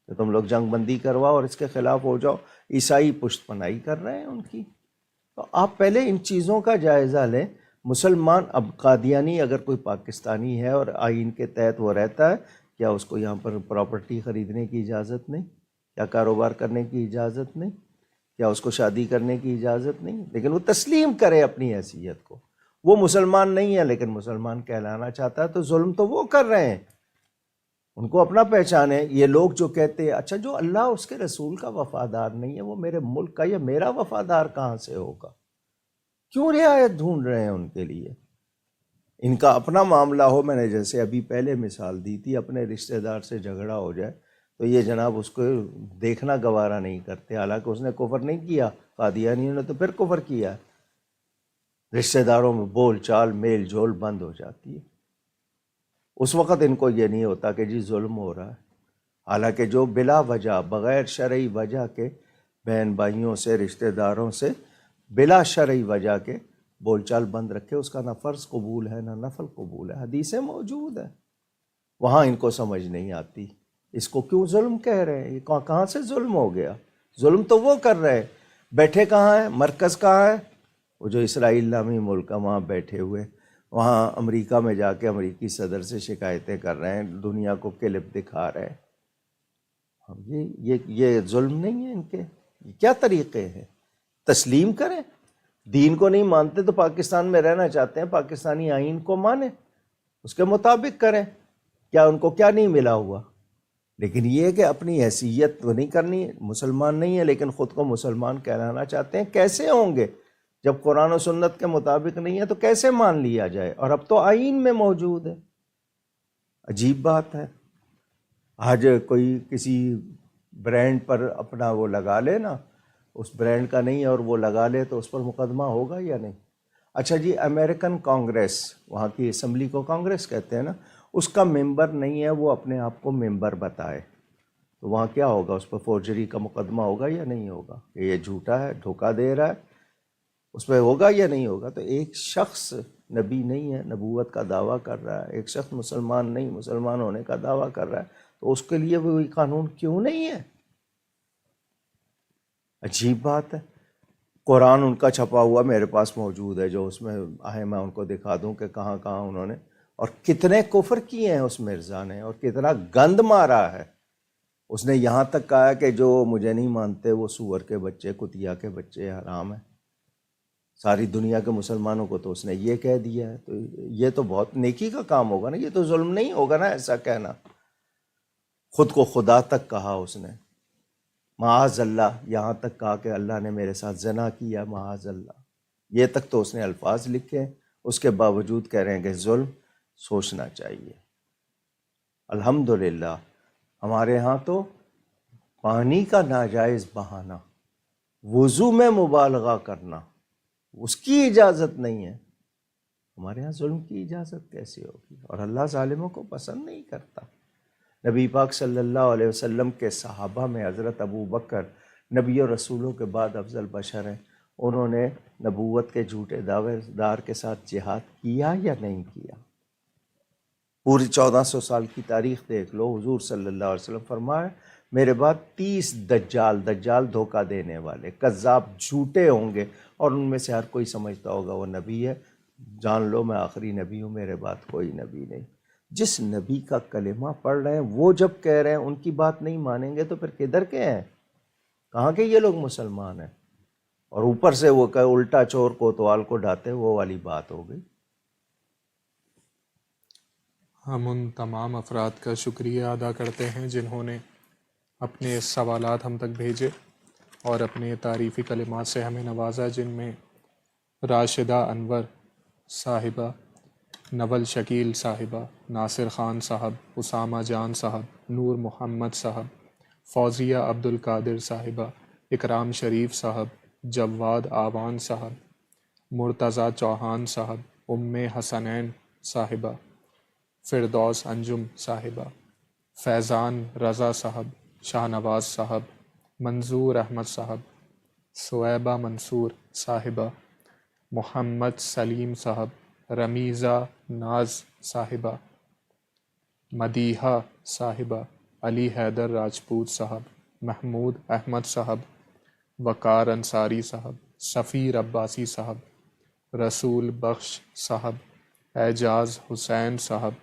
کہ تم لوگ جنگ بندی کرواؤ اور اس کے خلاف ہو جاؤ؟ عیسائی پشت پناہی کر رہے ہیں ان کی. تو آپ پہلے ان چیزوں کا جائزہ لیں. مسلمان، اب قادیانی اگر کوئی پاکستانی ہے اور آئین کے تحت وہ رہتا ہے، کیا اس کو یہاں پر پراپرٹی خریدنے کی اجازت نہیں؟ کیا کاروبار کرنے کی اجازت نہیں؟ کیا اس کو شادی کرنے کی اجازت نہیں؟ لیکن وہ تسلیم کرے اپنی حیثیت کو. وہ مسلمان نہیں ہے لیکن مسلمان کہلانا چاہتا ہے، تو ظلم تو وہ کر رہے ہیں. ان کو اپنا پہچانے. یہ لوگ جو کہتے ہیں اچھا جو اللہ اس کے رسول کا وفادار نہیں ہے وہ میرے ملک کا یا میرا وفادار کہاں سے ہوگا؟ کیوں رعایت ڈھونڈ رہے ہیں ان کے لیے؟ ان کا اپنا معاملہ ہو، میں نے جیسے ابھی پہلے مثال دی تھی، اپنے رشتہ دار سے جھگڑا ہو جائے تو یہ جناب اس کو دیکھنا گوارا نہیں کرتے، حالانکہ اس نے کفر نہیں کیا. قادیانیوں نے تو پھر کفر کیا. رشتہ داروں میں بول چال میل جول بند ہو جاتی ہے. اس وقت ان کو یہ نہیں ہوتا کہ جی ظلم ہو رہا ہے. حالانکہ جو بلا وجہ، بغیر شرعی وجہ کے بہن بھائیوں سے، رشتہ داروں سے بلا شرعی وجہ کے بول چال بند رکھے، اس کا نہ فرض قبول ہے نہ نفل قبول ہے. حدیثیں موجود ہیں. وہاں ان کو سمجھ نہیں آتی. اس کو کیوں ظلم کہہ رہے ہیں؟ یہ کہاں سے ظلم ہو گیا؟ ظلم تو وہ کر رہے ہیں. بیٹھے کہاں ہیں؟ مرکز کہاں ہے؟ وہ جو اسرائیل نامی ملک ہے وہاں بیٹھے ہوئے، وہاں امریکہ میں جا کے امریکی صدر سے شکایتیں کر رہے ہیں، دنیا کو کلپ دکھا رہے ہیں. یہ ظلم نہیں ہے ان کے؟ یہ کیا طریقے ہیں؟ تسلیم کریں. دین کو نہیں مانتے تو پاکستان میں رہنا چاہتے ہیں، پاکستانی آئین کو مانیں، اس کے مطابق کریں. کیا ان کو کیا نہیں ملا ہوا؟ لیکن یہ کہ اپنی حیثیت تو نہیں کرنی. مسلمان نہیں ہے لیکن خود کو مسلمان کہلانا چاہتے ہیں. کیسے ہوں گے جب قرآن و سنت کے مطابق نہیں ہے تو کیسے مان لیا جائے؟ اور اب تو آئین میں موجود ہے. عجیب بات ہے. آج کوئی کسی برانڈ پر اپنا وہ لگا لے نا، اس برانڈ کا نہیں ہے اور وہ لگا لے تو اس پر مقدمہ ہوگا یا نہیں؟ اچھا جی، امریکن کانگریس، وہاں کی اسمبلی کو کانگریس کہتے ہیں نا، اس کا ممبر نہیں ہے، وہ اپنے آپ کو ممبر بتائے تو وہاں کیا ہوگا؟ اس پر فورجری کا مقدمہ ہوگا یا نہیں ہوگا کہ یہ جھوٹا ہے، دھوکہ دے رہا ہے؟ اس پہ ہوگا یا نہیں ہوگا؟ تو ایک شخص نبی نہیں ہے، نبوت کا دعویٰ کر رہا ہے، ایک شخص مسلمان نہیں، مسلمان ہونے کا دعویٰ کر رہا ہے، تو اس کے لیے وہی قانون کیوں نہیں ہے؟ عجیب بات ہے. قرآن ان کا چھپا ہوا میرے پاس موجود ہے، جو اس میں آئے میں ان کو دکھا دوں کہ کہاں کہاں انہوں نے اور کتنے کفر کیے ہیں اس مرزا نے، اور کتنا گند مارا ہے. اس نے یہاں تک کہا کہ جو مجھے نہیں مانتے وہ سور کے بچے، کتیا کے بچے حرام ہیں. ساری دنیا کے مسلمانوں کو تو اس نے یہ کہہ دیا ہے. تو یہ تو بہت نیکی کا کام ہوگا نا، یہ تو ظلم نہیں ہوگا نا ایسا کہنا. خود کو خدا تک کہا اس نے، معاذ اللہ، یہاں تک کہا کہ اللہ نے میرے ساتھ زنا کیا، معاذ اللہ. یہ تک تو اس نے الفاظ لکھے، اس کے باوجود کہہ رہے ہیں کہ ظلم. سوچنا چاہیے. الحمدللہ ہمارے ہاں تو پانی کا ناجائز بہانا، وضو میں مبالغہ کرنا، اس کی اجازت نہیں ہے. ہمارے ہاں ظلم کی اجازت کیسے ہوگی؟ اور اللہ ظالموں کو پسند نہیں کرتا. نبی پاک صلی اللہ علیہ وسلم کے صحابہ میں حضرت ابو بکر نبی اور رسولوں کے بعد افضل بشر ہیں. انہوں نے نبوت کے جھوٹے دعوے دار کے ساتھ جہاد کیا یا نہیں کیا؟ پوری 1400 سال کی تاریخ دیکھ لو. حضور صلی اللہ علیہ وسلم فرمایا میرے بعد 30 دجال دھوکہ دینے والے کذاب جھوٹے ہوں گے، اور ان میں سے ہر کوئی سمجھتا ہوگا وہ نبی ہے. جان لو میں آخری نبی ہوں، میرے بعد کوئی نبی نہیں. جس نبی کا کلمہ پڑھ رہے ہیں وہ جب کہہ رہے ہیں ان کی بات نہیں مانیں گے تو پھر کدھر کے ہیں؟ کہاں کے یہ لوگ مسلمان ہیں؟ اور اوپر سے وہ کہ الٹا چور کوتوال کو ڈھاتے، وہ والی بات ہو گئی. ہم ان تمام افراد کا شکریہ ادا کرتے ہیں جنہوں نے اپنے سوالات ہم تک بھیجے اور اپنے تعریفی کلمات سے ہمیں نوازا، جن میں راشدہ انور صاحبہ، نول شکیل صاحبہ، ناصر خان صاحب، اسامہ جان صاحب، نور محمد صاحب، فوزیہ عبد القادر صاحبہ، اکرام شریف صاحب، جواد آوان صاحب، مرتضیٰ چوہان صاحب، ام حسنین صاحبہ، فردوس انجم صاحبہ، فیضان رضا صاحب، شاہ نواز صاحب، منظور احمد صاحب، صویبہ منصور صاحبہ، محمد سلیم صاحب، رمیزہ ناز صاحبہ، مدیحہ صاحبہ، علی حیدر راجپوت صاحب، محمود احمد صاحب، وقار انصاری صاحب، سفیر عباسی صاحب، رسول بخش صاحب، اعجاز حسین صاحب،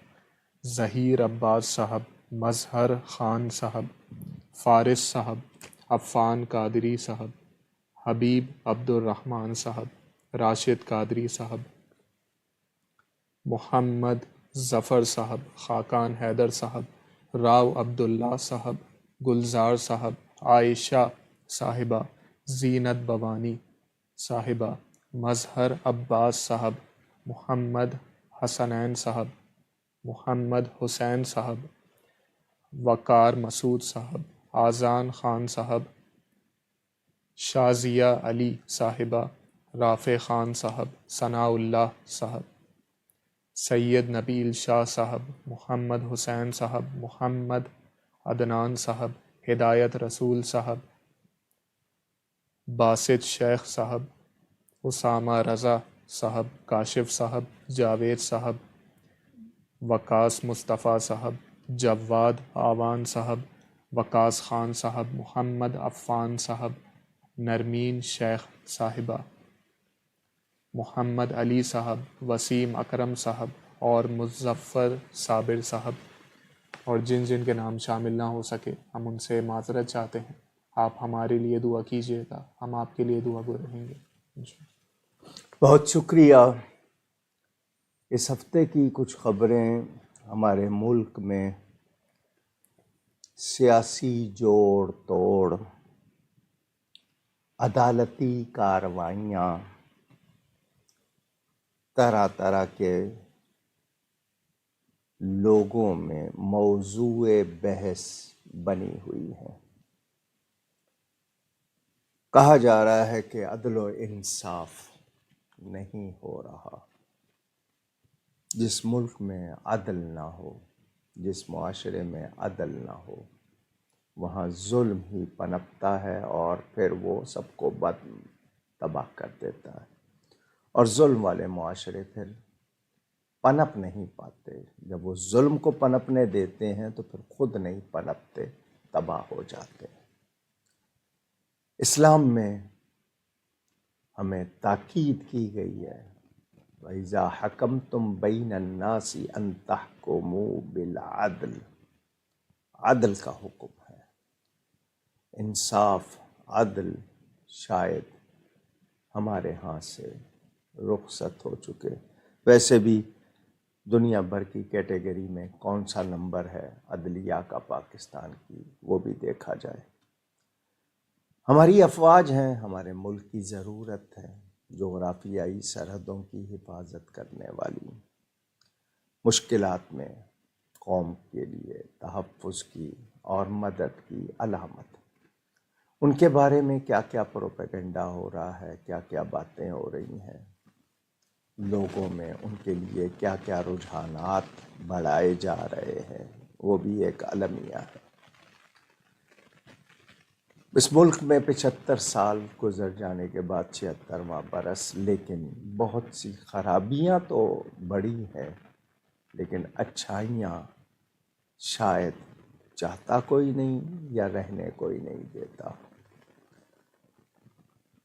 ظہیر عباس صاحب، مظہر خان صاحب، فارس صاحب، عفان قادری صاحب، حبیب عبد الرحمن صاحب، راشد قادری صاحب، محمد ظفر صاحب، خاقان حیدر صاحب، راؤ عبداللہ صاحب، گلزار صاحب، عائشہ صاحبہ، زینت بوانی صاحبہ، مظہر عباس صاحب، محمد حسنین صاحب، محمد حسین صاحب، وقار مسعود صاحب، آذان خان صاحب، شازیہ علی صاحبہ، رافع خان صاحب، ثناء اللہ صاحب، سید نبیل شاہ صاحب، محمد حسین صاحب، محمد عدنان صاحب، ہدایت رسول صاحب، باسط شیخ صاحب، اسامہ رضا صاحب، کاشف صاحب، جاوید صاحب، وقاص مصطفیٰ صاحب، جواد آوان صاحب، وقاص خان صاحب، محمد عفان صاحب، نرمین شیخ صاحبہ، محمد علی صاحب، وسیم اکرم صاحب اور مظفر صابر صاحب، اور جن جن کے نام شامل نہ ہو سکے ہم ان سے معذرت چاہتے ہیں. آپ ہمارے لیے دعا کیجیے گا، ہم آپ کے لیے دعا گو رہیں گے. بہت شکریہ. اس ہفتے کی کچھ خبریں ہمارے ملک میں سیاسی جوڑ توڑ، عدالتی کارروائیاں طرح طرح کے لوگوں میں موضوع بحث بنی ہوئی ہیں۔ کہا جا رہا ہے کہ عدل و انصاف نہیں ہو رہا۔ جس ملک میں عدل نہ ہو، جس معاشرے میں عدل نہ ہو، وہاں ظلم ہی پنپتا ہے اور پھر وہ سب کو تباہ کر دیتا ہے۔ اور ظلم والے معاشرے پھر پنپ نہیں پاتے۔ جب وہ ظلم کو پنپنے دیتے ہیں تو پھر خود نہیں پنپتے، تباہ ہو جاتے ہیں۔ اسلام میں ہمیں تاکید کی گئی ہے، وَإِذَا حَكَمْتُمْ بَيْنَ النَّاسِ أَن تَحْكُمُوا بِالْعَدْلِ، عدل کا حکم ہے۔ انصاف، عدل شاید ہمارے ہاں سے رخصت ہو چکے۔ ویسے بھی دنیا بھر کی کیٹیگری میں کون سا نمبر ہے عدلیہ کا پاکستان کی، وہ بھی دیکھا جائے۔ ہماری افواج ہیں، ہمارے ملک کی ضرورت ہے، جغرافیائی سرحدوں کی حفاظت کرنے والی، مشکلات میں قوم کے لیے تحفظ کی اور مدد کی علامت۔ ان کے بارے میں کیا کیا پروپیگنڈا ہو رہا ہے، کیا کیا باتیں ہو رہی ہیں، لوگوں میں ان کے لیے کیا کیا رجحانات بڑھائے جا رہے ہیں، وہ بھی ایک المیہ ہے۔ اس ملک میں 75 سال گزر جانے کے بعد 76واں برس، لیکن بہت سی خرابیاں تو بڑی ہیں، لیکن اچھائیاں شاید چاہتا کوئی نہیں یا رہنے کوئی نہیں دیتا۔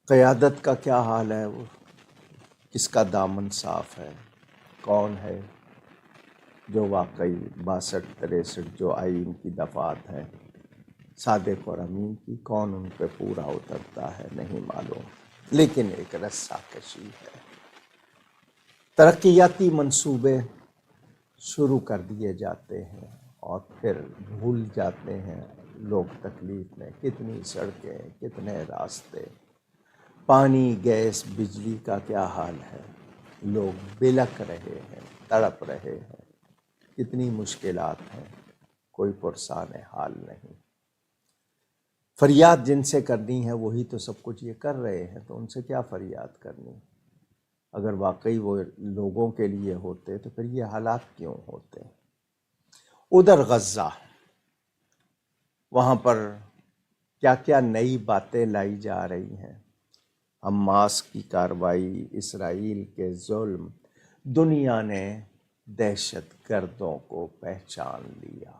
قیادت کا کیا حال ہے، وہ کس کا دامن صاف ہے، کون ہے جو واقعی 62-63 جو آئین کی دفعات ہیں صادق اور امین کی، کون ان پہ پورا اترتا ہے نہیں معلوم، لیکن ایک رسہ کشی ہے۔ ترقیاتی منصوبے شروع کر دیے جاتے ہیں اور پھر بھول جاتے ہیں لوگ تکلیف میں، کتنی سڑکیں، کتنے راستے، پانی، گیس، بجلی کا کیا حال ہے، لوگ بلک رہے ہیں، تڑپ رہے ہیں، کتنی مشکلات ہیں، کوئی پرسان حال نہیں۔ فریاد جن سے کرنی ہے وہی تو سب کچھ یہ کر رہے ہیں، تو ان سے کیا فریاد کرنی؟ اگر واقعی وہ لوگوں کے لیے ہوتے تو پھر یہ حالات کیوں ہوتے؟ ادھر غزہ، وہاں پر کیا کیا نئی باتیں لائی جا رہی ہیں۔ حماس کی کارروائی، اسرائیل کے ظلم، دنیا نے دہشت گردوں کو پہچان لیا۔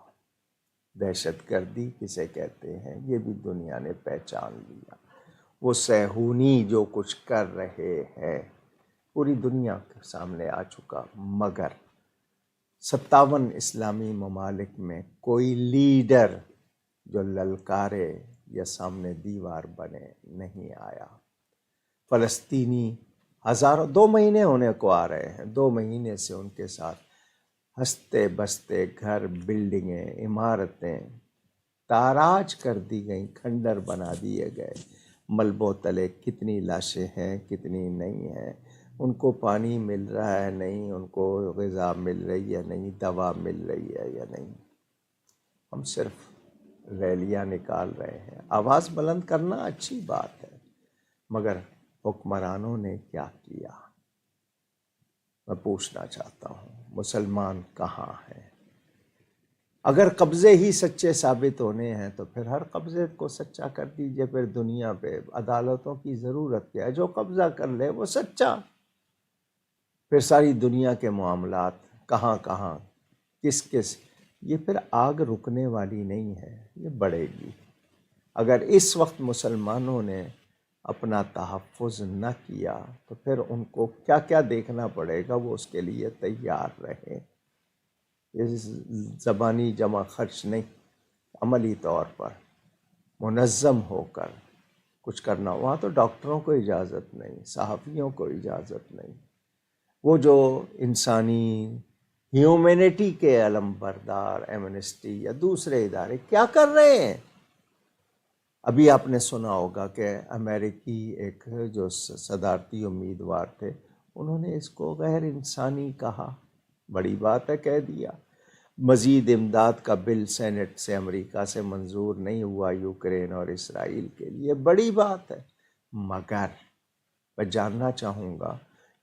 دہشت گردی کسے کہتے ہیں یہ بھی دنیا نے پہچان لیا۔ وہ صہیونی جو کچھ کر رہے ہیں پوری دنیا کے سامنے آ چکا، مگر 57 اسلامی ممالک میں کوئی لیڈر جو للکارے یا سامنے دیوار بنے نہیں آیا۔ فلسطینی ہزاروں، 2 مہینے ہونے کو آ رہے ہیں، 2 مہینے سے ان کے ساتھ ہنستے بستے گھر، بلڈنگیں، عمارتیں تاراج کر دی گئیں، کھنڈر بنا دیے گئے۔ ملبوں تلے کتنی لاشیں ہیں، کتنی نہیں ہیں، ان کو پانی مل رہا ہے نہیں، ان کو غذا مل رہی ہے نہیں، دوا مل رہی ہے یا نہیں۔ ہم صرف ریلیاں نکال رہے ہیں۔ آواز بلند کرنا اچھی بات ہے، مگر حکمرانوں نے کیا کیا؟ میں پوچھنا چاہتا ہوں، مسلمان کہاں ہیں؟ اگر قبضے ہی سچے ثابت ہونے ہیں تو پھر ہر قبضے کو سچا کر دیجئے۔ پھر دنیا پہ عدالتوں کی ضرورت کیا ہے؟ جو قبضہ کر لے وہ سچا۔ پھر ساری دنیا کے معاملات کہاں کہاں، کس کس، یہ پھر آگ رکنے والی نہیں ہے، یہ بڑھے گی۔ اگر اس وقت مسلمانوں نے اپنا تحفظ نہ کیا تو پھر ان کو کیا کیا دیکھنا پڑے گا، وہ اس کے لیے تیار رہیں۔ یہ زبانی جمع خرچ نہیں، عملی طور پر منظم ہو کر کچھ کرنا۔ وہاں تو ڈاکٹروں کو اجازت نہیں، صحافیوں کو اجازت نہیں، وہ جو انسانی ہیومینٹی کے علم بردار ایمنسٹی یا دوسرے ادارے کیا کر رہے ہیں؟ ابھی آپ نے سنا ہوگا کہ امریکی ایک جو صدارتی امیدوار تھے انہوں نے اس کو غیر انسانی کہا. بڑی بات ہے، کہہ دیا. مزید امداد کا بل سینٹ سے امریکہ سے منظور نہیں ہوا یوکرین اور اسرائیل کے لیے. بڑی بات ہے، مگر میں جاننا چاہوں گا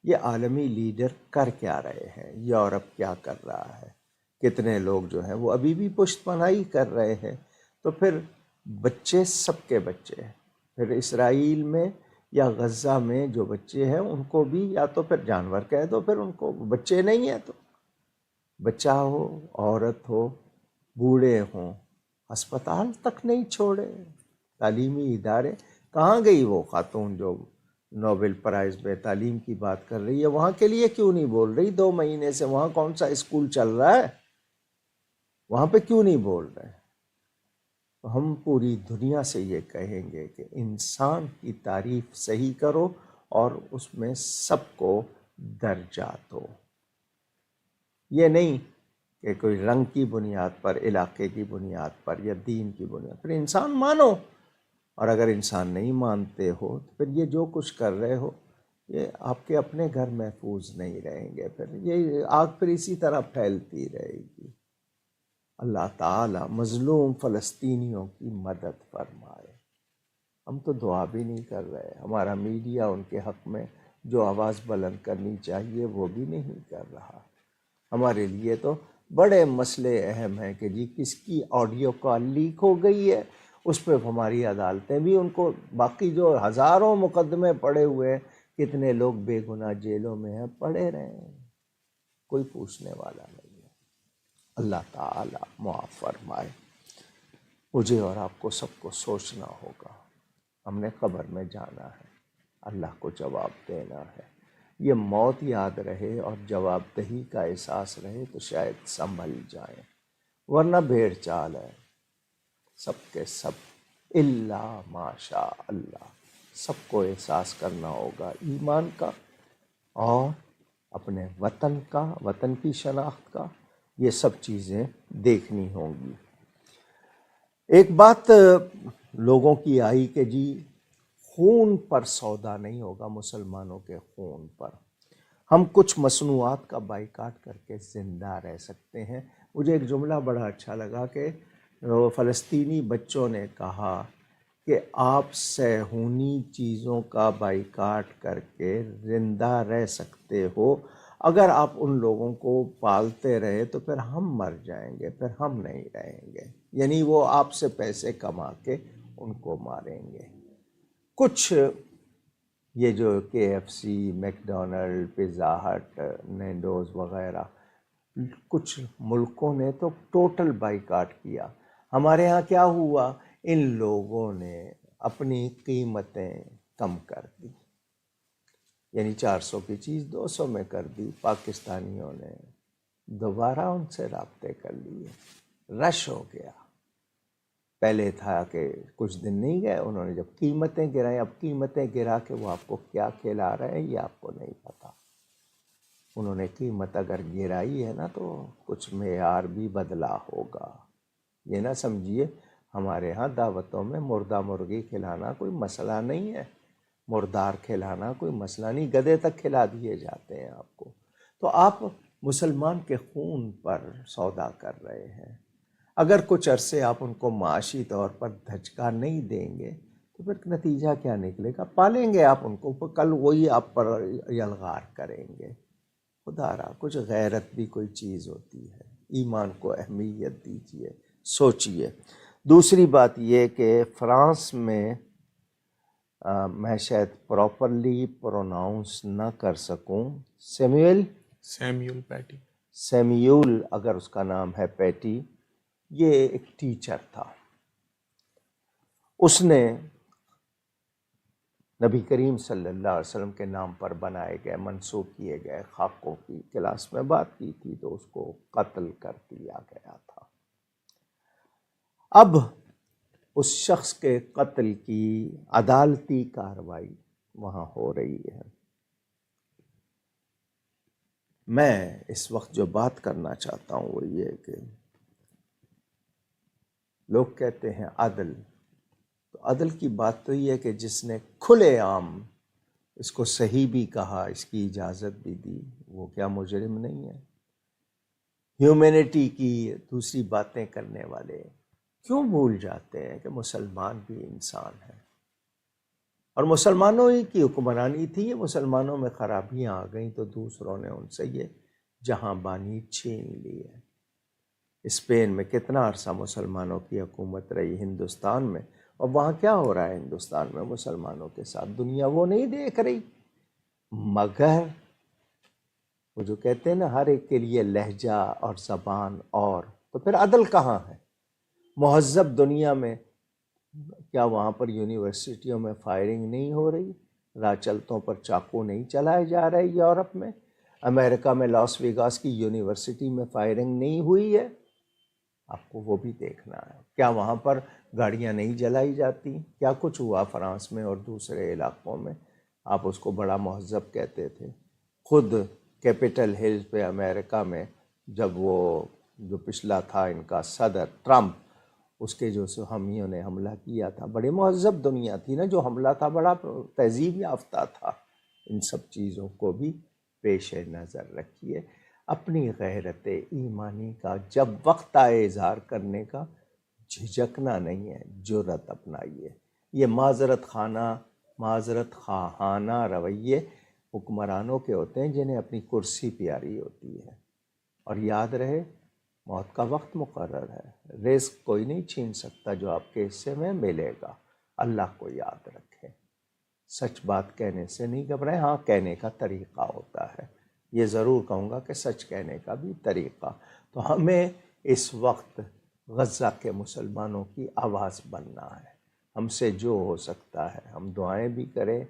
یہ عالمی لیڈر کر کیا رہے ہیں؟ یورپ کیا کر رہا ہے؟ کتنے لوگ جو ہیں وہ ابھی بھی پشت پناہی کر رہے ہیں. تو پھر بچے سب کے بچے ہیں. پھر اسرائیل میں یا غزہ میں جو بچے ہیں ان کو بھی یا تو پھر جانور کہہ دو، پھر ان کو بچے نہیں ہیں. تو بچہ ہو، عورت ہو، بوڑھے ہوں، ہسپتال تک نہیں چھوڑے. تعلیمی ادارے کہاں گئی وہ خاتون جو نوبل پرائز میں تعلیم کی بات کر رہی ہے؟ وہاں کے لیے کیوں نہیں بول رہی؟ 2 مہینے سے وہاں کون سا اسکول چل رہا ہے؟ وہاں پہ کیوں نہیں بول رہے؟ تو ہم پوری دنیا سے یہ کہیں گے کہ انسان کی تعریف صحیح کرو اور اس میں سب کو درجہ دو. یہ نہیں کہ کوئی رنگ کی بنیاد پر، علاقے کی بنیاد پر یا دین کی بنیاد پر. انسان مانو، اور اگر انسان نہیں مانتے ہو تو پھر یہ جو کچھ کر رہے ہو یہ آپ کے اپنے گھر محفوظ نہیں رہیں گے. پھر یہ آگ پھر اسی طرح پھیلتی رہے گی. اللہ تعالی مظلوم فلسطینیوں کی مدد فرمائے. ہم تو دعا بھی نہیں کر رہے. ہمارا میڈیا ان کے حق میں جو آواز بلند کرنی چاہیے وہ بھی نہیں کر رہا. ہمارے لیے تو بڑے مسئلے اہم ہیں کہ جی کس کی آڈیو کال لیک ہو گئی ہے، اس پہ ہماری عدالتیں بھی ان کو، باقی جو ہزاروں مقدمے پڑے ہوئے ہیں، کتنے لوگ بے گناہ جیلوں میں ہیں، پڑے رہے ہیں، کوئی پوچھنے والا نہیں ہے. اللہ تعالی معاف فرمائے. مجھے اور آپ کو سب کو سوچنا ہوگا. ہم نے قبر میں جانا ہے، اللہ کو جواب دینا ہے. یہ موت یاد رہے اور جواب دہی کا احساس رہے تو شاید سنبھل جائیں، ورنہ بھیڑ چال ہے. سب کے سب الا ماشاء اللہ، سب کو احساس کرنا ہوگا ایمان کا اور اپنے وطن کا، وطن کی شناخت کا. یہ سب چیزیں دیکھنی ہوں گی. ایک بات لوگوں کی آئی کہ جی خون پر سودا نہیں ہوگا، مسلمانوں کے خون پر. ہم کچھ مصنوعات کا بائیکاٹ کر کے زندہ رہ سکتے ہیں. مجھے ایک جملہ بڑا اچھا لگا کہ فلسطینی بچوں نے کہا کہ آپ صہیونی چیزوں کا بائیکاٹ کر کے زندہ رہ سکتے ہو، اگر آپ ان لوگوں کو پالتے رہے تو پھر ہم مر جائیں گے، پھر ہم نہیں رہیں گے. یعنی وہ آپ سے پیسے کما کے ان کو ماریں گے. کچھ یہ جو KFC، میک ڈونلڈ، پیزا ہٹ، نینڈوز وغیرہ، کچھ ملکوں نے تو ٹوٹل بائیکاٹ کیا. ہمارے ہاں کیا ہوا؟ ان لوگوں نے اپنی قیمتیں کم کر دی، یعنی 400 کی چیز 200 میں کر دی. پاکستانیوں نے دوبارہ ان سے رابطے کر لیے. رش ہو گیا. پہلے تھا کہ کچھ دن نہیں گئے، انہوں نے جب قیمتیں گرائیں، اب قیمتیں گرا کے وہ آپ کو کیا کھلا رہے ہیں یہ آپ کو نہیں پتا. انہوں نے قیمت اگر گرائی ہے نا تو کچھ معیار بھی بدلا ہوگا. یہ نہ سمجھیے ہمارے ہاں دعوتوں میں مردہ مرغی کھلانا کوئی مسئلہ نہیں ہے، مردار کھلانا کوئی مسئلہ نہیں، گدھے تک کھلا دیے جاتے ہیں آپ کو. تو آپ مسلمان کے خون پر سودا کر رہے ہیں. اگر کچھ عرصے آپ ان کو معاشی طور پر دھچکا نہیں دیں گے تو پھر نتیجہ کیا نکلے گا؟ پالیں گے آپ ان کو، کل وہی آپ پر یلغار کریں گے. خدا را کچھ غیرت بھی کوئی چیز ہوتی ہے. ایمان کو اہمیت دیجیے، سوچیے. دوسری بات یہ کہ فرانس میں میں شاید پراپرلی پروناؤنس نہ کر سکوں، سیمیول پیٹی. سیمیول اگر اس کا نام ہے، پیٹی، یہ ایک ٹیچر تھا. اس نے نبی کریم صلی اللہ علیہ وسلم کے نام پر بنائے گئے، منسوب کیے گئے خاکوں کی کلاس میں بات کی تھی تو اس کو قتل کر دیا گیا تھا. اب اس شخص کے قتل کی عدالتی کارروائی وہاں ہو رہی ہے. میں اس وقت جو بات کرنا چاہتا ہوں وہ یہ کہ لوگ کہتے ہیں عدل، تو عدل کی بات تو یہ ہے کہ جس نے کھلے عام اس کو صحیح بھی کہا، اس کی اجازت بھی دی، وہ کیا مجرم نہیں ہے؟ ہیومینٹی کی دوسری باتیں کرنے والے کیوں بھول جاتے ہیں کہ مسلمان بھی انسان ہیں، اور مسلمانوں ہی کی حکمرانی تھی، یہ مسلمانوں میں خرابیاں آ گئیں تو دوسروں نے ان سے یہ جہاں بانی چھین لی ہے۔ اسپین میں کتنا عرصہ مسلمانوں کی حکومت رہی، ہندوستان میں، اور وہاں کیا ہو رہا ہے ہندوستان میں مسلمانوں کے ساتھ؟ دنیا وہ نہیں دیکھ رہی، مگر وہ جو کہتے ہیں نا ہر ایک کے لیے لہجہ اور زبان، اور تو پھر عدل کہاں ہے؟ مہذب دنیا میں کیا وہاں پر یونیورسٹیوں میں فائرنگ نہیں ہو رہی؟ راہ چلتوں پر چاقو نہیں چلائے جا رہے؟ یورپ میں، امریکہ میں لاس ویگاس کی یونیورسٹی میں فائرنگ نہیں ہوئی ہے؟ آپ کو وہ بھی دیکھنا ہے۔ کیا وہاں پر گاڑیاں نہیں جلائی جاتی؟ کیا کچھ ہوا فرانس میں اور دوسرے علاقوں میں؟ آپ اس کو بڑا مہذب کہتے تھے۔ خود کیپٹل ہل پہ امریکہ میں جب وہ جو پچھلا تھا ان کا صدر ٹرمپ، اس کے جو حامیوں نے حملہ کیا تھا، بڑے مہذب دنیا تھی نا، جو حملہ تھا بڑا تہذیب یافتہ تھا۔ ان سب چیزوں کو بھی پیش نظر رکھیے۔ اپنی غیرت ایمانی کا جب وقت آئے اظہار کرنے کا، جھجکنا نہیں ہے، جرأت اپنائیے۔ یہ معذرت خواہانہ رویے حکمرانوں کے ہوتے ہیں جنہیں اپنی کرسی پیاری ہوتی ہے، اور یاد رہے موت کا وقت مقرر ہے، رزق کوئی نہیں چھین سکتا، جو آپ کے حصے میں ملے گا۔ اللہ کو یاد رکھیں، سچ بات کہنے سے نہیں گھبرائیں، ہاں کہنے کا طریقہ ہوتا ہے، یہ ضرور کہوں گا کہ سچ کہنے کا بھی طریقہ۔ تو ہمیں اس وقت غزہ کے مسلمانوں کی آواز بننا ہے، ہم سے جو ہو سکتا ہے ہم دعائیں بھی کریں،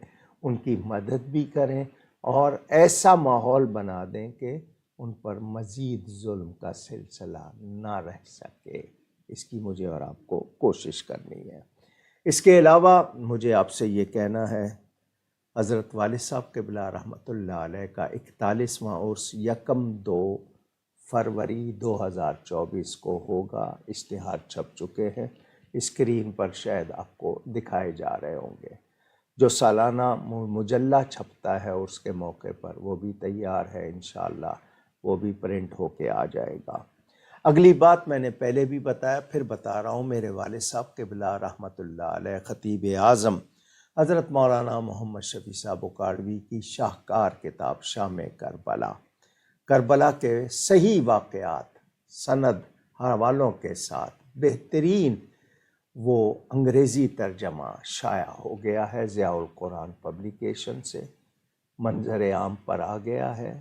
ان کی مدد بھی کریں، اور ایسا ماحول بنا دیں کہ ان پر مزید ظلم کا سلسلہ نہ رہ سکے۔ اس کی مجھے اور آپ کو کوشش کرنی ہے۔ اس کے علاوہ مجھے آپ سے یہ کہنا ہے، حضرت والد صاحب قبلہ رحمۃ اللہ علیہ کا 41واں عرس 1 فروری 2024 کو ہوگا۔ اشتہار چھپ چکے ہیں، اسکرین پر شاید آپ کو دکھائے جا رہے ہوں گے۔ جو سالانہ مجلہ چھپتا ہے عرس کے موقع پر، وہ بھی تیار ہے، انشاءاللہ وہ بھی پرنٹ ہو کے آ جائے گا۔ اگلی بات میں نے پہلے بھی بتایا، پھر بتا رہا ہوں، میرے والد صاحب قبلہ رحمۃ اللہ علیہ خطیب اعظم حضرت مولانا محمد شفیع صاحب اکاڑوی کی شاہکار کتاب شام کربلا، کربلا کے صحیح واقعات سند حوالوں کے ساتھ بہترین وہ انگریزی ترجمہ شائع ہو گیا ہے، ضیاء القرآن پبلیکیشن سے منظر عام پر آ گیا ہے۔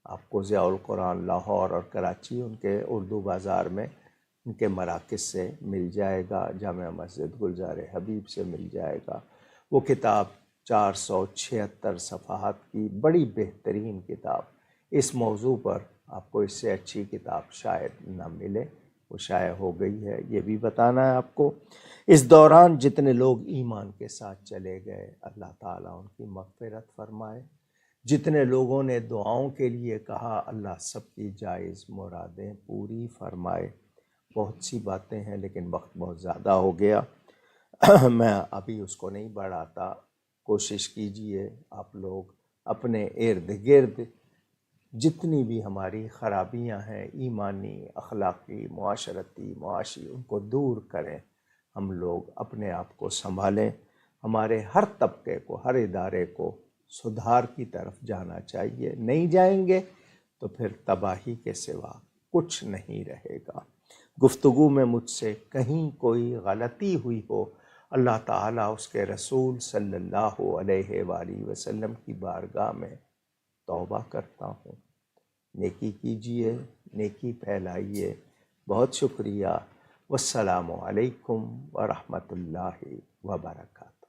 آپ کو ضیاء القرآن لاہور اور کراچی ان کے اردو بازار میں ان کے مراکز سے مل جائے گا، جامع مسجد گلزار حبیب سے مل جائے گا۔ وہ کتاب 476 صفحات کی بڑی بہترین کتاب، اس موضوع پر آپ کو اس سے اچھی کتاب شاید نہ ملے، وہ شائع ہو گئی ہے، یہ بھی بتانا ہے آپ کو۔ اس دوران جتنے لوگ ایمان کے ساتھ چلے گئے، اللہ تعالیٰ ان کی مغفرت فرمائے۔ جتنے لوگوں نے دعاؤں کے لیے کہا، اللہ سب کی جائز مرادیں پوری فرمائے۔ بہت سی باتیں ہیں لیکن وقت بہت زیادہ ہو گیا، میں ابھی اس کو نہیں بڑھاتا۔ کوشش کیجئے آپ لوگ اپنے ارد گرد جتنی بھی ہماری خرابیاں ہیں، ایمانی، اخلاقی، معاشرتی، معاشی، ان کو دور کریں۔ ہم لوگ اپنے آپ کو سنبھالیں، ہمارے ہر طبقے کو، ہر ادارے کو سدھار کی طرف جانا چاہیے۔ نہیں جائیں گے تو پھر تباہی کے سوا کچھ نہیں رہے گا۔ گفتگو میں مجھ سے کہیں کوئی غلطی ہوئی ہو، اللہ تعالیٰ اس کے رسول صلی اللہ علیہ وآلہ وسلم کی بارگاہ میں توبہ کرتا ہوں۔ نیکی کیجئے، نیکی پھیلائیے۔ بہت شکریہ۔ والسلام علیکم ورحمۃ اللہ وبرکاتہ۔